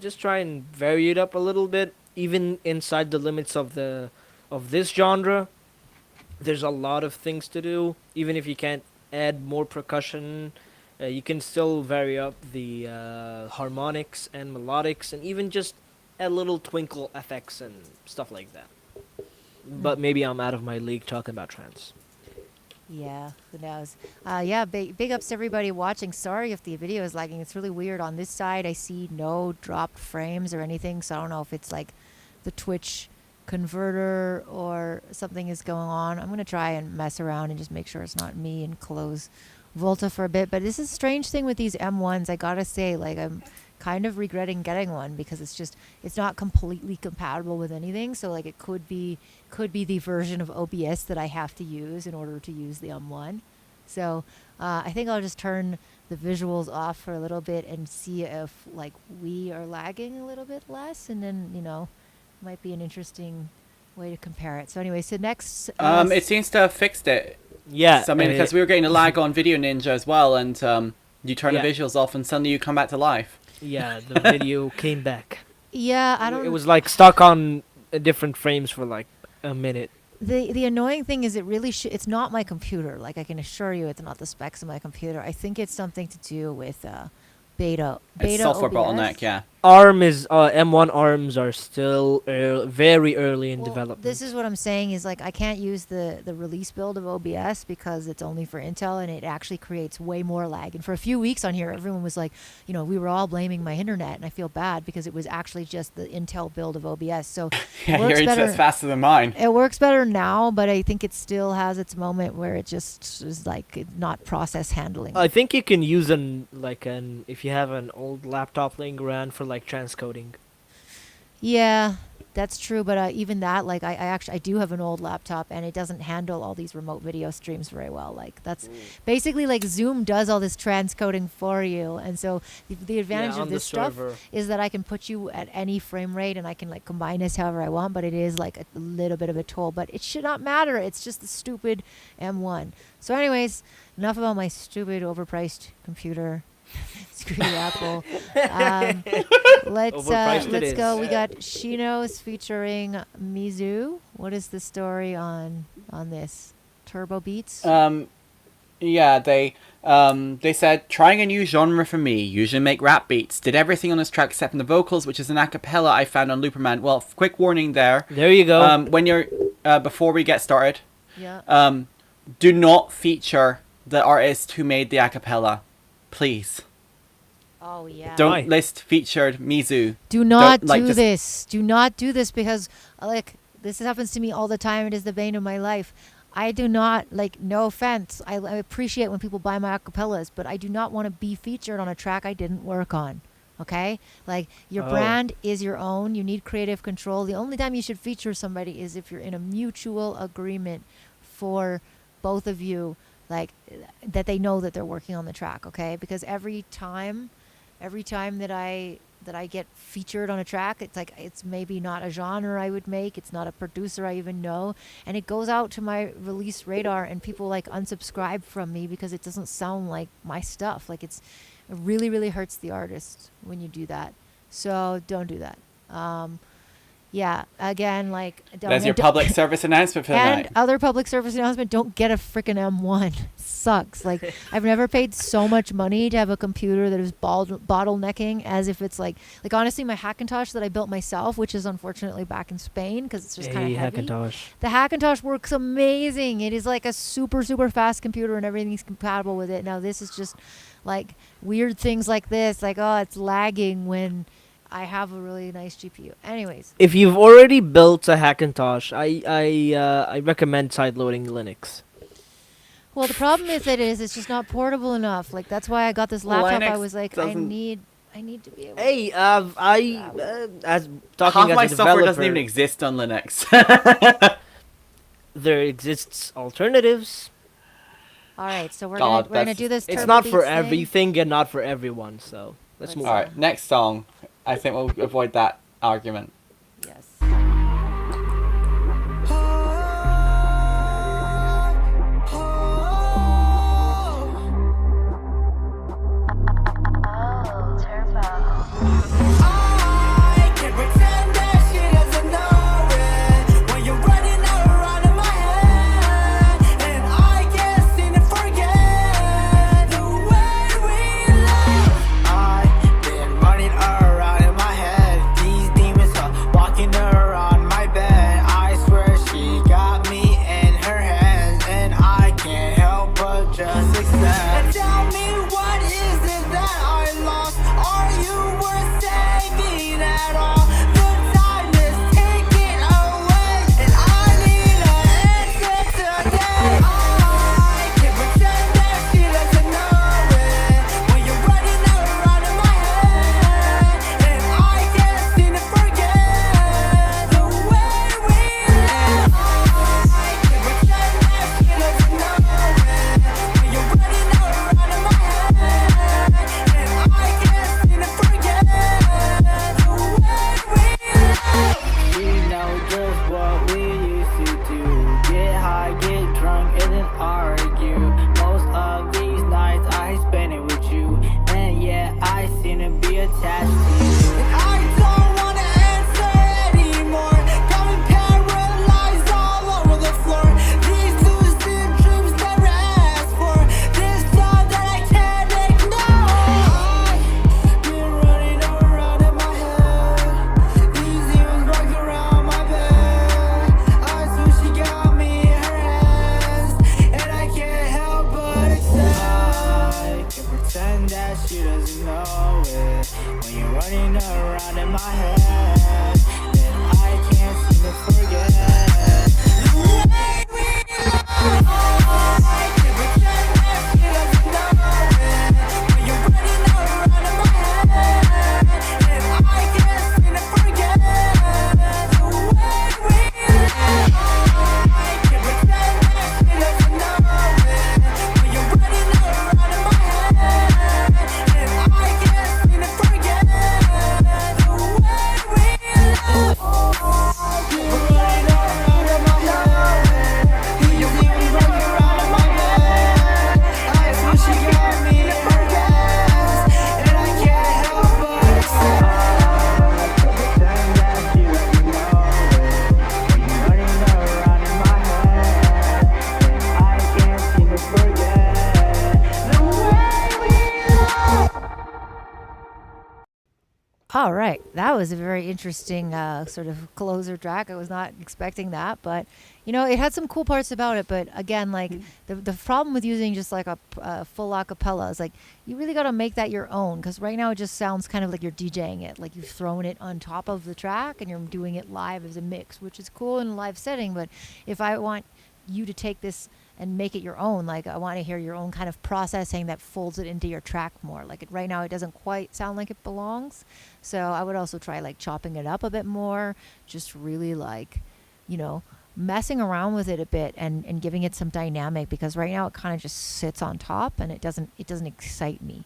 just try and vary it up a little bit, even inside the limits of this genre. There's a lot of things to do. Even if you can't add more percussion, you can still vary up the harmonics and melodics, and even just add little twinkle effects and stuff like that. But maybe I'm out of my league talking about trance. Yeah, who knows? Yeah, big ups to everybody watching. Sorry if the video is lagging. It's really weird. On this side, I see no dropped frames or anything, so I don't know if it's like the Twitch converter or something is going on. I'm going to try and mess around and just make sure it's not me and close Volta for a bit. But this is a strange thing with these M1s. I got to say, like, I'm kind of regretting getting one because it's not completely compatible with anything. So like it could be the version of OBS that I have to use in order to use the M1. So I think I'll just turn the visuals off for a little bit and see if like we are lagging a little bit less, and then might be an interesting way to compare it. So anyway, so next it seems to have fixed it. Yeah, so, I mean, because we were getting a lag on Video Ninja as well, and you turn the visuals off and suddenly you come back to life. Yeah, the video came back. Yeah, I don't. It was like stuck on different frames for like a minute. The annoying thing is it really it's not my computer. Like I can assure you, it's not the specs of my computer. I think it's something to do with beta software OBS. bottleneck. Yeah. ARM is M1 ARMs are still very early in development. This is what I'm saying is like I can't use the release build of OBS because it's only for Intel, and it actually creates way more lag. And for a few weeks on here, everyone was like, we were all blaming my internet, and I feel bad because it was actually just the Intel build of OBS. So yeah, your internet's faster than mine. It works better now, but I think it still has its moment where it just is like not process handling. I think you can use if you have an old laptop laying around for like transcoding. Yeah, that's true, but even that, like I do have an old laptop, and it doesn't handle all these remote video streams very well. Like that's basically like Zoom does all this transcoding for you, and so the advantage of this stuff is that I can put you at any frame rate, and I can like combine this however I want. But it is like a little bit of a toll, but it should not matter. It's just the stupid M1. So, anyways, enough about my stupid overpriced computer. Screw you, Apple. Let's go. We got Shinos featuring Mizu. What is the story on this? Turbo Beats? Yeah, they said, trying a new genre for me, usually make rap beats. Did everything on this track except for the vocals, which is an a cappella I found on Looperman. Well, quick warning there. There you go. When you're, before we get started, yeah. Do not feature the artist who made the a cappella. Please. Oh, yeah. Don't list featured Mizu. Do not do this. Do not do this because, like, this happens to me all the time. It is the bane of my life. I do not, like, no offense. I appreciate when people buy my acapellas, but I do not want to be featured on a track I didn't work on. Okay? Like, your brand is your own. You need creative control. The only time you should feature somebody is if you're in a mutual agreement for both of you, like, that they know that they're working on the track, okay? Because every time that I get featured on a track, it's like, it's maybe not a genre I would make, it's not a producer I even know, and it goes out to my release radar, and people like unsubscribe from me because it doesn't sound like my stuff. Like, it really, really hurts the artist when you do that. So don't do that. Yeah, again, like, There's your public service announcement for the and night. other public service announcement: don't get a freaking M1. Sucks. Like, I've never paid so much money to have a computer that is bottlenecking as if it's like honestly, my Hackintosh that I built myself, which is unfortunately back in Spain because it's just kind of heavy. Hackintosh. The Hackintosh works amazing. It is like a super, super fast computer and everything's compatible with it. Now this is just like weird things like this, like, oh, it's lagging when I have a really nice GPU. Anyways. If you've already built a Hackintosh, I recommend sideloading Linux. Well, the problem is that it's just not portable enough. Like, that's why I got this laptop. Linux I was like, I doesn't- need to be able. Hey, as talking Half as my a software developer, doesn't even exist on Linux. there exists alternatives. All right, so we're God, gonna do this. It's Turbo not for Beats thing. everything and not for everyone. So let's move All on. right, next song. I think we'll avoid that argument. Yes. I can pretend that shit doesn't know it when you're running around in my head, and I can't seem to forget the way we live. I've been running around in my head. These demons are walking around my bed. I swear she got me in her hands, and I can't help but just accept. And tell me, what is it that I lost? Are you worth saving at all? The time is taking away, and I need an answer today. I can pretend that she doesn't know it when you're running around in my head, and I can't seem to forget the way we live. I can pretend that she doesn't know it when you're running around in my head, and I can't seem to forget the way we live. We know just what we used to do. Get high, get drunk, and then argue. Most of these nights I spend it with you, and yeah, I seem to be attached to you. And I don't wanna answer anymore. Got me paralyzed all over the floor. These lucid dreams never asked for. This love that I can't ignore. I've been running around in my head. These demons walking around my bed. I swear she got me in her hands, and I can't help but accept. I can pretend that she doesn't know it when you're running around in my head, and I can't seem to forget the way we live. I can pretend that she doesn't know it when you're running around in my head, and I can't seem to forget the way we live. I can pretend that she doesn't know it when you're running around in my head, and I can't seem to forget the way we live. You're running around in my head. These demons running around in my bed. I swear she got me in her hands, and I can't help but accept. I can pretend that she doesn't know it when you're running around in my head, and I can't seem to forget the way we live. All right, that was a very interesting sort of closer track. I was not expecting that, but it had some cool parts about it. But again, like the problem with using just like a full acapella is like you really got to make that your own, because right now it just sounds kind of like you're DJing it, like you've thrown it on top of the track and you're doing it live as a mix, which is cool in a live setting. But if I want you to take this and make it your own. Like, I want to hear your own kind of processing that folds it into your track more. Like, right now, it doesn't quite sound like it belongs. So I would also try, like, chopping it up a bit more, just really, like, you know, messing around with it a bit and giving it some dynamic, because right now it kind of just sits on top and it doesn't excite me.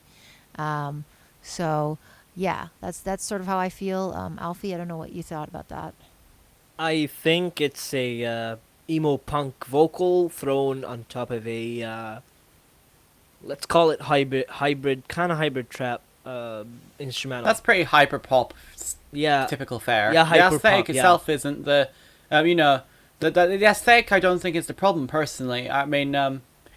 So yeah, that's sort of how I feel. Alfy, I don't know what you thought about that. I think it's a emo punk vocal thrown on top of a let's call it hybrid trap instrumental. That's pretty hyper pop. Yeah, typical fare. Yeah, the aesthetic hyper-pop, itself isn't the, you know, the aesthetic. I don't think is the problem personally. I mean,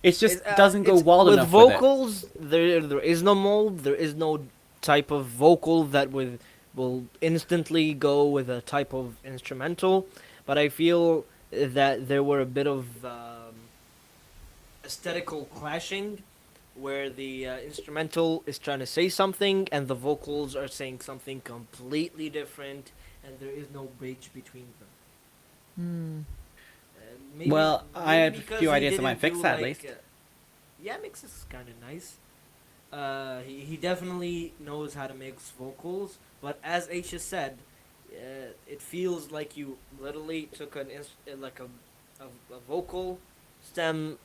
it just doesn't go well enough with vocals. There is no mold. There is no type of vocal that will instantly go with a type of instrumental. But I feel that there were a bit of aesthetical clashing, where the instrumental is trying to say something and the vocals are saying something completely different, and there is no bridge between them. Maybe, well, I maybe had a because few he ideas that didn't might fix do, that at like, least. Yeah, mix is kind of nice. He definitely knows how to mix vocals, but as Aisha said, it feels like you literally took a vocal stem,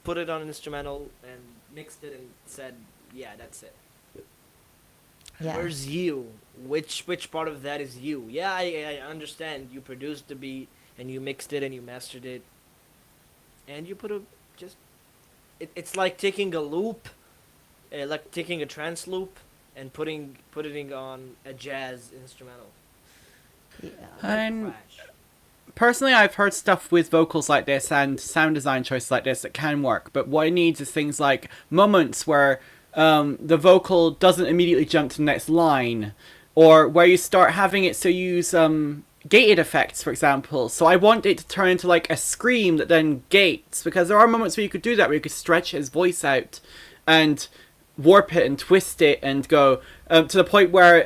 put it on an instrumental, and mixed it and said, "Yeah, that's it." Yeah. Where's you? Which part of that is you? Yeah, I understand. You produced the beat and you mixed it and you mastered it, and you put it's like taking a loop, like taking a trance loop and putting it on a jazz instrumental. Yeah. And personally, I've heard stuff with vocals like this and sound design choices like this that can work, but what it needs is things like moments where the vocal doesn't immediately jump to the next line, or where you start having it so you use gated effects, for example. So I want it to turn into like a scream that then gates, because there are moments where you could do that, where you could stretch his voice out and warp it and twist it and go to the point where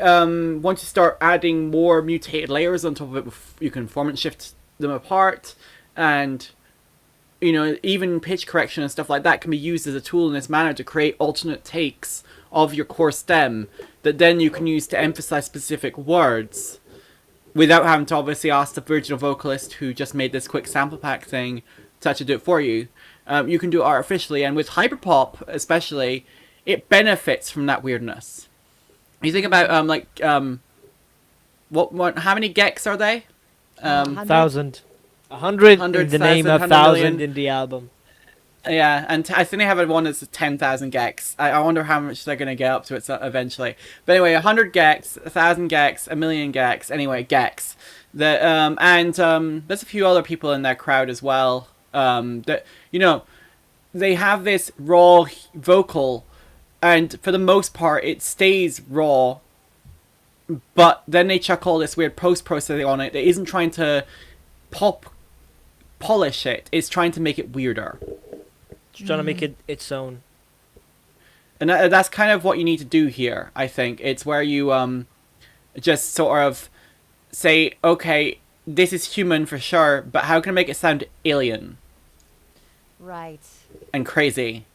once you start adding more mutated layers on top of it, you can performance shift them apart, and you know, even pitch correction and stuff like that can be used as a tool in this manner to create alternate takes of your core stem that then you can use to emphasize specific words without having to obviously ask the original vocalist who just made this quick sample pack thing to actually do it for you. You can do it artificially, and with hyperpop especially, it benefits from that weirdness. You think about what how many gecs are they? 1,000. 100 in the name, 1,000 in the album. Yeah, and I think they have one that's 10,000 gecs. I wonder how much they're going to get up to it eventually. But anyway, 100 gecs, 1,000 gecs, 1,000,000 gecs. Anyway, gecs. There's a few other people in that crowd as well. That, you know, they have this raw vocal, and for the most part, it stays raw. But then they chuck all this weird post-processing on it that isn't trying to polish it. It's trying to make it weirder. It's trying to make it its own. And that's kind of what you need to do here, I think. It's where you just sort of say, okay, this is human for sure, but how can I make it sound alien? Right. And crazy.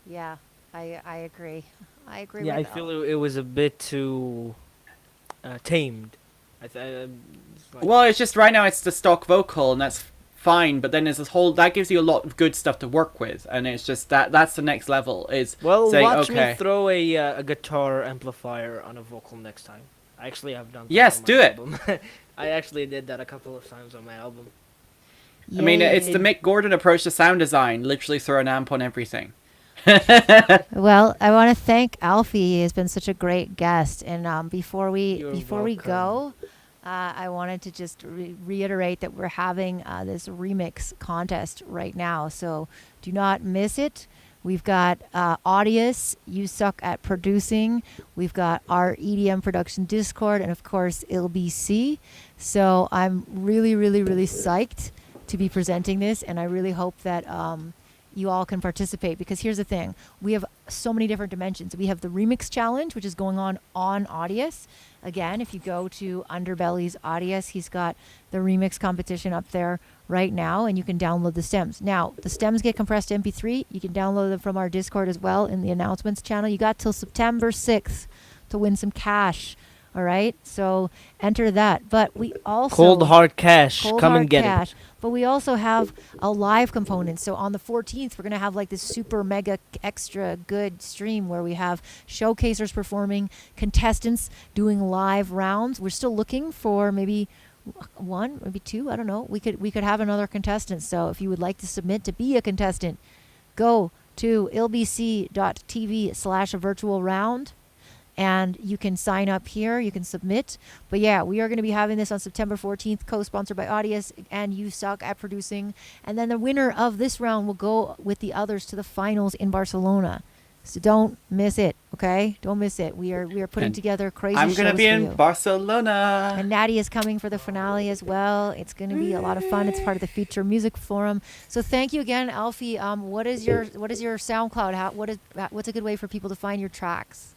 Yeah, I agree. I agree Yeah, I with feel it was a bit too tamed. Well, it's just right now it's the stock vocal, and that's fine, but then there's this whole that gives you a lot of good stuff to work with, and it's just that's the next level is saying, watch okay, me throw a guitar amplifier on a vocal next time. I actually have done that. Yes, on my do it. album. I actually did that a couple of times on my album. I mean, it's the Mick Gordon approach to sound design. Literally throw an amp on everything. Well, I want to thank Alfy. He has been such a great guest. And before we go, I wanted to just reiterate that we're having this remix contest right now. So do not miss it. We've got Audius, You Suck at Producing. We've got our EDM Production Discord, and of course ILBC. So I'm really, really, really psyched to be presenting this, and I really hope that you all can participate, because here's the thing. We have so many different dimensions. We have the Remix Challenge, which is going on Audius. Again, if you go to Underbelly's Audius, he's got the remix competition up there right now, and you can download the stems. Now, the stems get compressed to MP3. You can download them from our Discord as well in the announcements channel. You got till September 6th to win some cash. All right, so enter that. But we also Cold hard cash. Come and get cash. it. But we also have a live component. So on the 14th, we're gonna have like this super mega extra good stream where we have showcasers performing, contestants doing live rounds. We're still looking for maybe one, maybe two. I don't know. We could have another contestant. So if you would like to submit to be a contestant, go to ilbc.tv/virtual round. And you can sign up here. You can submit. But yeah, we are going to be having this on September 14th, co-sponsored by Audius and You Suck at Producing. And then the winner of this round will go with the others to the finals in Barcelona. So don't miss it, okay? Don't miss it. We are putting together crazy I'm shows going to be for in you. Barcelona. And Natty is coming for the finale as well. It's going to be a lot of fun. It's part of the Future Music Forum. So thank you again, Alfy. What is your SoundCloud? What's a good way for people to find your tracks?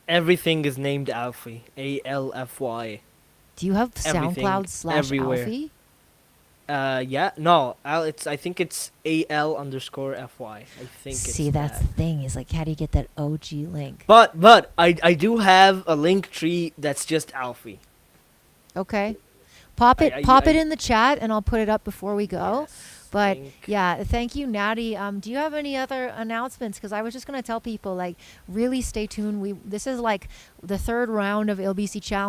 Everything is named Alfy. ALFY. Do you have Everything, SoundCloud / everywhere. Alfy? Yeah. No. I think it's AL_FY. I think. See, it's that's that. the thing. Is like, how do you get that OG link? But I do have a link tree that's just Alfy. Okay. Pop it in the chat, and I'll put it up before we go. Yes, But yeah, thank you, Natty. Do you have any other announcements? Because I was just gonna tell people, like, really stay tuned. This is like the third round of ILBC Challenge.